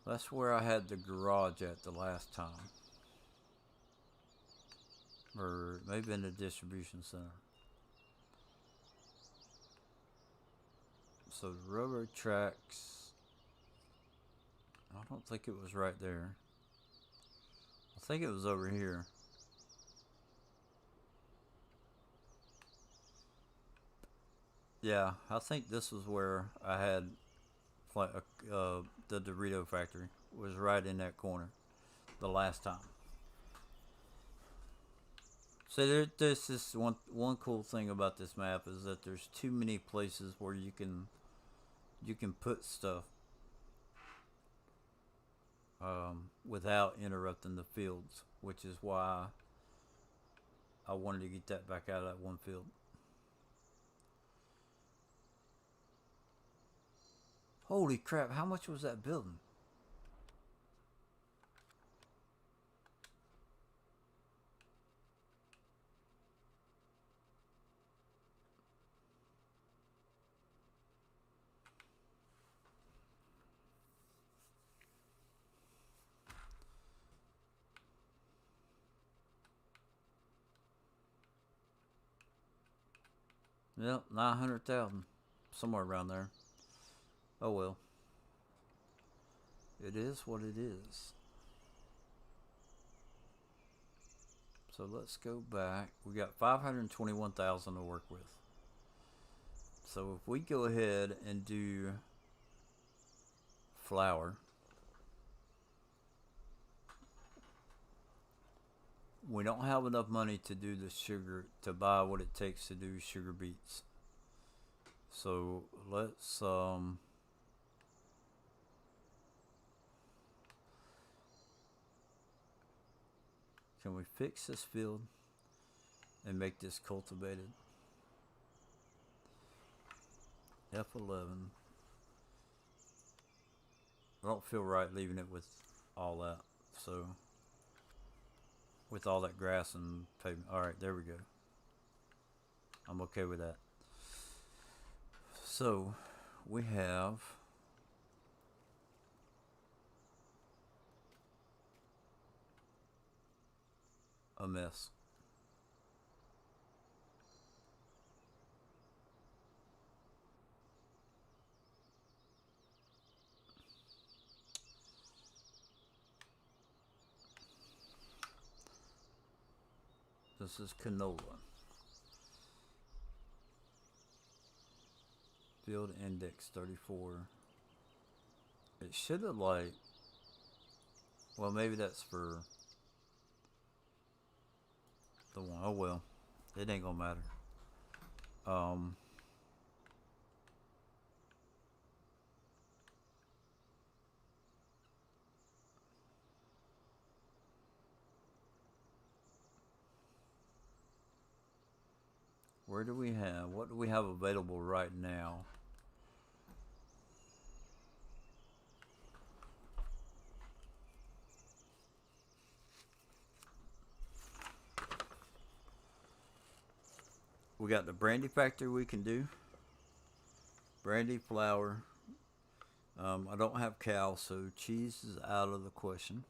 That's where I had the garage at the last time. Or maybe in the distribution center. So the railroad tracks, I don't think it was right there. I think it was over here. Yeah, I think this was where I had the Dorito factory was right in that corner the last time. So there's this one cool thing about this map is that there's too many places where you can put stuff without interrupting the fields, which is why I wanted to get that back out of that one field. Holy crap, how much was that building? Yep, 900,000, somewhere around there. Oh well. It is what it is. So let's go back. We got 521,000 to work with. So if we go ahead and do flour. We don't have enough money to do the sugar, to buy what it takes to do sugar beets. So let's can we fix this field and make this cultivated? F11. I don't feel right leaving it with all that. So with all that grass and pavement. All right, there we go. I'm okay with that. So we have a mess. This is canola. Field index 34. It should have like, well, maybe that's for the one. Oh well, it ain't gonna matter. Where do we have, what do we have available right now? We got the brandy factory we can do. Brandy, flour. I don't have cows, so cheese is out of the question.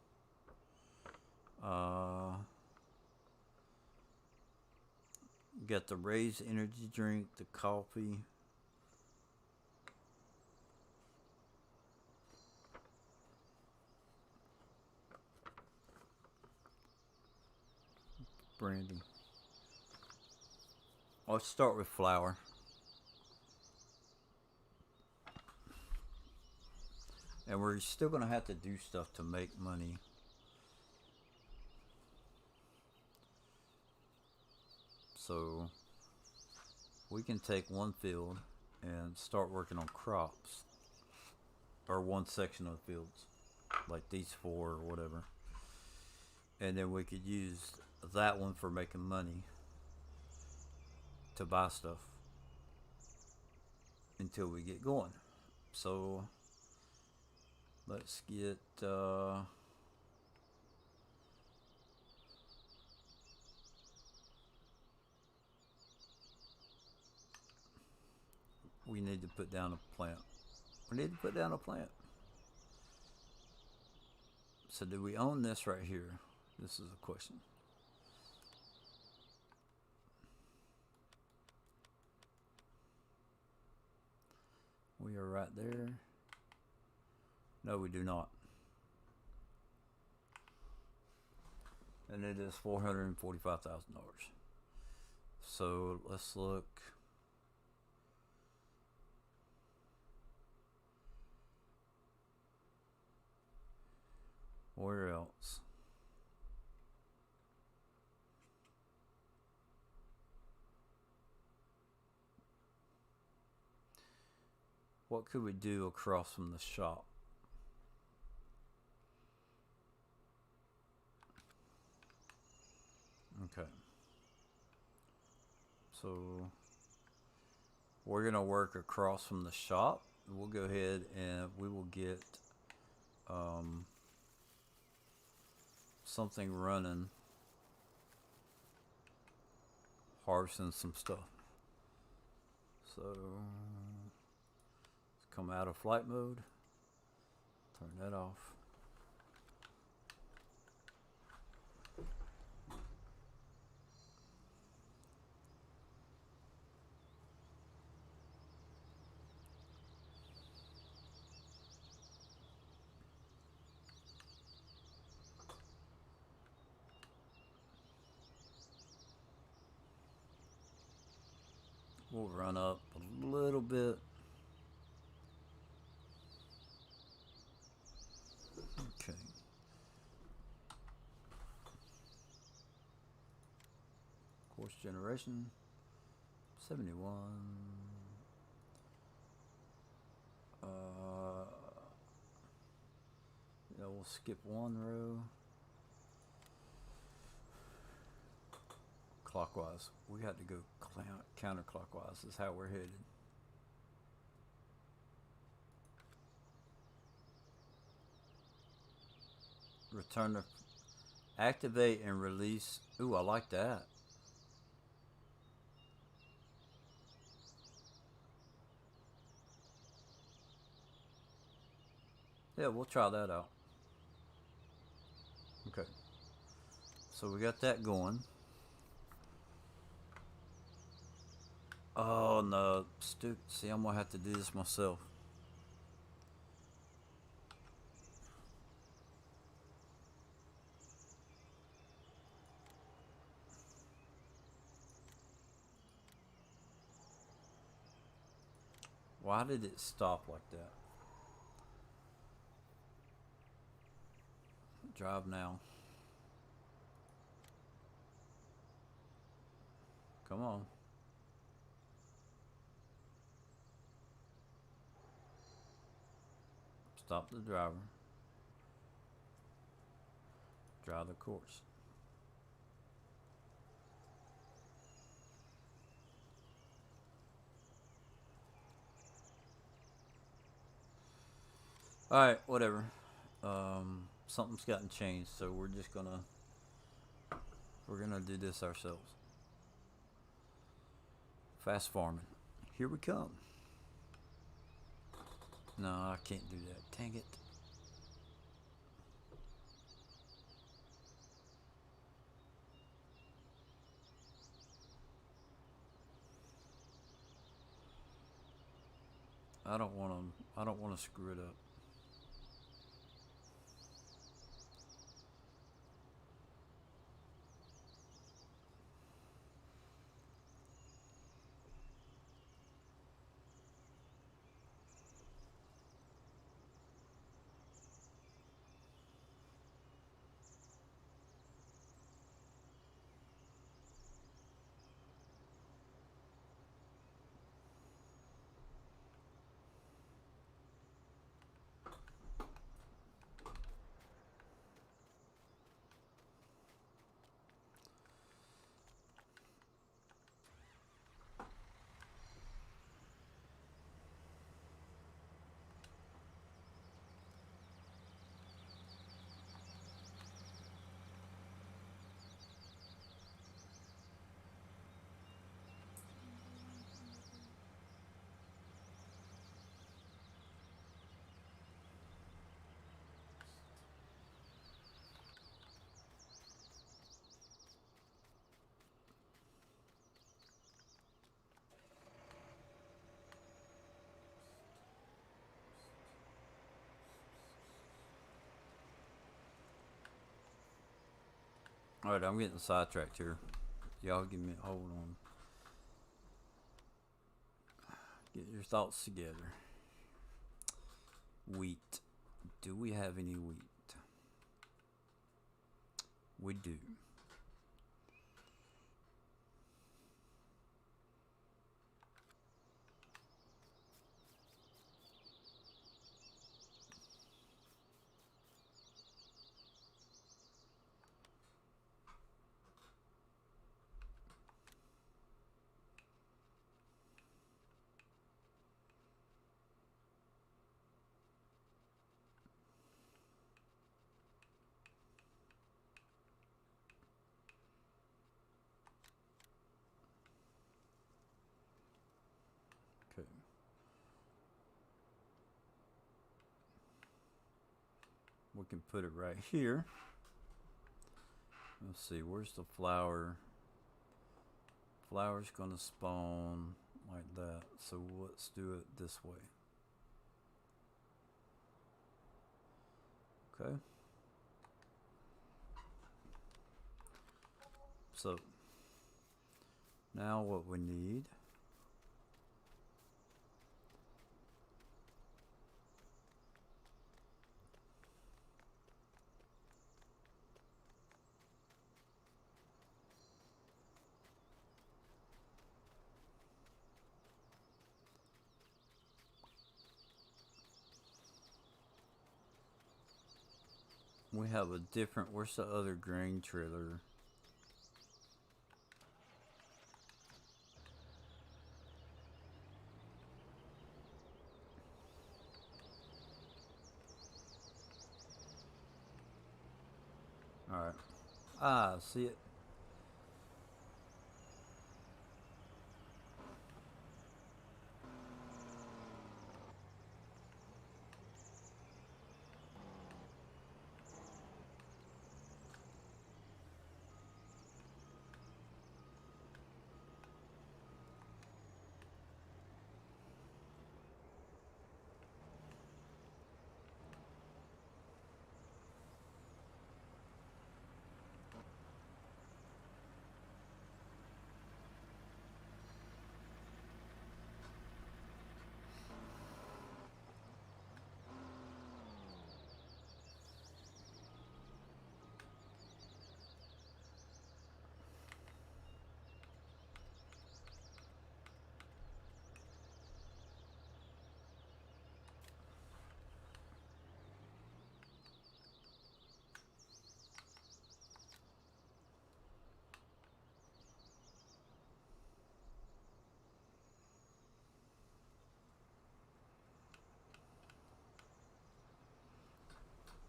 Got the raised energy drink, the coffee. Brandy. Let's start with flour. And we're still going to have to do stuff to make money. So we can take one field and start working on crops. Or one section of fields. Like these 4 or whatever. And then we could use that one for making money. To buy stuff. Until we get going. So let's get we need to put down a plant. We need to put down a plant. So do we own this right here? This is a question. We are right there. No, we do not. And it is $445,000. So let's look. Where else? What could we do across from the shop? Okay. So we're going to work across from the shop. We'll go ahead and we will get something running, harvesting some stuff. So let's come out of flight mode, turn that off. We'll run up a little bit. Force generation 71. Yeah, we'll skip one row. Clockwise. We got to go counterclockwise. Is how we're headed. Return to activate and release. Ooh, I like that. Yeah, we'll try that out. Okay. So we got that going. Oh no, stupid. See, I'm gonna have to do this myself. Why did it stop like that? Drive now. Come on. Stop the driver. Drive the course. Alright, whatever. Something's gotten changed, so we're gonna do this ourselves. Fast farming. Here we come. No, I can't do that. Dang it. I don't want to screw it up. Alright, I'm getting sidetracked here. Y'all give me a hold on. Get your thoughts together. Wheat. Do we have any wheat? We do. Okay. We can put it right here. Let's see, where's the flower? Flower's gonna spawn like that. So let's do it this way. Okay. So now what we need We have a different. Where's the other grain trailer? All right. Ah, see it.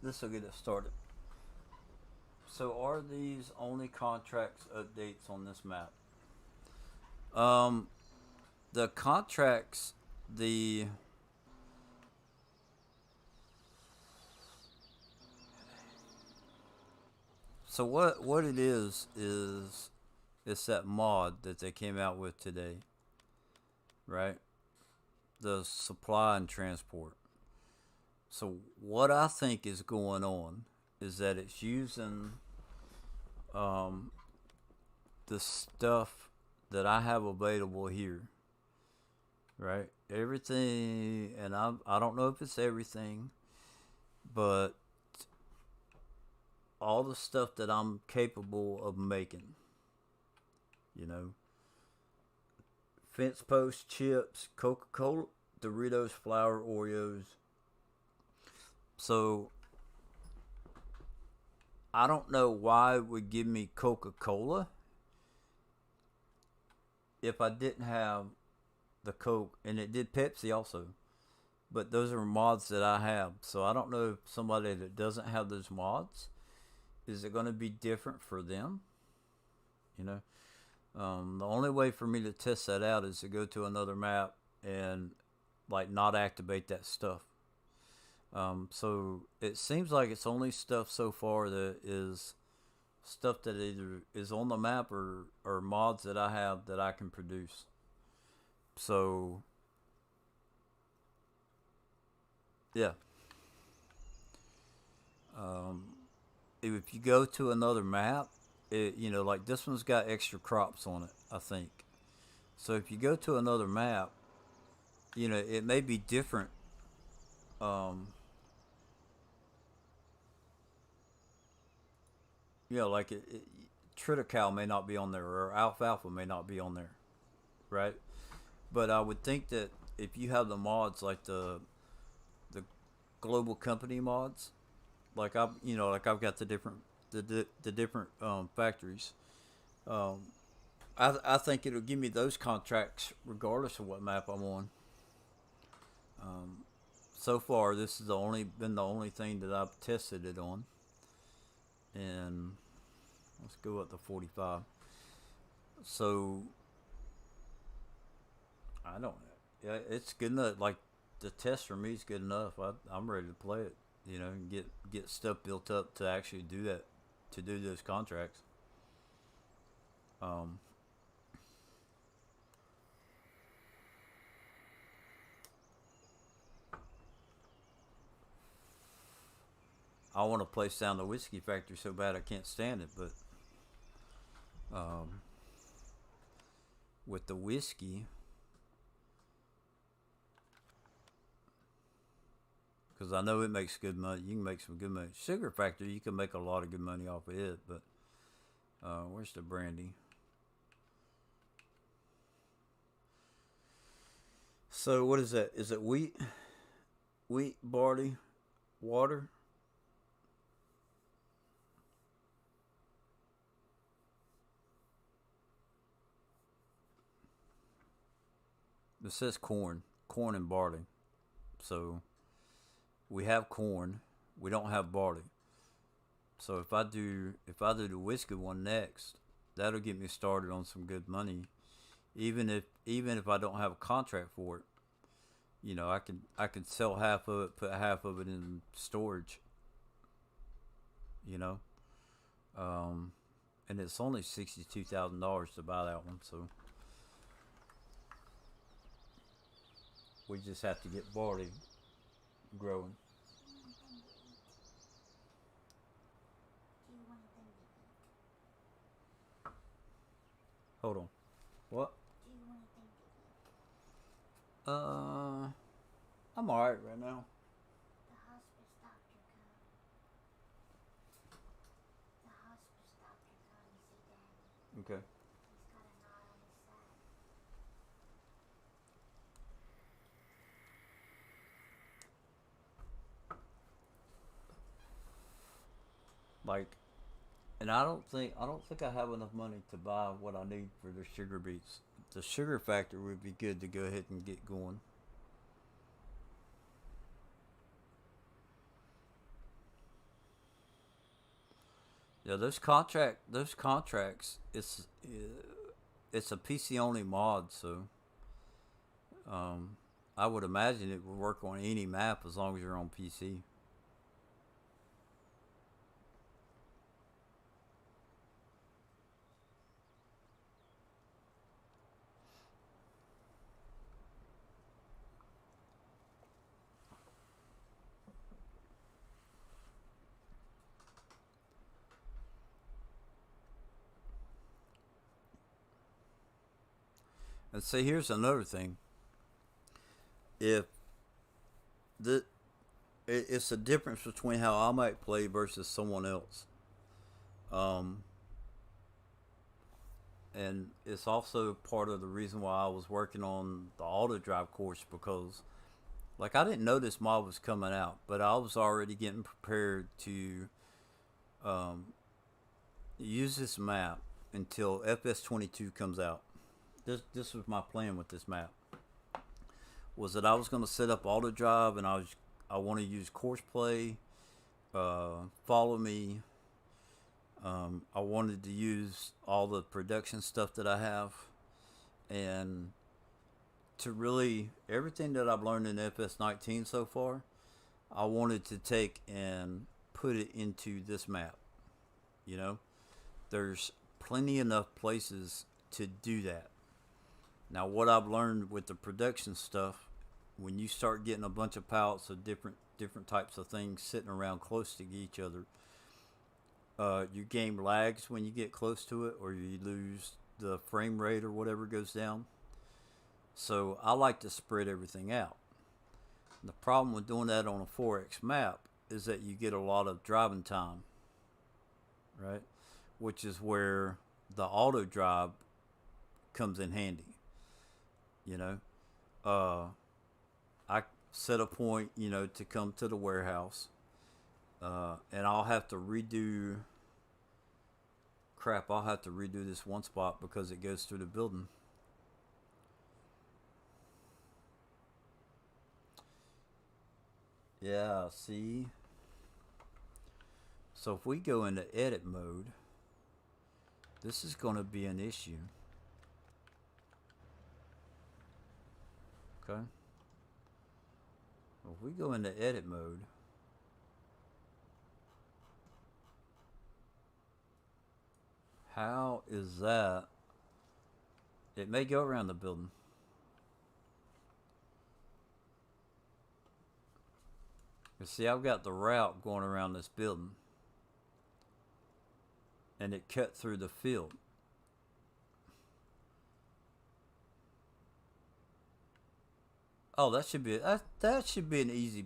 This will get us started. So, are these only contracts updates on this map? Um, the contracts, the so what it is it's that mod that they came out with today, right? The supply and transport. So what I think is going on is that it's using um, the stuff that I have available here, right? Everything, and I don't know if it's everything, but all the stuff that I'm capable of making, you know, fence post chips, Coca-Cola, Doritos, flour, Oreos. So I don't know why it would give me Coca-Cola if I didn't have the Coke, and it did Pepsi also. But those are mods that I have, so I don't know if somebody that doesn't have those mods, is it going to be different for them? You know, the only way for me to test that out is to go to another map and like not activate that stuff. So it seems like it's only stuff so far that is stuff that either is on the map or mods that I have that I can produce. So yeah, um, if you go to another map, like this one's got extra crops on it, I think. So if you go to another map, it may be different. Um, like triticale may not be on there, or alfalfa may not be on there, right? But I would think that if you have the mods like the global company mods, like I've got the different factories. Um, I think it'll give me those contracts regardless of what map I'm on. Um, so far, this has been the only thing that I've tested it on, and let's go up to 45. So I don't. Yeah, it's good enough. Like the test for me is good enough. I'm ready to play it. And get stuff built up to actually do that, to do those contracts. Um, I want to place down the whiskey factory so bad I can't stand it, but um, with the whiskey, because I know it makes good money. You can make some good money. Sugar factory, you can make a lot of good money off of it, but where's the brandy? So what is that? Is it wheat, barley, water? It says corn and barley. So we have corn, we don't have barley. So if I do the whiskey one next, that'll get me started on some good money. Even if I don't have a contract for it, I could sell half of it, put half of it in storage. You know, and it's only $62,000 to buy that one. So we just have to get barley growing. Hold on. What? I'm alright right now. Okay. Like, and I don't think I have enough money to buy what I need for the sugar beets. The sugar factory would be good to go ahead and get going. Yeah, those contracts, it's a PC only mod, so um, I would imagine it would work on any map as long as you're on PC. And see, here's another thing. If the it's a difference between how I might play versus someone else. Um, and it's also part of the reason why I was working on the auto drive course because, like, I didn't know this mod was coming out, but I was already getting prepared to um, use this map until FS22 comes out. This was my plan with this map. Was that I was going to set up auto drive and I want to use course play, follow me. I wanted to use all the production stuff that I have, and to really everything that I've learned in FS19 so far, I wanted to take and put it into this map. You know, there's plenty enough places to do that. Now, what I've learned with the production stuff, when you start getting a bunch of pallets of different types of things sitting around close to each other, your game lags when you get close to it, or you lose the frame rate or whatever goes down. So I like to spread everything out. And the problem with doing that on a 4X map is that you get a lot of driving time, right? Which is where the auto drive comes in handy. You know, I set a point, to come to the warehouse, and I'll have to redo. Crap, I'll have to redo this one spot because it goes through the building. Yeah, see. So if we go into edit mode, this is going to be an issue. Okay. If we go into edit mode, how is that? It may go around the building. You see, I've got the route going around this building, and it cut through the field. Oh, that should be an easy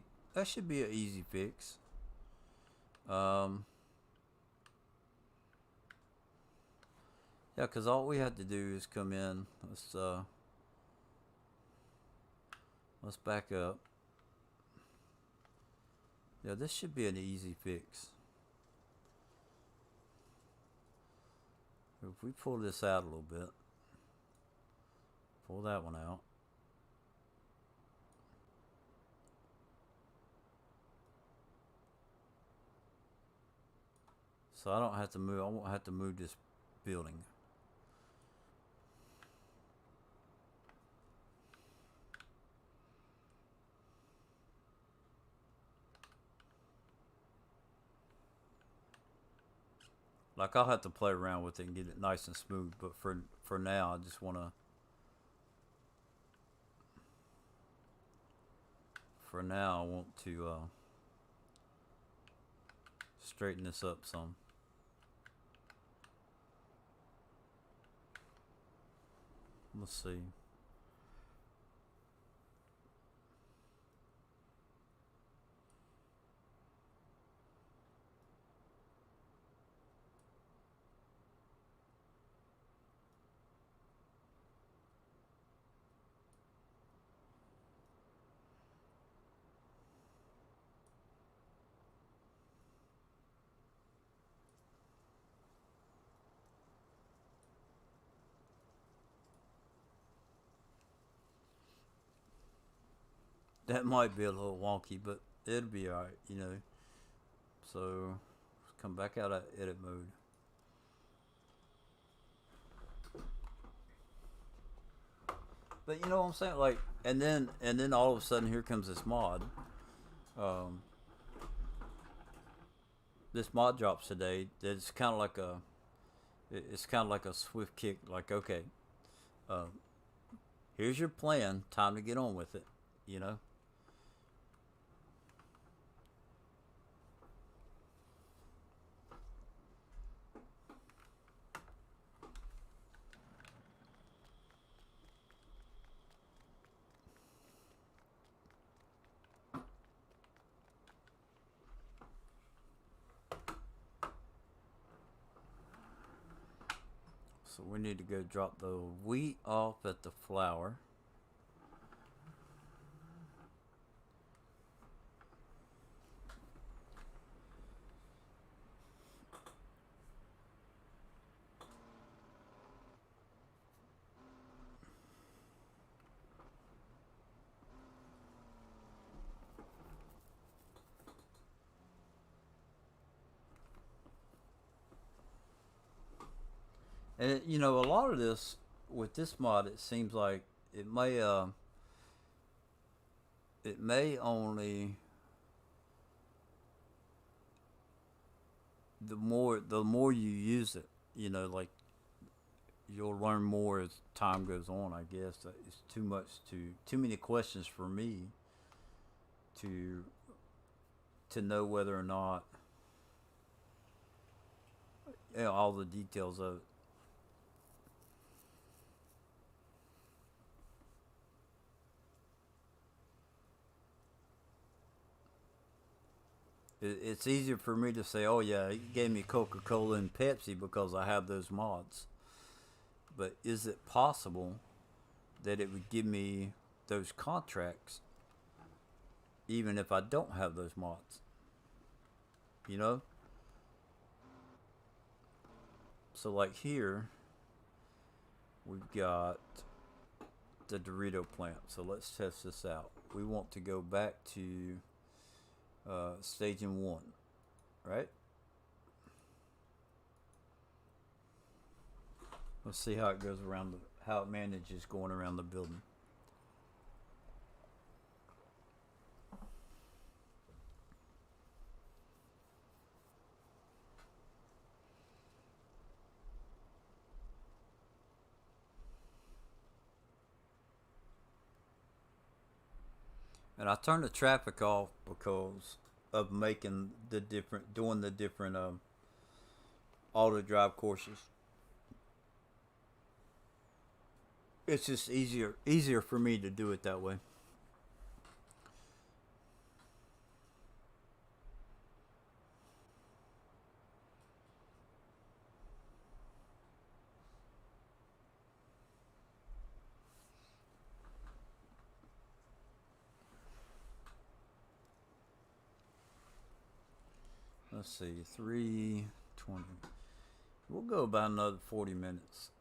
fix. Um, yeah, because all we have to do is come in. Let's back up. Yeah, this should be an easy fix. If we pull this out a little bit, pull that one out. So I don't have to move. I won't have to move this building. Like I'll have to play around with it and get it nice and smooth. But for now, I just want to. For now, I want to straighten this up some. Let's see. That might be a little wonky, but it'll be alright, you know. So, let's come back out of edit mode. But you know what I'm saying? Like, and then all of a sudden here comes this mod. Um, this mod drops today. It's kind of like a swift kick. Like, okay, um, here's your plan. Time to get on with it. You know. So we need to go drop the wheat off at the flour. And you know, a lot of this with this mod, it seems like it may only the more you use it, you know, like you'll learn more as time goes on. I guess it's too many questions for me to know whether or not, you know, all the details of it. It's easier for me to say, oh yeah, he gave me Coca-Cola and Pepsi because I have those mods. But is it possible that it would give me those contracts even if I don't have those mods? You know? So like here, we've got the Dorito plant. So let's test this out. We want to go back to staging 1, right? Let's see how it goes around how it manages going around the building. And I turned the traffic off because of doing the different auto drive courses. It's just easier for me to do it that way. Let's see, 3:20. We'll go about another 40 minutes.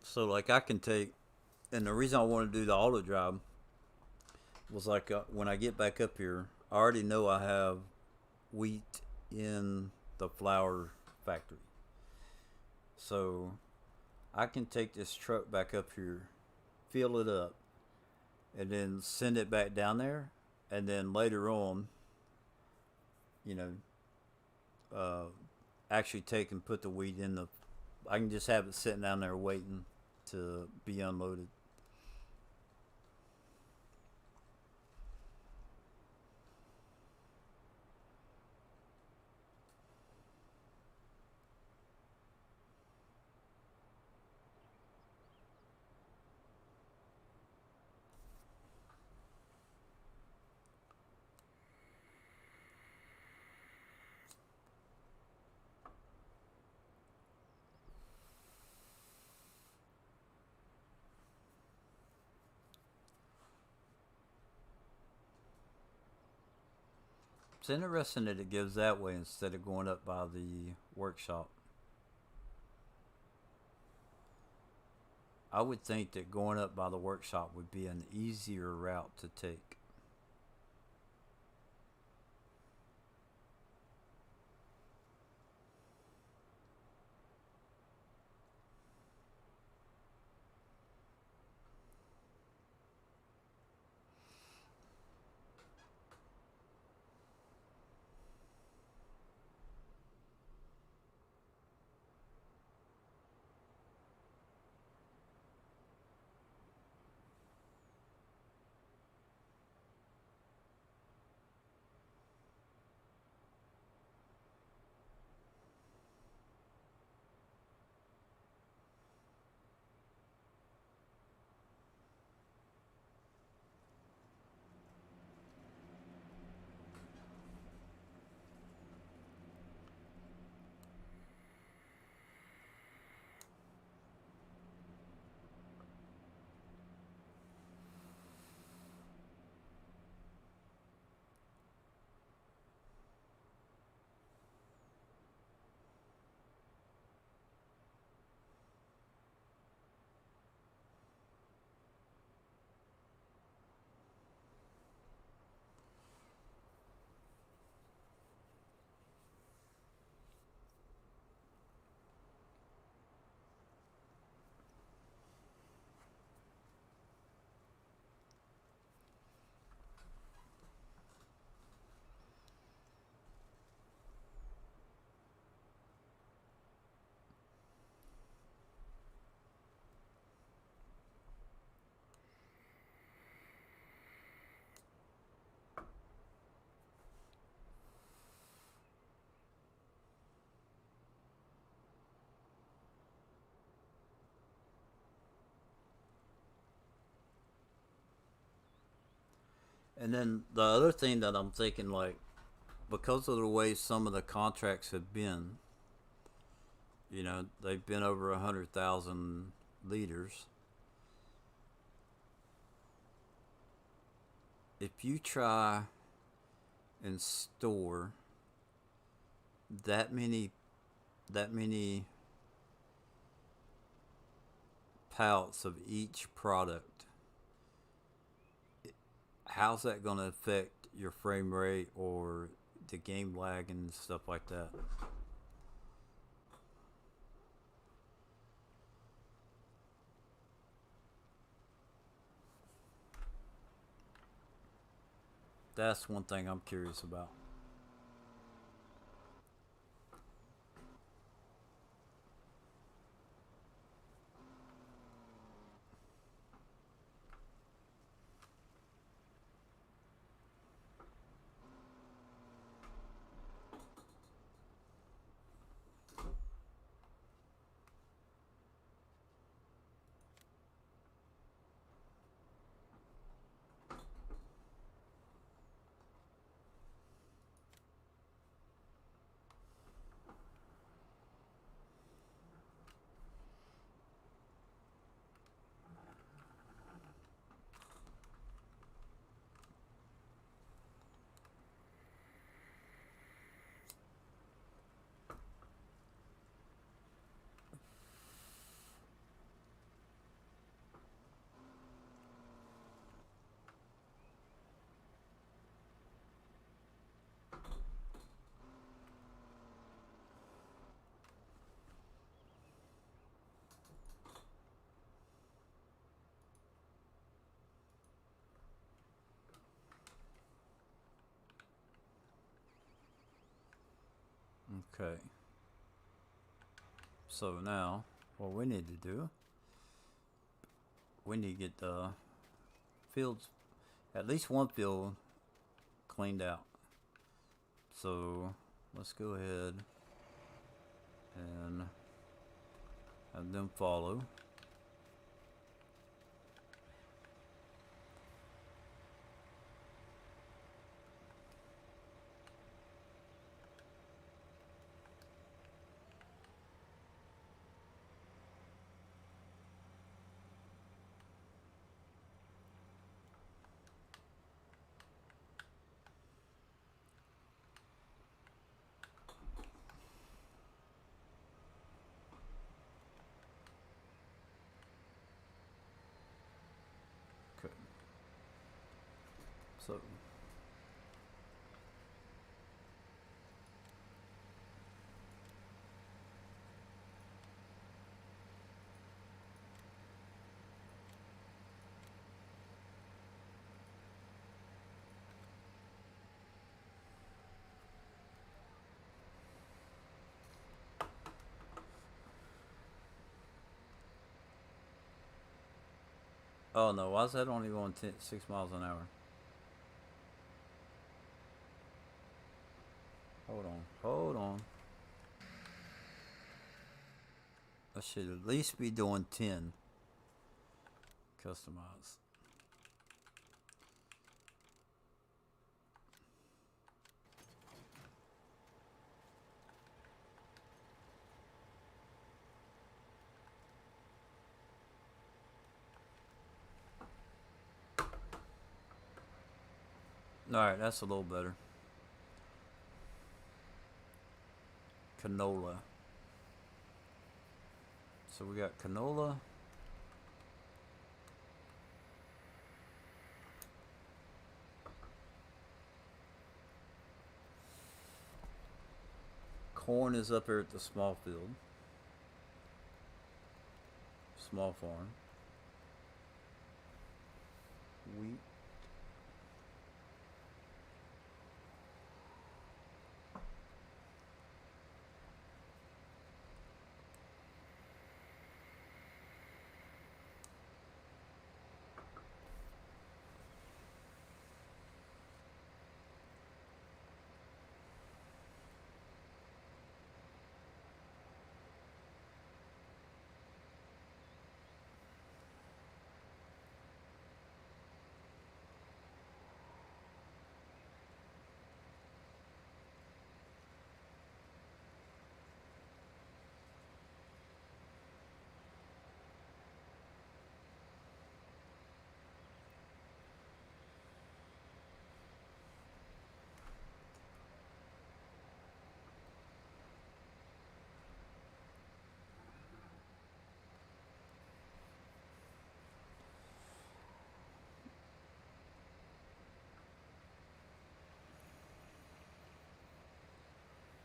So like I can take, and the reason I want to do the auto drive was like when I get back up here, I already know I have wheat in the flour factory. So I can take this truck back up here, fill it up, and then send it back down there. And then later on, you know, uh, actually take and put the wheat in the. I can just have it sitting down there waiting to be unloaded. It's interesting that it gives that way instead of going up by the workshop. I would think that going up by the workshop would be an easier route to take. And then the other thing that I'm thinking, like, because of the way some of the contracts have been, they've been over 100,000 liters. If you try and store that many that many pallets of each product, how's that going to affect your frame rate or the game lag and stuff like that? That's one thing I'm curious about. Okay. So now, what we need to do, we need to get the fields, at least one field, cleaned out. So let's go ahead and have them follow. Okay. So oh no, why is that only going 6 miles an hour? Hold on. I should at least be doing 10. Customize. Alright, that's a little better. Canola. So we got canola. Corn is up here at the small field. Small farm. Wheat.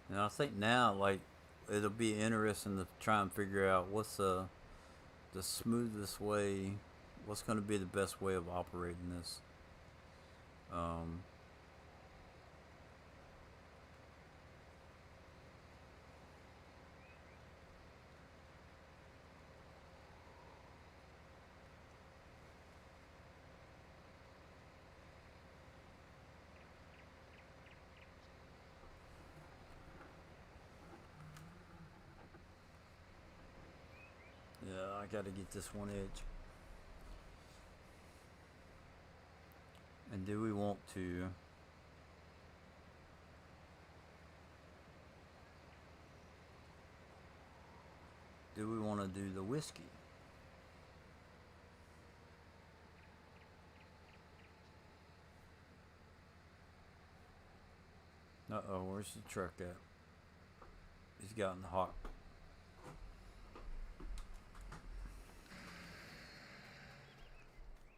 And I think now, like, it'll be interesting to try and figure out what's the smoothest way, what's going to be the best way of operating this. Um, yeah, I got to get this one edge. And do we want to... Do we want to do the whiskey? Uh-oh, where's the truck at? He's gotten hot.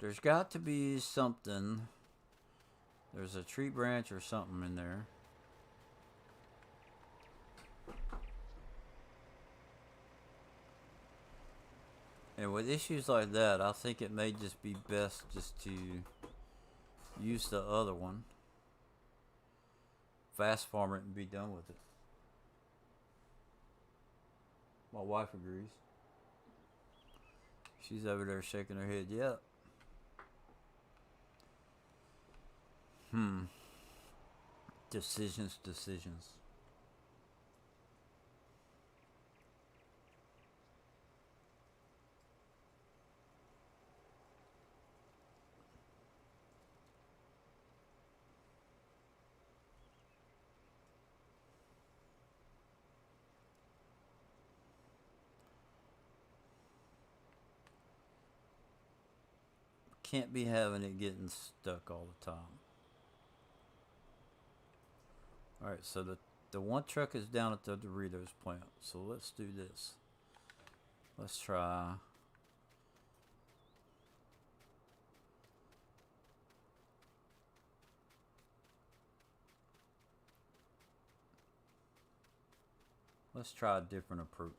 There's got to be something. There's a tree branch or something in there. And with issues like that, I think it may just be best just to use the other one. Fast farm it and be done with it. My wife agrees. She's over there shaking her head. Yep. Decisions, decisions. Can't be having it getting stuck all the time. Alright, so the one truck is down at the Doritos plant. So let's do this. Let's try. Let's try a different approach.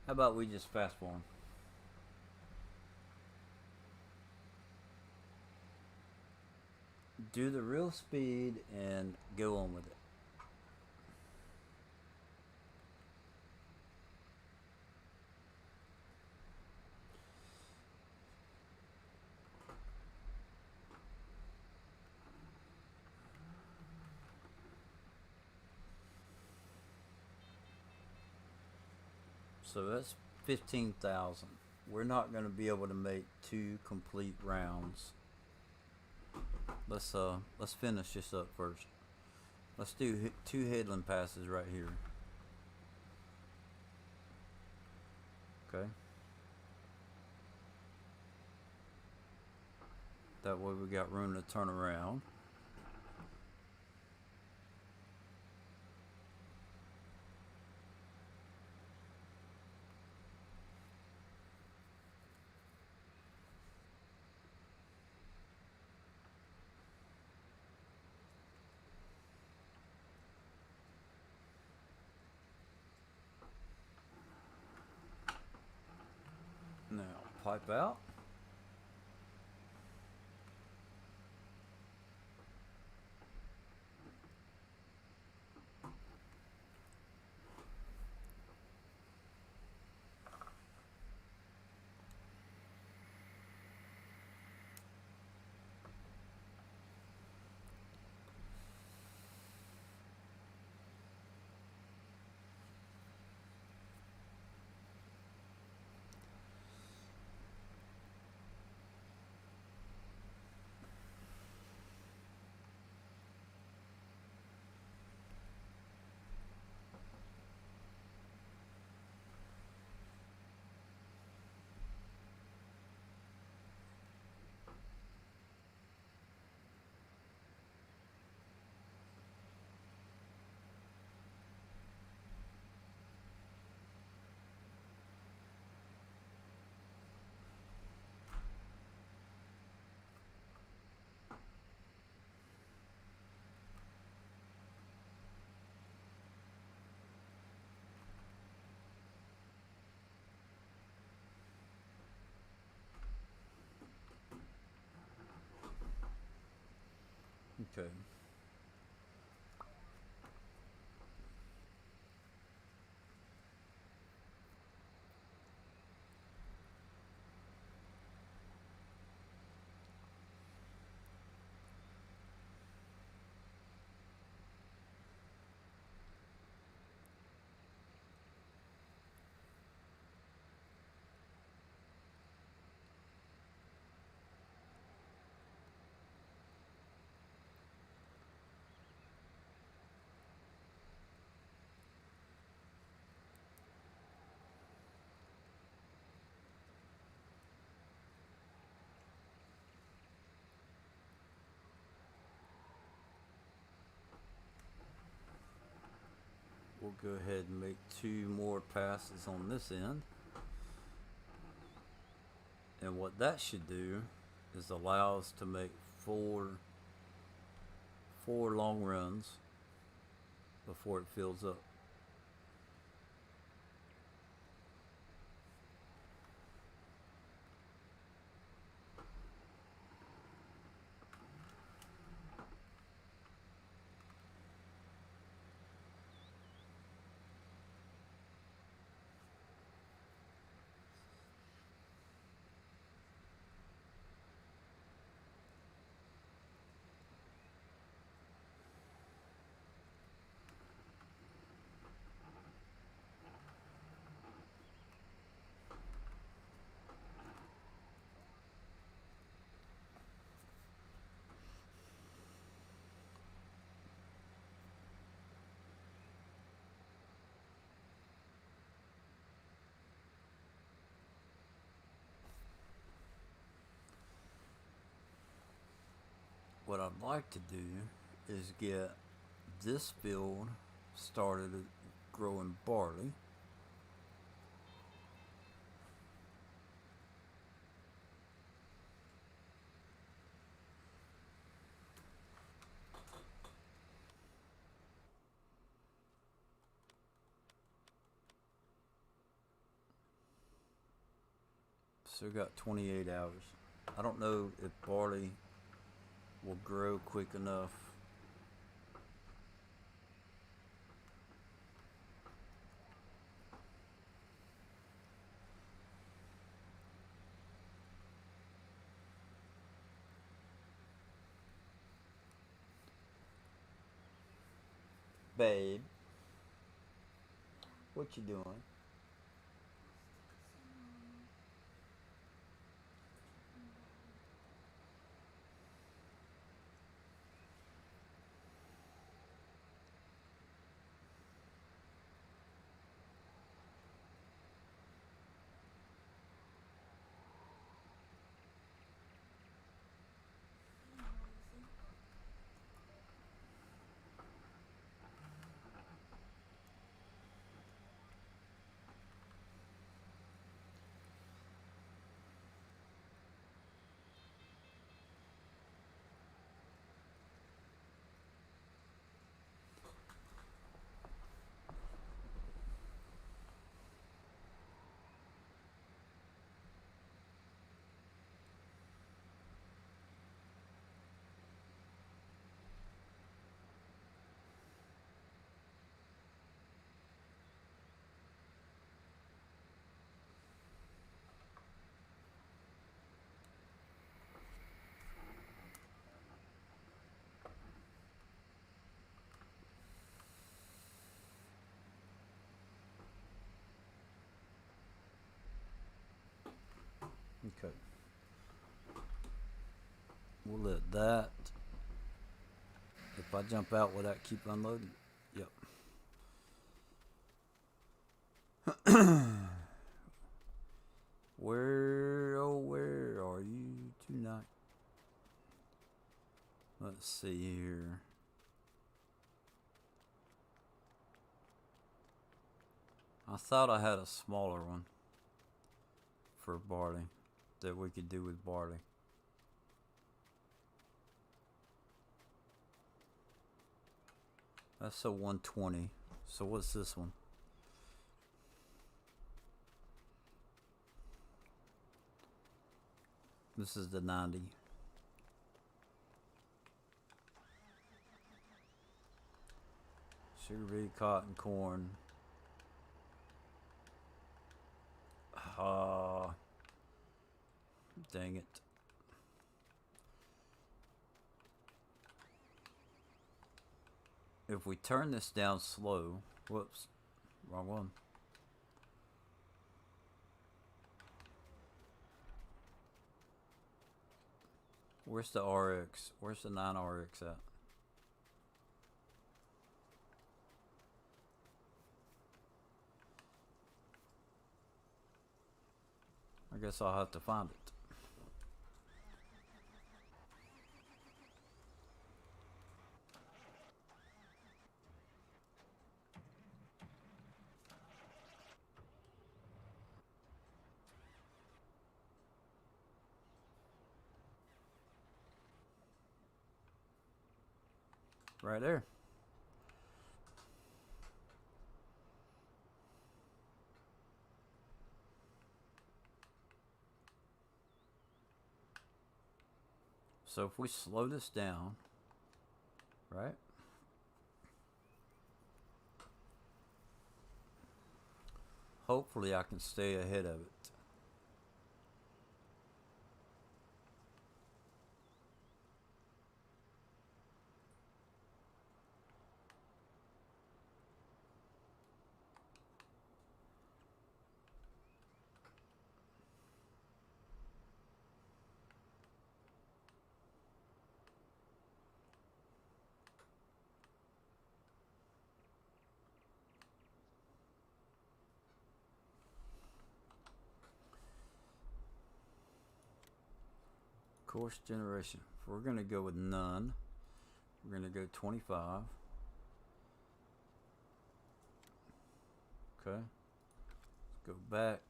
How about we just fast forward? Do the real speed and go on with it. So that's 15,000. We're not going to be able to make 2 complete rounds. Let's finish this up first. Let's do 2 headland passes right here. Okay. That way we got room to turn around. Now, pipe out. Okay. we'll go ahead and make 2 more passes on this end. And what that should do is allow us to make four long runs before it fills up. What I'd like to do is get this field started growing barley. So we got 28 hours. I don't know if barley will grow quick enough. Babe, what you doing? Okay. We'll let that. If I jump out, will that keep unloading? Yep. Where are you tonight? Let's see here. I thought I had a smaller one for barley that we could do with barley. That's a 120. So what's this one? This is the 90. Sugar beet, cotton, corn. Dang it. If we turn this down slow, whoops, wrong one. Where's the RX? Where's the 9RX at? I guess I'll have to find it. right there. So if we slow this down, right? Hopefully I can stay ahead of it. Course generation. If we're going to go with none, we're going to go 25. Okay. Let's go back.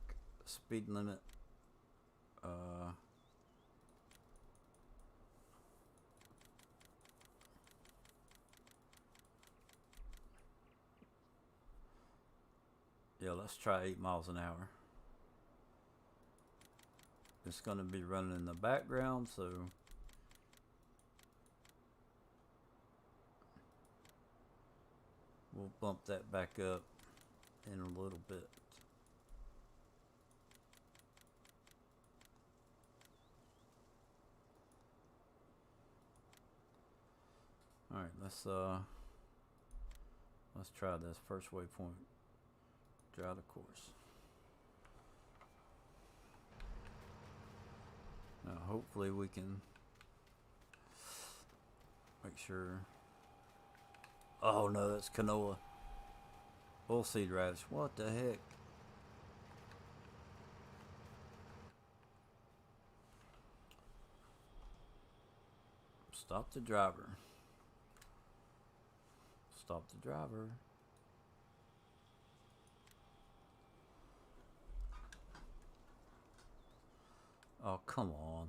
Speed limit. Yeah, let's try 8 miles an hour. It's going to be running in the background, so we'll bump that back up in a little bit. All right, let's try this first waypoint. Draw the course. Now, hopefully we can make sure. Oh no, that's canola. Oilseed radish. What the heck? Stop the driver. Stop the driver. Oh, come on.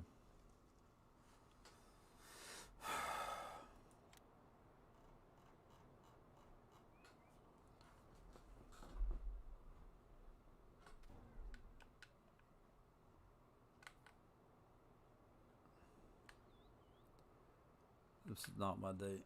This is not my date.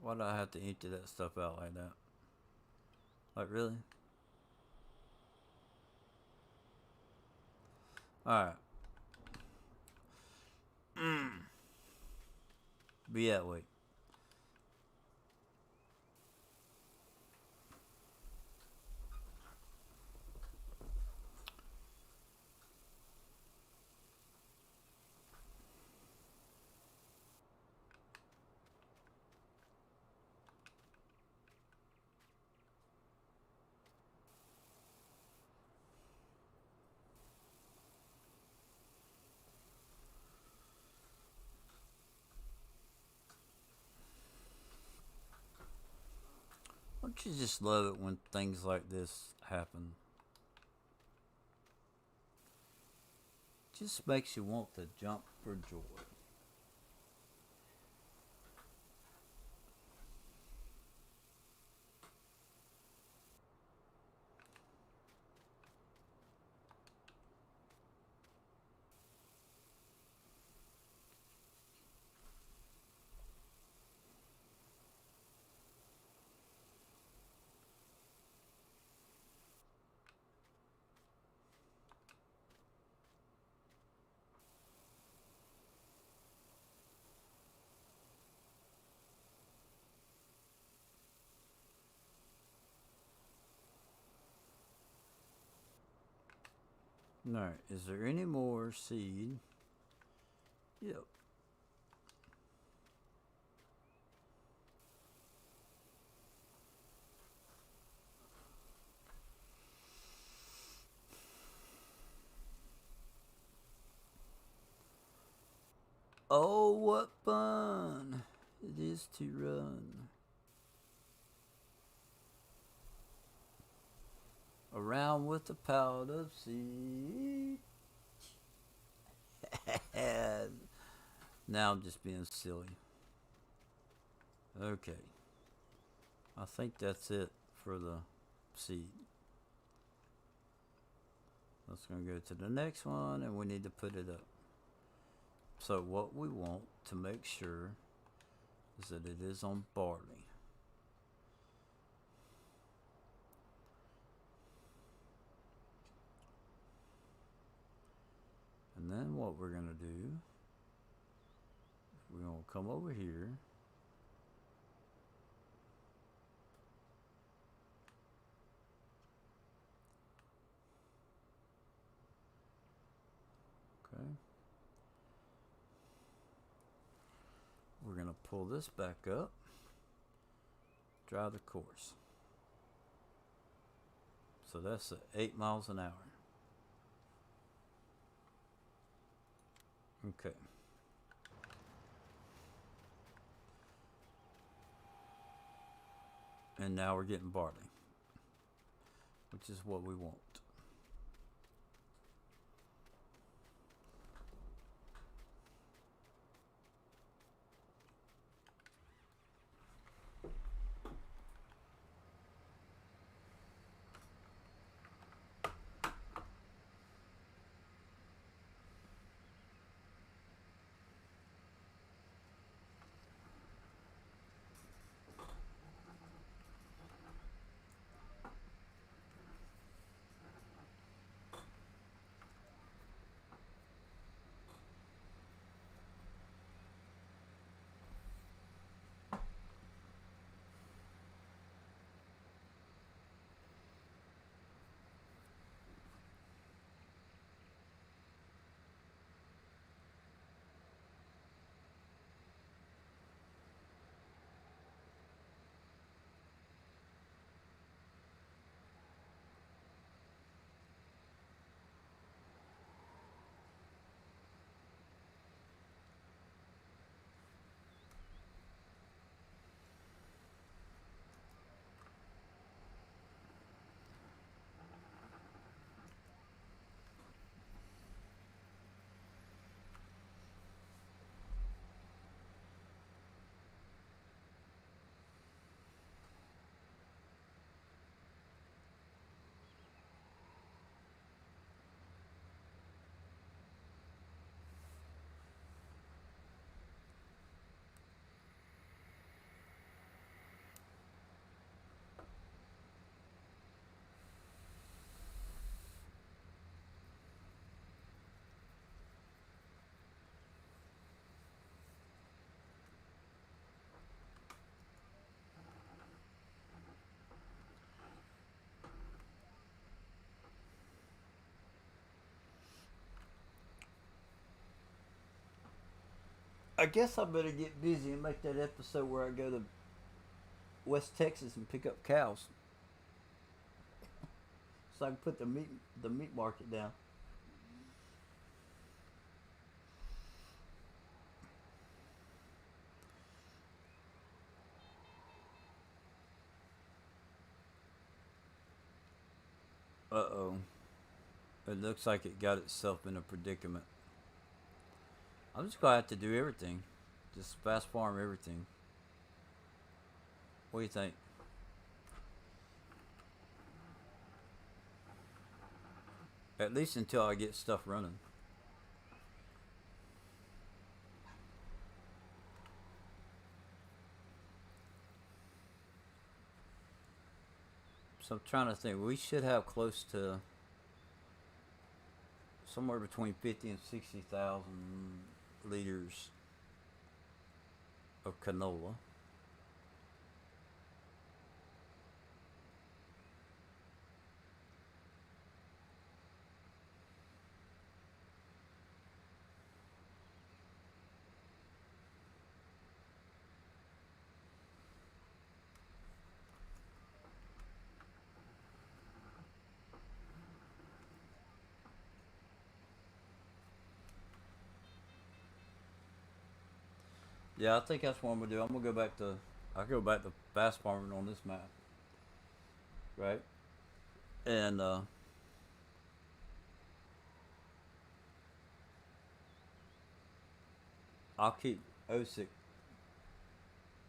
Why do I have to empty that stuff out like that? Like, really? Alright. Be that way. Don't you just love it when things like this happen? Just makes you want to jump for joy. Alright, is there any more seed? Yep. Oh, what fun it is to run around with a pound of seed. Now I'm just being silly. Okay. I think that's it for the seed. Let's gonna go to the next one, and we need to put it up. So what we want to make sure is that it is on barley. And then what we're gonna do, we're gonna come over here. Okay. We're gonna pull this back up, drive the course. So that's 8 miles an hour. Okay. And now we're getting barley, which is what we want. I guess I better get busy and make that episode where I go to West Texas and pick up cows, so I can put the meat market down. Uh-oh. It looks like it got itself in a predicament. I'm just gonna have to do everything. Just fast farm everything. What do you think? At least until I get stuff running. So I'm trying to think. We should have close to somewhere between 50 and 60,000 liters of canola. Yeah, I think that's what I'm gonna do. I'm gonna go back to I go back to fast farming on this map, right? And I'll keep OSIC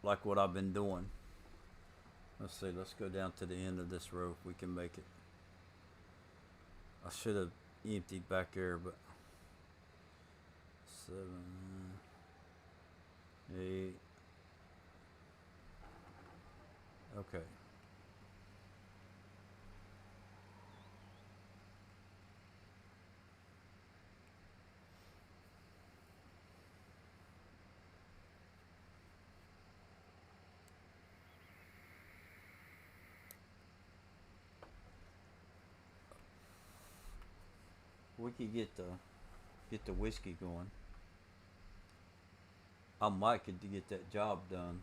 like what I've been doing. Let's see. Let's go down to the end of this row if we can make it. I should have emptied back there, but 7, 8. Okay. We could get the whiskey going. I might could get that job done.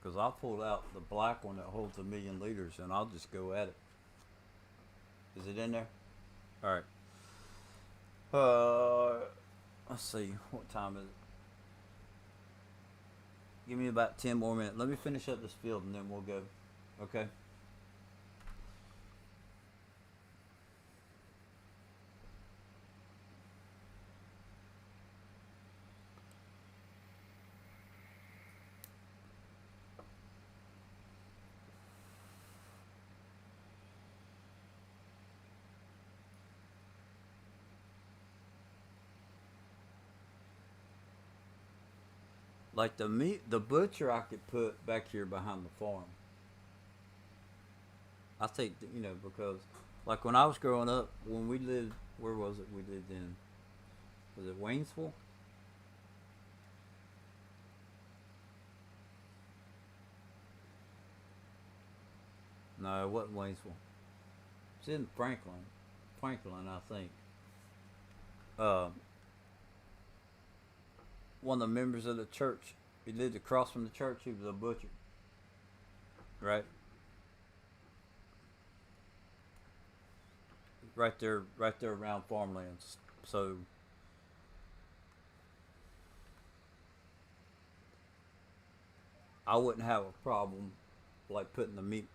Cause I'll pull out the black one that holds 1,000,000 liters, and I'll just go at it. Is it in there? All right. Let's see. What time is it? Give me about 10 more minutes. Let me finish up this field, and then we'll go. Okay. Like the meat, the butcher I could put back here behind the farm. I think that, because like when I was growing up, when we lived, where was it we lived in? Was it Waynesville? No, it wasn't Waynesville. It's in Franklin. Franklin, I think. Uh, One of the members of the church. He lived across from the church. He was a butcher, right? Right there around farmlands. So I wouldn't have a problem like putting the meat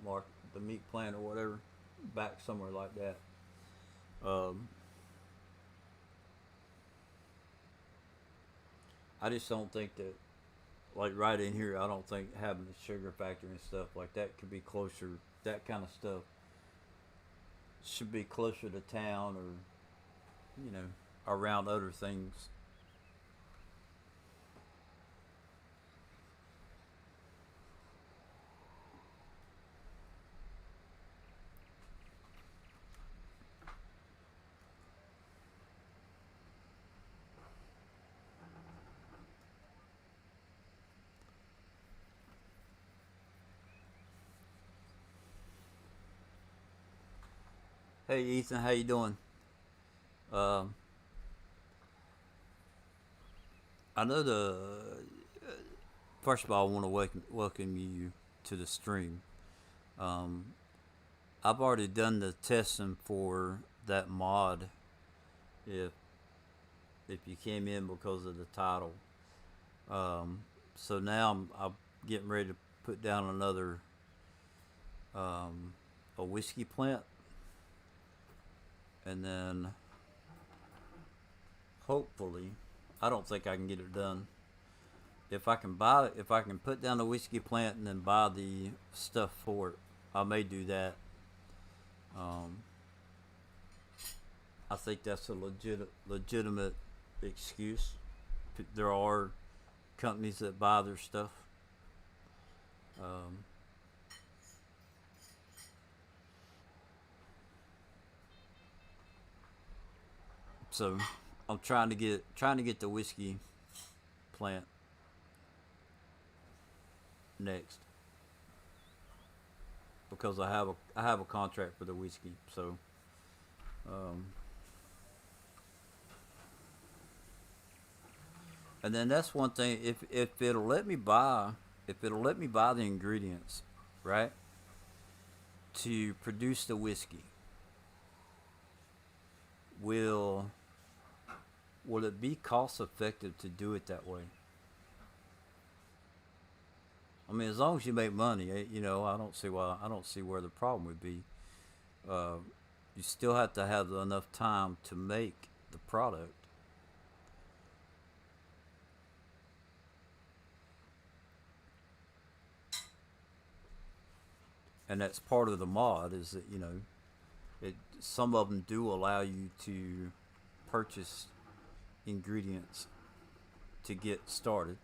mark, the meat plant or whatever, back somewhere like that. Um, I just don't think that like right in here. I don't think having the sugar factory and stuff like that could be closer. That kind of stuff should be closer to town or you know around other things. Hey Ethan, how you doing? Um, I know the first of all, I want to welcome you to the stream. Um, I've already done the testing for that mod. If if you came in because of the title, um, so now I'm getting ready to put down another um, a whiskey plant, and then hopefully, I don't think I can get it done. If I can put down the whiskey plant and then buy the stuff for it, I may do that. Um, I think that's a legitimate excuse. There are companies that buy their stuff. Um, so I'm trying to get the whiskey plant next because I have a contract for the whiskey. So um, And then that's one thing. If it'll let me buy, if it'll let me buy the ingredients, right, to produce the whiskey, will will it be cost effective to do it that way? I mean, as long as you make money, you know, I don't see where the problem would be. Uh, you still have to have enough time to make the product. And that's part of the mod is that, you know, some of them do allow you to purchase ingredients to get started.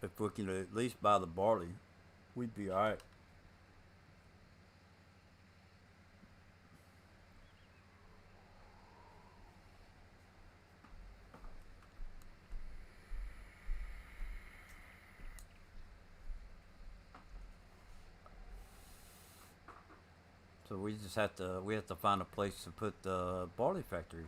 If we can at least buy the barley, we'd be all right. So we have to find a place to put the barley factory.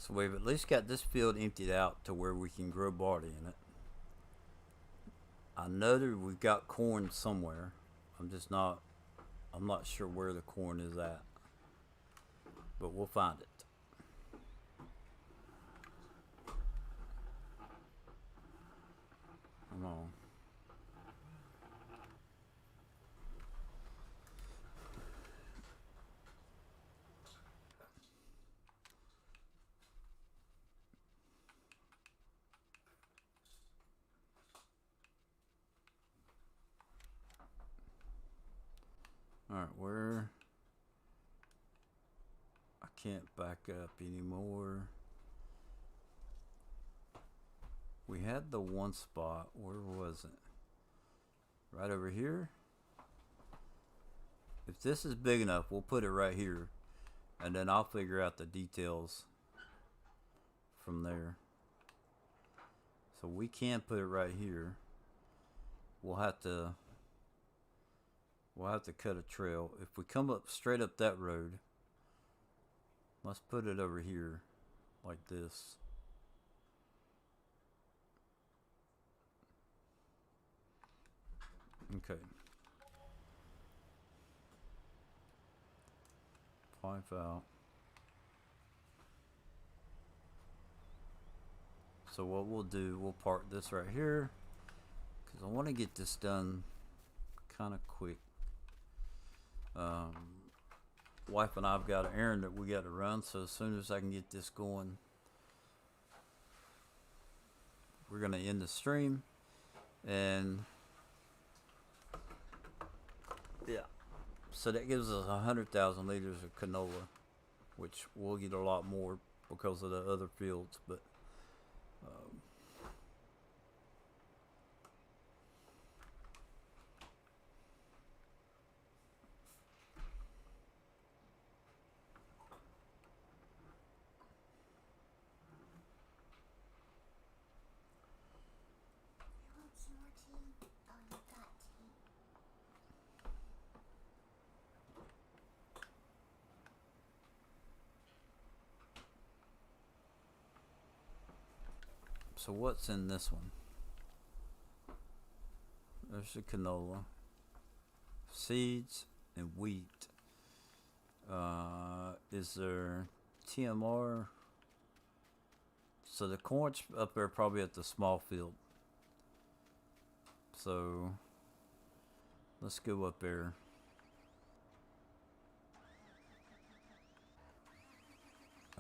So we've at least got this field emptied out to where we can grow barley in it. I know that we've got corn somewhere. I'm just not I'm not sure where the corn is at, but we'll find it. Come on. All right, where I can't back up anymore. We had the one spot. Where was it? Right over here. If this is big enough, we'll put it right here, and then I'll figure out the details from there. So we can put it right here. We'll have to cut a trail. If we come up straight up that road, let's put it over here like this. Okay. Pipe out. So what we'll do, we'll park this right here because I want to get this done kind of quick. Wife and I've got an errand that we got to run, so as soon as I can get this going, we're gonna end the stream. And yeah, so that gives us 100,000 liters of canola, which we'll get a lot more because of the other fields, but um, so what's in this one? There's the canola, seeds, and wheat. Is there TMR? So the corn's up there probably at the small field. So let's go up there.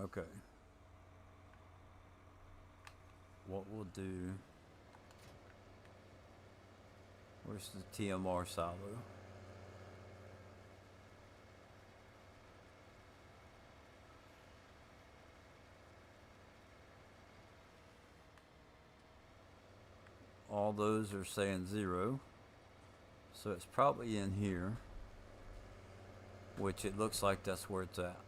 Okay. What we'll do. Where's the TMR silo? all those are saying 0. So it's probably in here, which it looks like that's where it's at.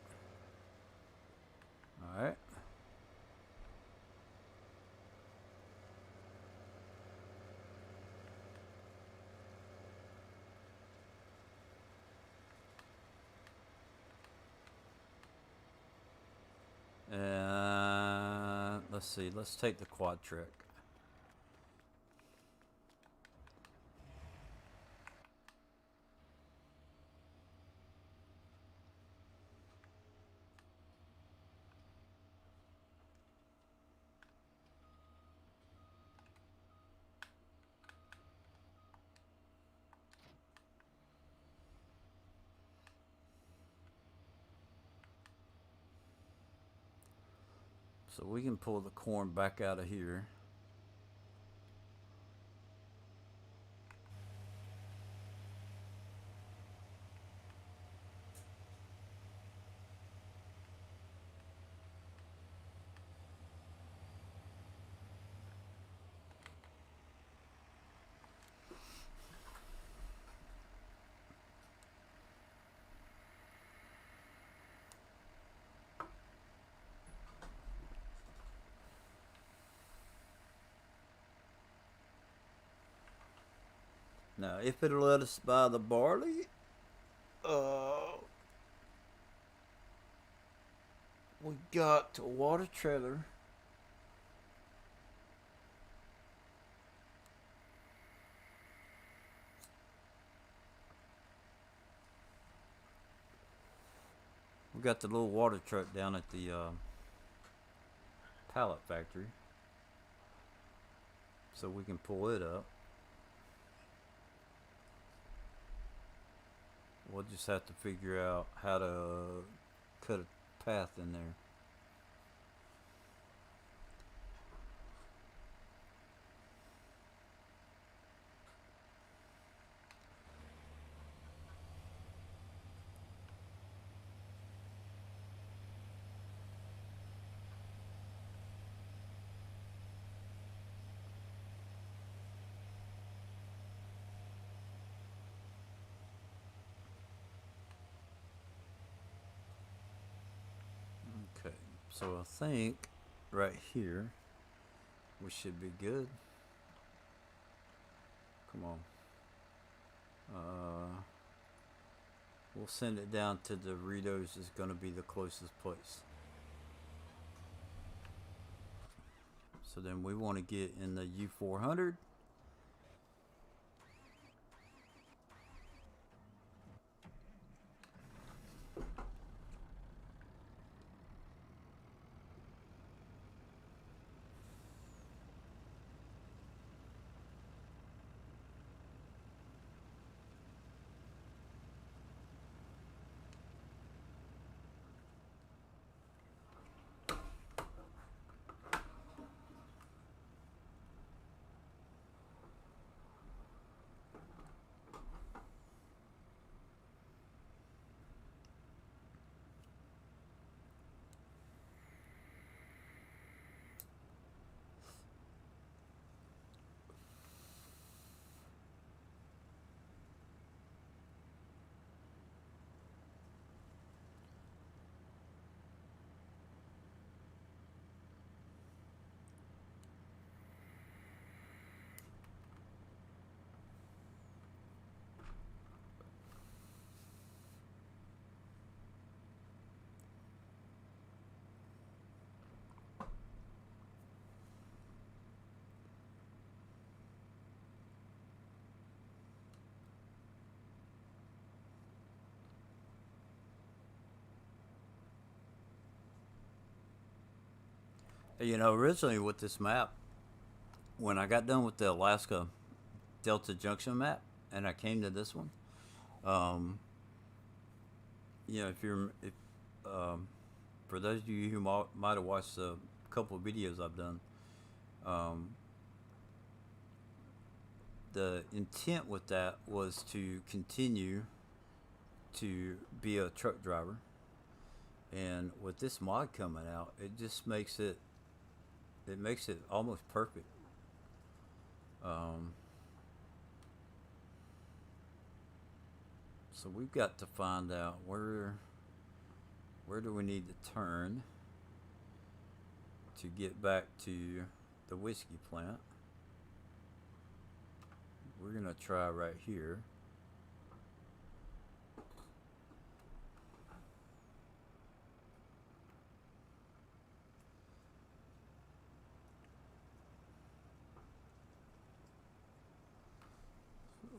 Alright. And let's see, let's take the quad trick. So we can pull the corn back out of here. Now, if it'll let us buy the barley, we got a water trailer. We got the little water truck down at the pallet factory, so we can pull it up. We'll just have to figure out how to cut a path in there. Okay, so I think right here we should be good. Come on. We'll send it down to Doritos is going to be the closest place. So then we want to get in the U400. You know, originally with this map, when I got done with the Alaska Delta Junction map and I came to this one, you know, for those of you who might have watched a couple of videos I've done, the intent with that was to continue to be a truck driver. And with this mod coming out, it just makes it almost perfect. So we've got to find out where do we need to turn to get back to the whiskey plant. We're gonna try right here.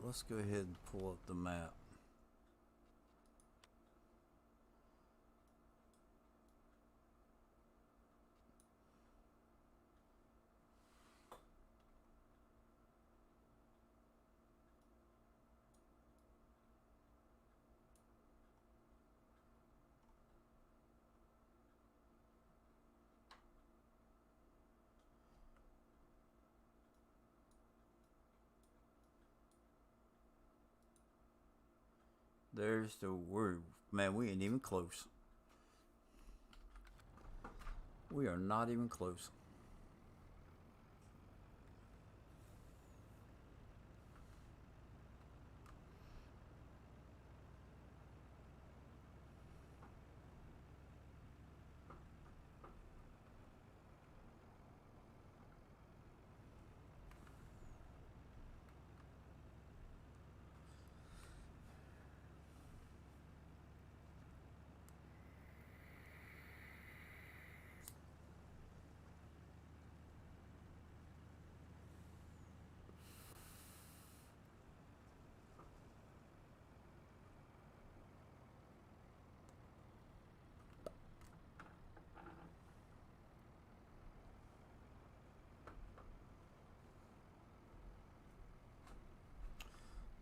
Let's go ahead and pull up the map. There's the word. Man, we ain't even close. We are not even close.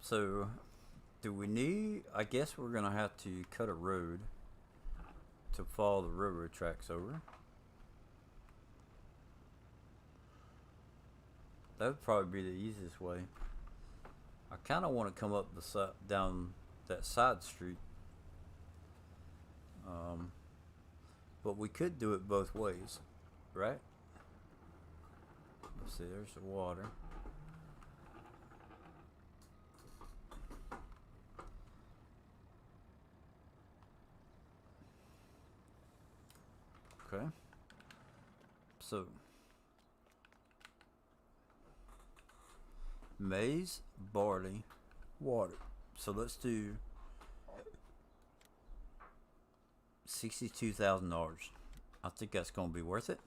So, do we need? I guess we're gonna have to cut a road to follow the railroad tracks over. That would probably be the easiest way. I kind of want to come up the down that side street, but we could do it both ways, right? Let's see. There's the water. Okay. So, maize, barley, water. So let's do $62,000. I think that's gonna be worth it.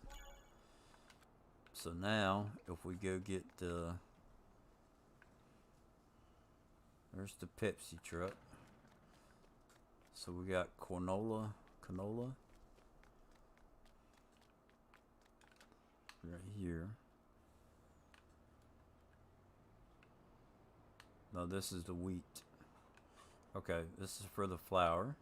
So now, if we go get there's the Pepsi truck. So we got canola right here. No, this is the wheat. Okay, this is for the flour.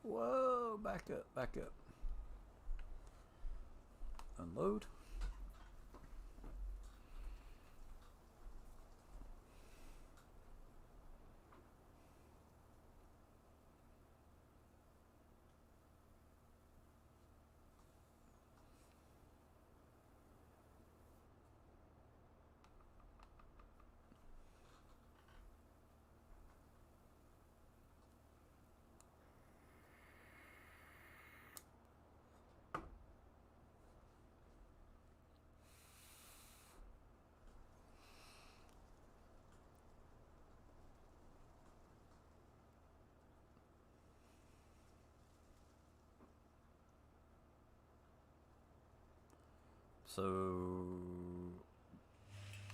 Whoa, back up. Unload. So,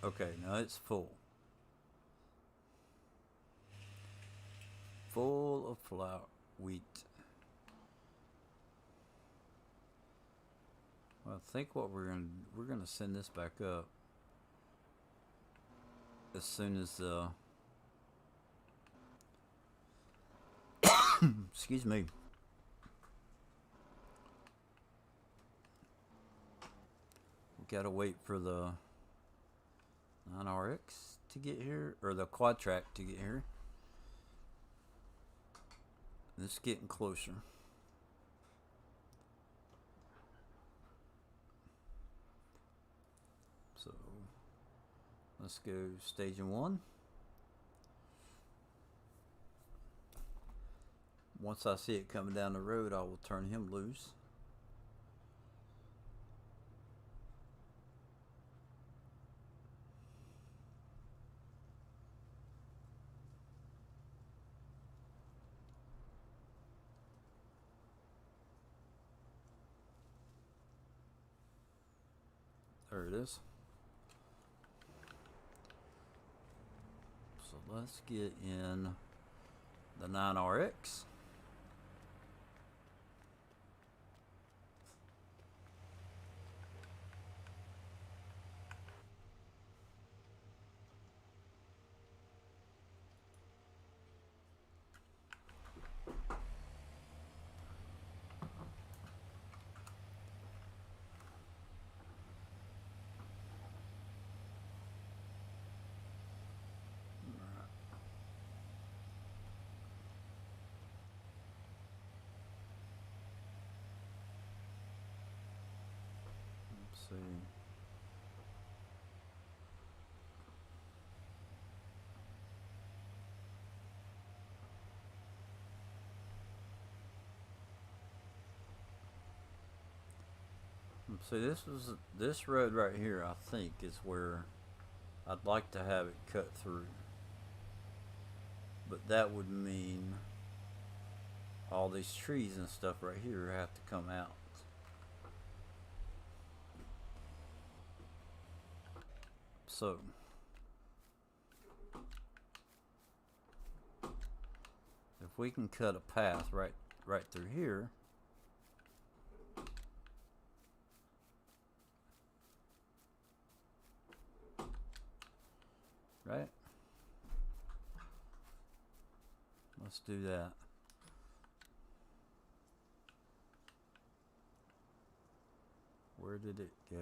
okay, now it's full. Full of flour, wheat. Well, I think what we're gonna send this back up as soon as Excuse me. We gotta wait for the 9RX to get here, or the quad track to get here. It's getting closer. So let's go station 1. Once I see it coming down the road, I will turn him loose. There it is. So let's get in the 9RX. Let's see. So this road right here, I think, is where I'd like to have it cut through. But that would mean all these trees and stuff right here have to come out. So if we can cut a path right through here, right? Let's do that. Where did it go?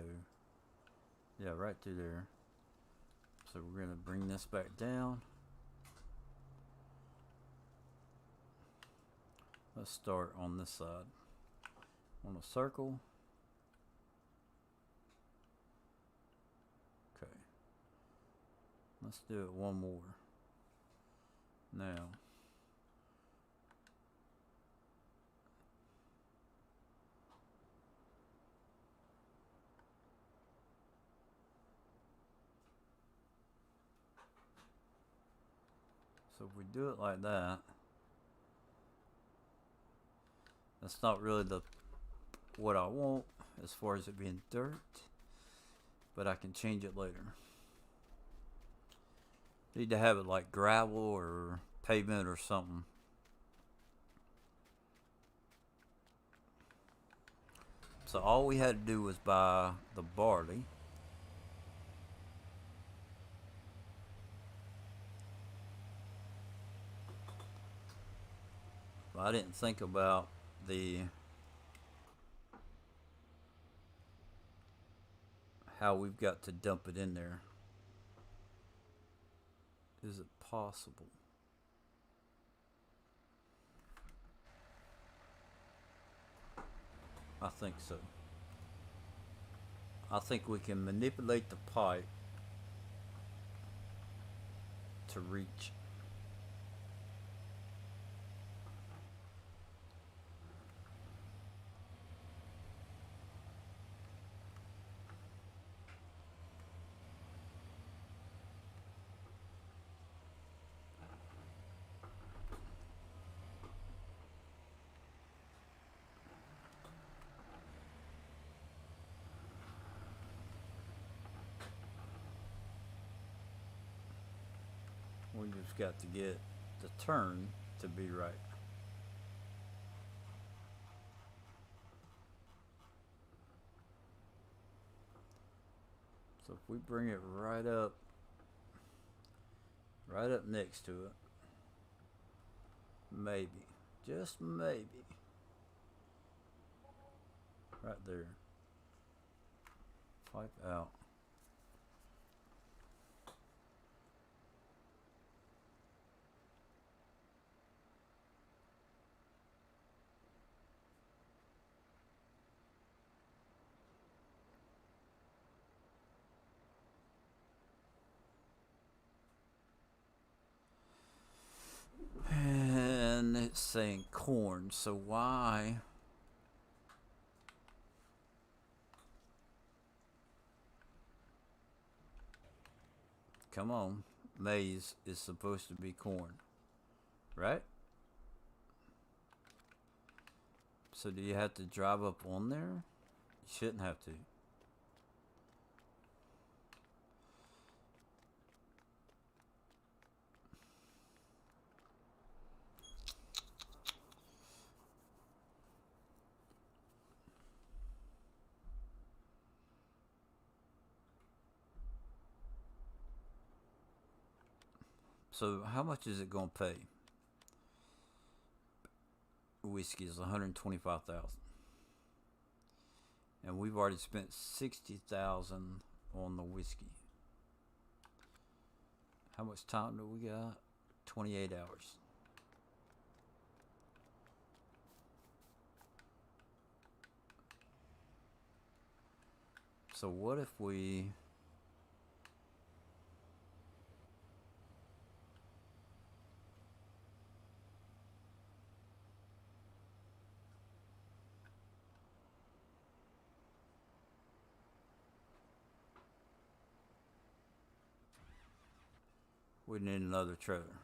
Yeah, right through there. So we're going to bring this back down. Let's start on this side. On a circle. Okay. Let's do it one more. Now. So if we do it like that, that's not really what I want as far as it being dirt, but I can change it later. Need to have it like gravel or pavement or something. So all we had to do was buy the barley. I didn't think about how we've got to dump it in there. Is it possible? I think so. I think we can manipulate the pipe to reach. We just got to get the turn to be right. So if we bring it right up next to it, maybe. Just maybe. Right there. Pipe out. And it's saying corn, so why? Come on. Maize is supposed to be corn, right? So do you have to drive up on there? You shouldn't have to. So how much is it gonna pay? Whiskey is 125,000, and we've already spent 60,000 on the whiskey. How much time do we got? 28 hours. So what if we need another trailer?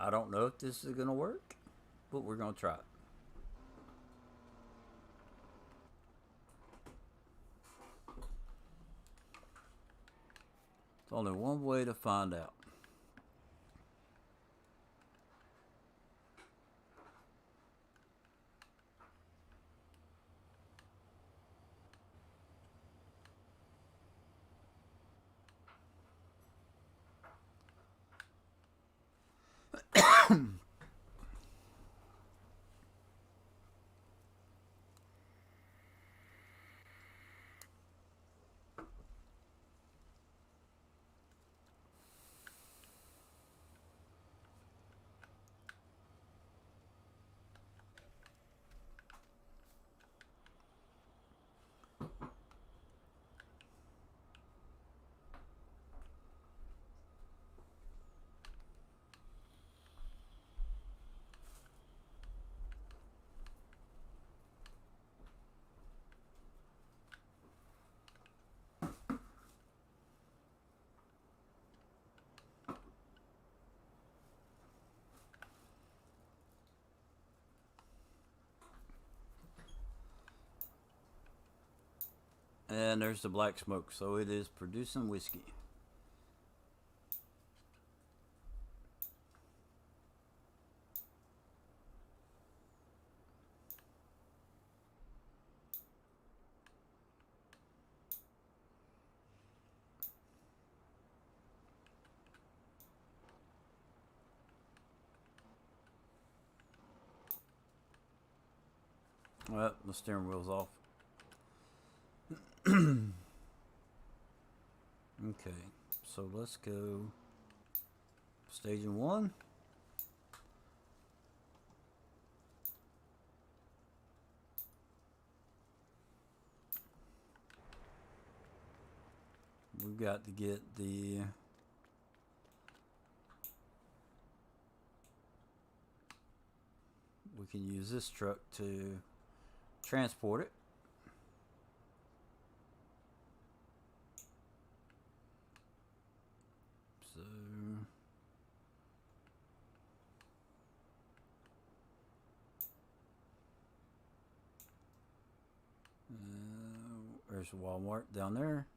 I don't know if this is gonna work, but we're gonna try it. There's only one way to find out. And there's the black smoke, so it is producing whiskey. Well, the steering wheel's off. Okay, so let's go staging 1. We've got to get the we can use this truck to transport it. So there's Walmart down there.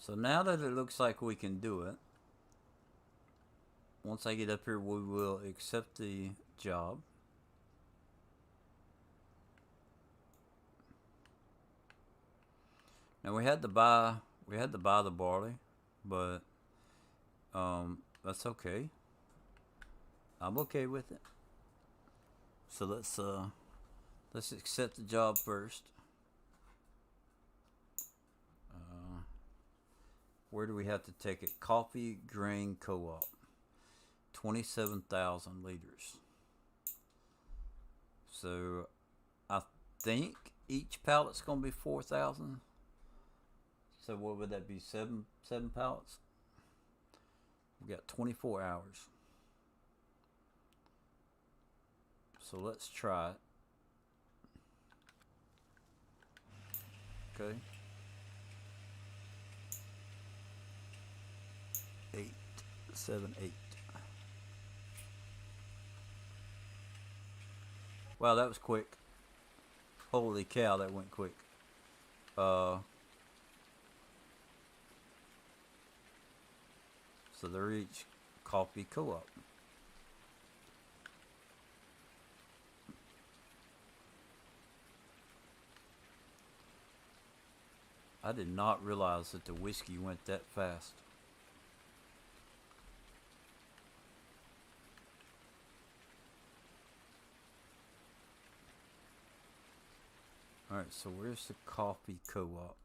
So now that it looks like we can do it, once I get up here, we will accept the job. Now we had to buy the barley, but that's okay. I'm okay with it. So let's accept the job first. Where do we have to take it? Coffee Grain Co-op. 27,000 liters. So I think each pallet's gonna be 4,000. So what would that be? Seven pallets? We got 24 hours. So let's try it. Okay. 8, 7, 8. Wow, that was quick. Holy cow, that went quick. So they're each coffee co-op. I did not realize that the whiskey went that fast. Alright, so where's the coffee co-op?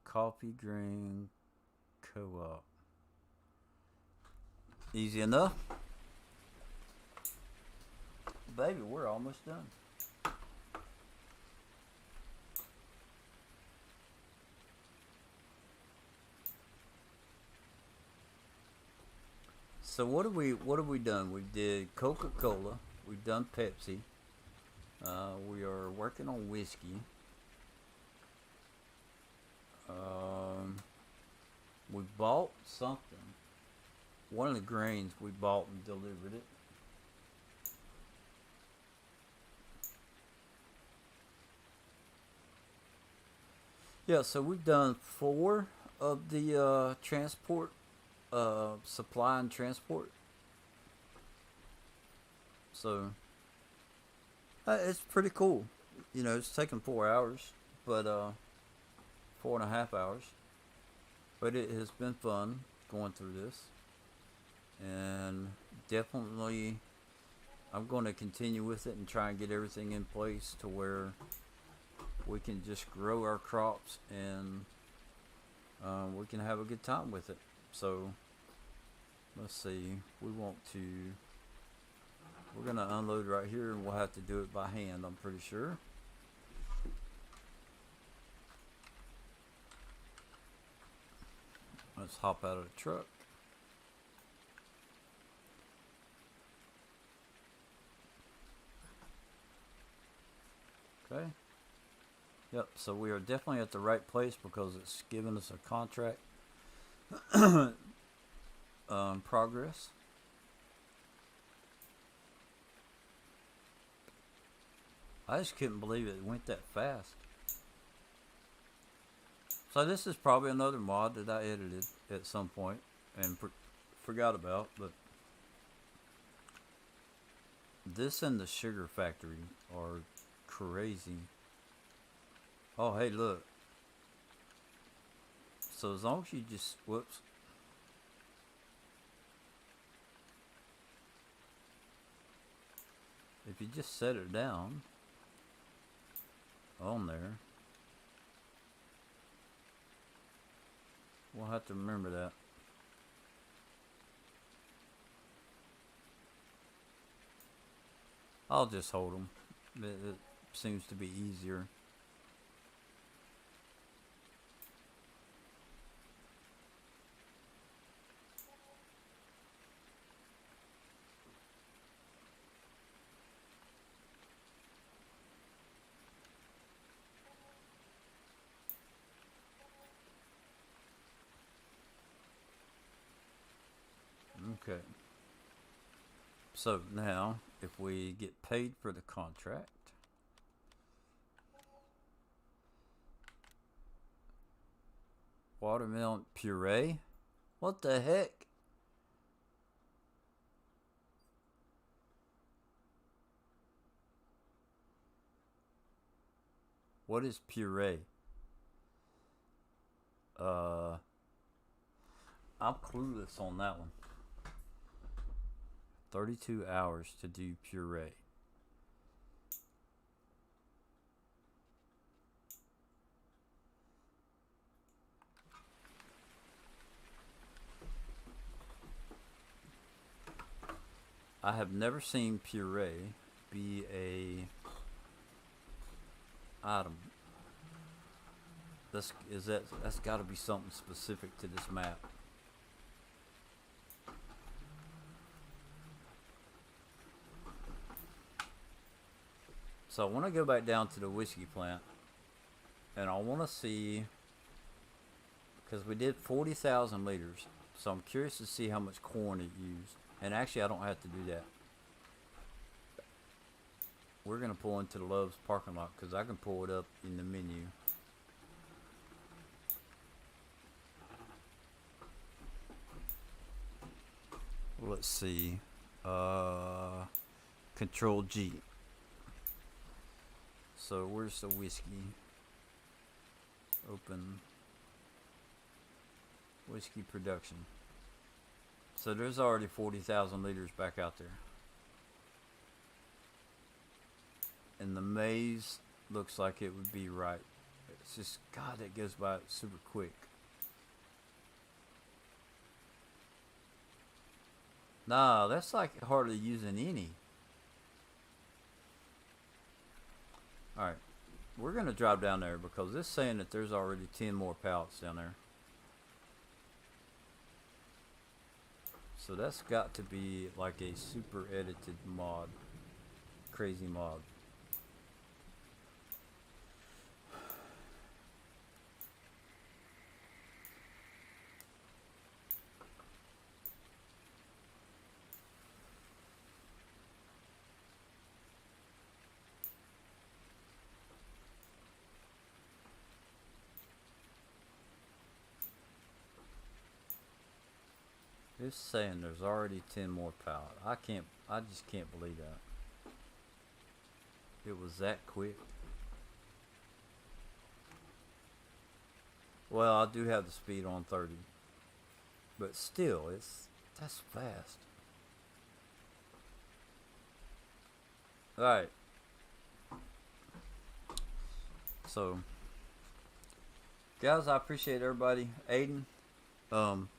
Coffee Grain Co-op. Easy enough. Baby, we're almost done. So what have we done? We did Coca-Cola. We've done Pepsi. We are working on whiskey. We bought something. One of the grains we bought and delivered it. Yeah, so we've done 4 of the transport, supply and transport. So it's pretty cool. You know, it's taken 4 hours, but 4.5 hours. But it has been fun going through this, and definitely I'm going to continue with it and try and get everything in place to where we can just grow our crops and we can have a good time with it. So let's see, we're going to unload right here, and we'll have to do it by hand, I'm pretty sure. Let's hop out of the truck. Okay. Yep, so we are definitely at the right place because it's giving us a contract progress. I just couldn't believe it went that fast. So this is probably another mod that I edited at some point and forgot about, but this and the sugar factory are crazy. Oh, hey, look. So as long as you just, whoops. If you just set it down on there, we'll have to remember that. I'll just hold them. It seems to be easier. Okay. So now, if we get paid for the contract, watermelon puree? What the heck? What is puree? I'm clueless on that one. 32 hours to do puree. I have never seen puree be a item. That's got to be something specific to this map. So I want to go back down to the whiskey plant, and I want to see, because we did 40,000 liters, so I'm curious to see how much corn it used. And actually, I don't have to do that. We're going to pull into the Love's parking lot because I can pull it up in the menu. Let's see. Control G. So where's the whiskey? Open whiskey production. So there's already 40,000 liters back out there. And the maize looks like it would be right. It's just, God, that goes by super quick. Nah, that's like hardly using any. Alright, we're going to drive down there because it's saying that there's already 10 more pallets down there. So that's got to be like a super edited mod. Crazy mod. It's saying there's already 10 more pallets. I just can't believe that. It was that quick. Well, I do have the speed on 30, but still, that's fast. All right. So, guys, I appreciate everybody. Aiden, um,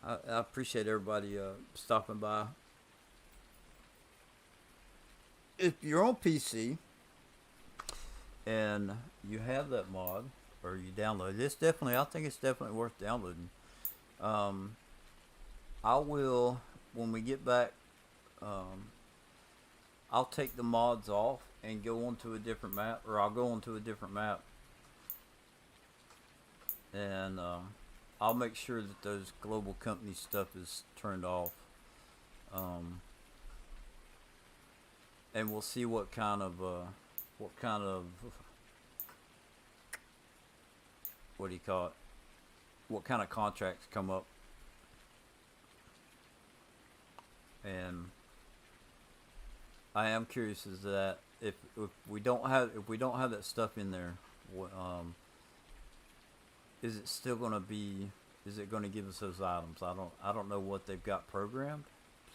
I appreciate everybody stopping by. If you're on PC and you have that mod or you download it, I think it's definitely worth downloading. I will, when we get back, I'll take the mods off and go onto a different map, or I'll go onto a different map, and I'll make sure that those global company stuff is turned off, and we'll see what kind of what do you call it? What kind of contracts come up, and I am curious as to that if we don't have that stuff in there, is it still going to be? Is it going to give us those items? I don't know what they've got programmed,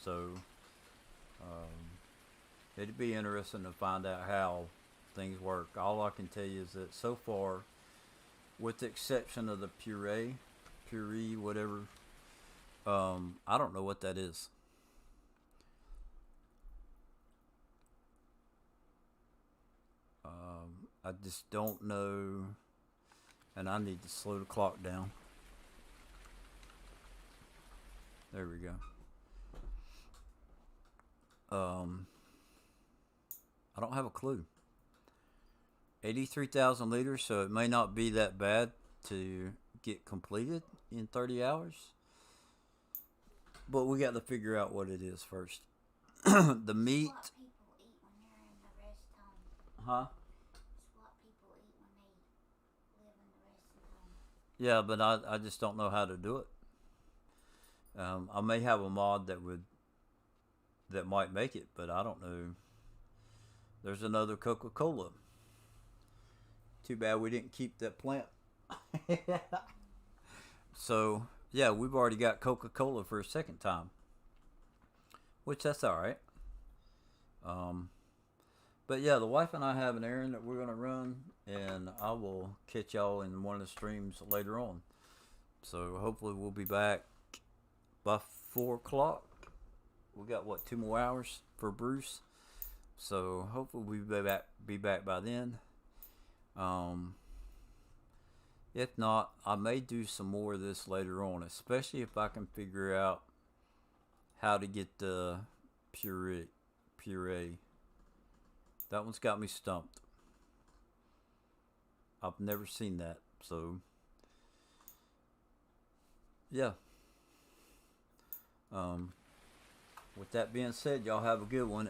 so it'd be interesting to find out how things work. All I can tell you is that so far, with the exception of the puree, whatever, I don't know what that is. I just don't know, and I need to slow the clock down. There we go. I don't have a clue. 83,000 liters, so it may not be that bad to get completed in 30 hours. But we got to figure out what it is first. The meat. What people eat when they're in the rest home. Huh? It's what people eat when they live in the rest home. Yeah, but I just don't know how to do it. I may have a mod that might make it, but I don't know. There's another Coca-Cola. Too bad we didn't keep that plant. So, yeah, we've already got Coca-Cola for a second time, which that's all right. But yeah, the wife and I have an errand that we're going to run, and I will catch y'all in one of the streams later on. So hopefully we'll be back by 4 o'clock. We got 2 more hours for Bruce. So hopefully we'll be back by then. If not, I may do some more of this later on, especially if I can figure out how to get the puree. That one's got me stumped. I've never seen that, so yeah. With that being said, y'all have a good one.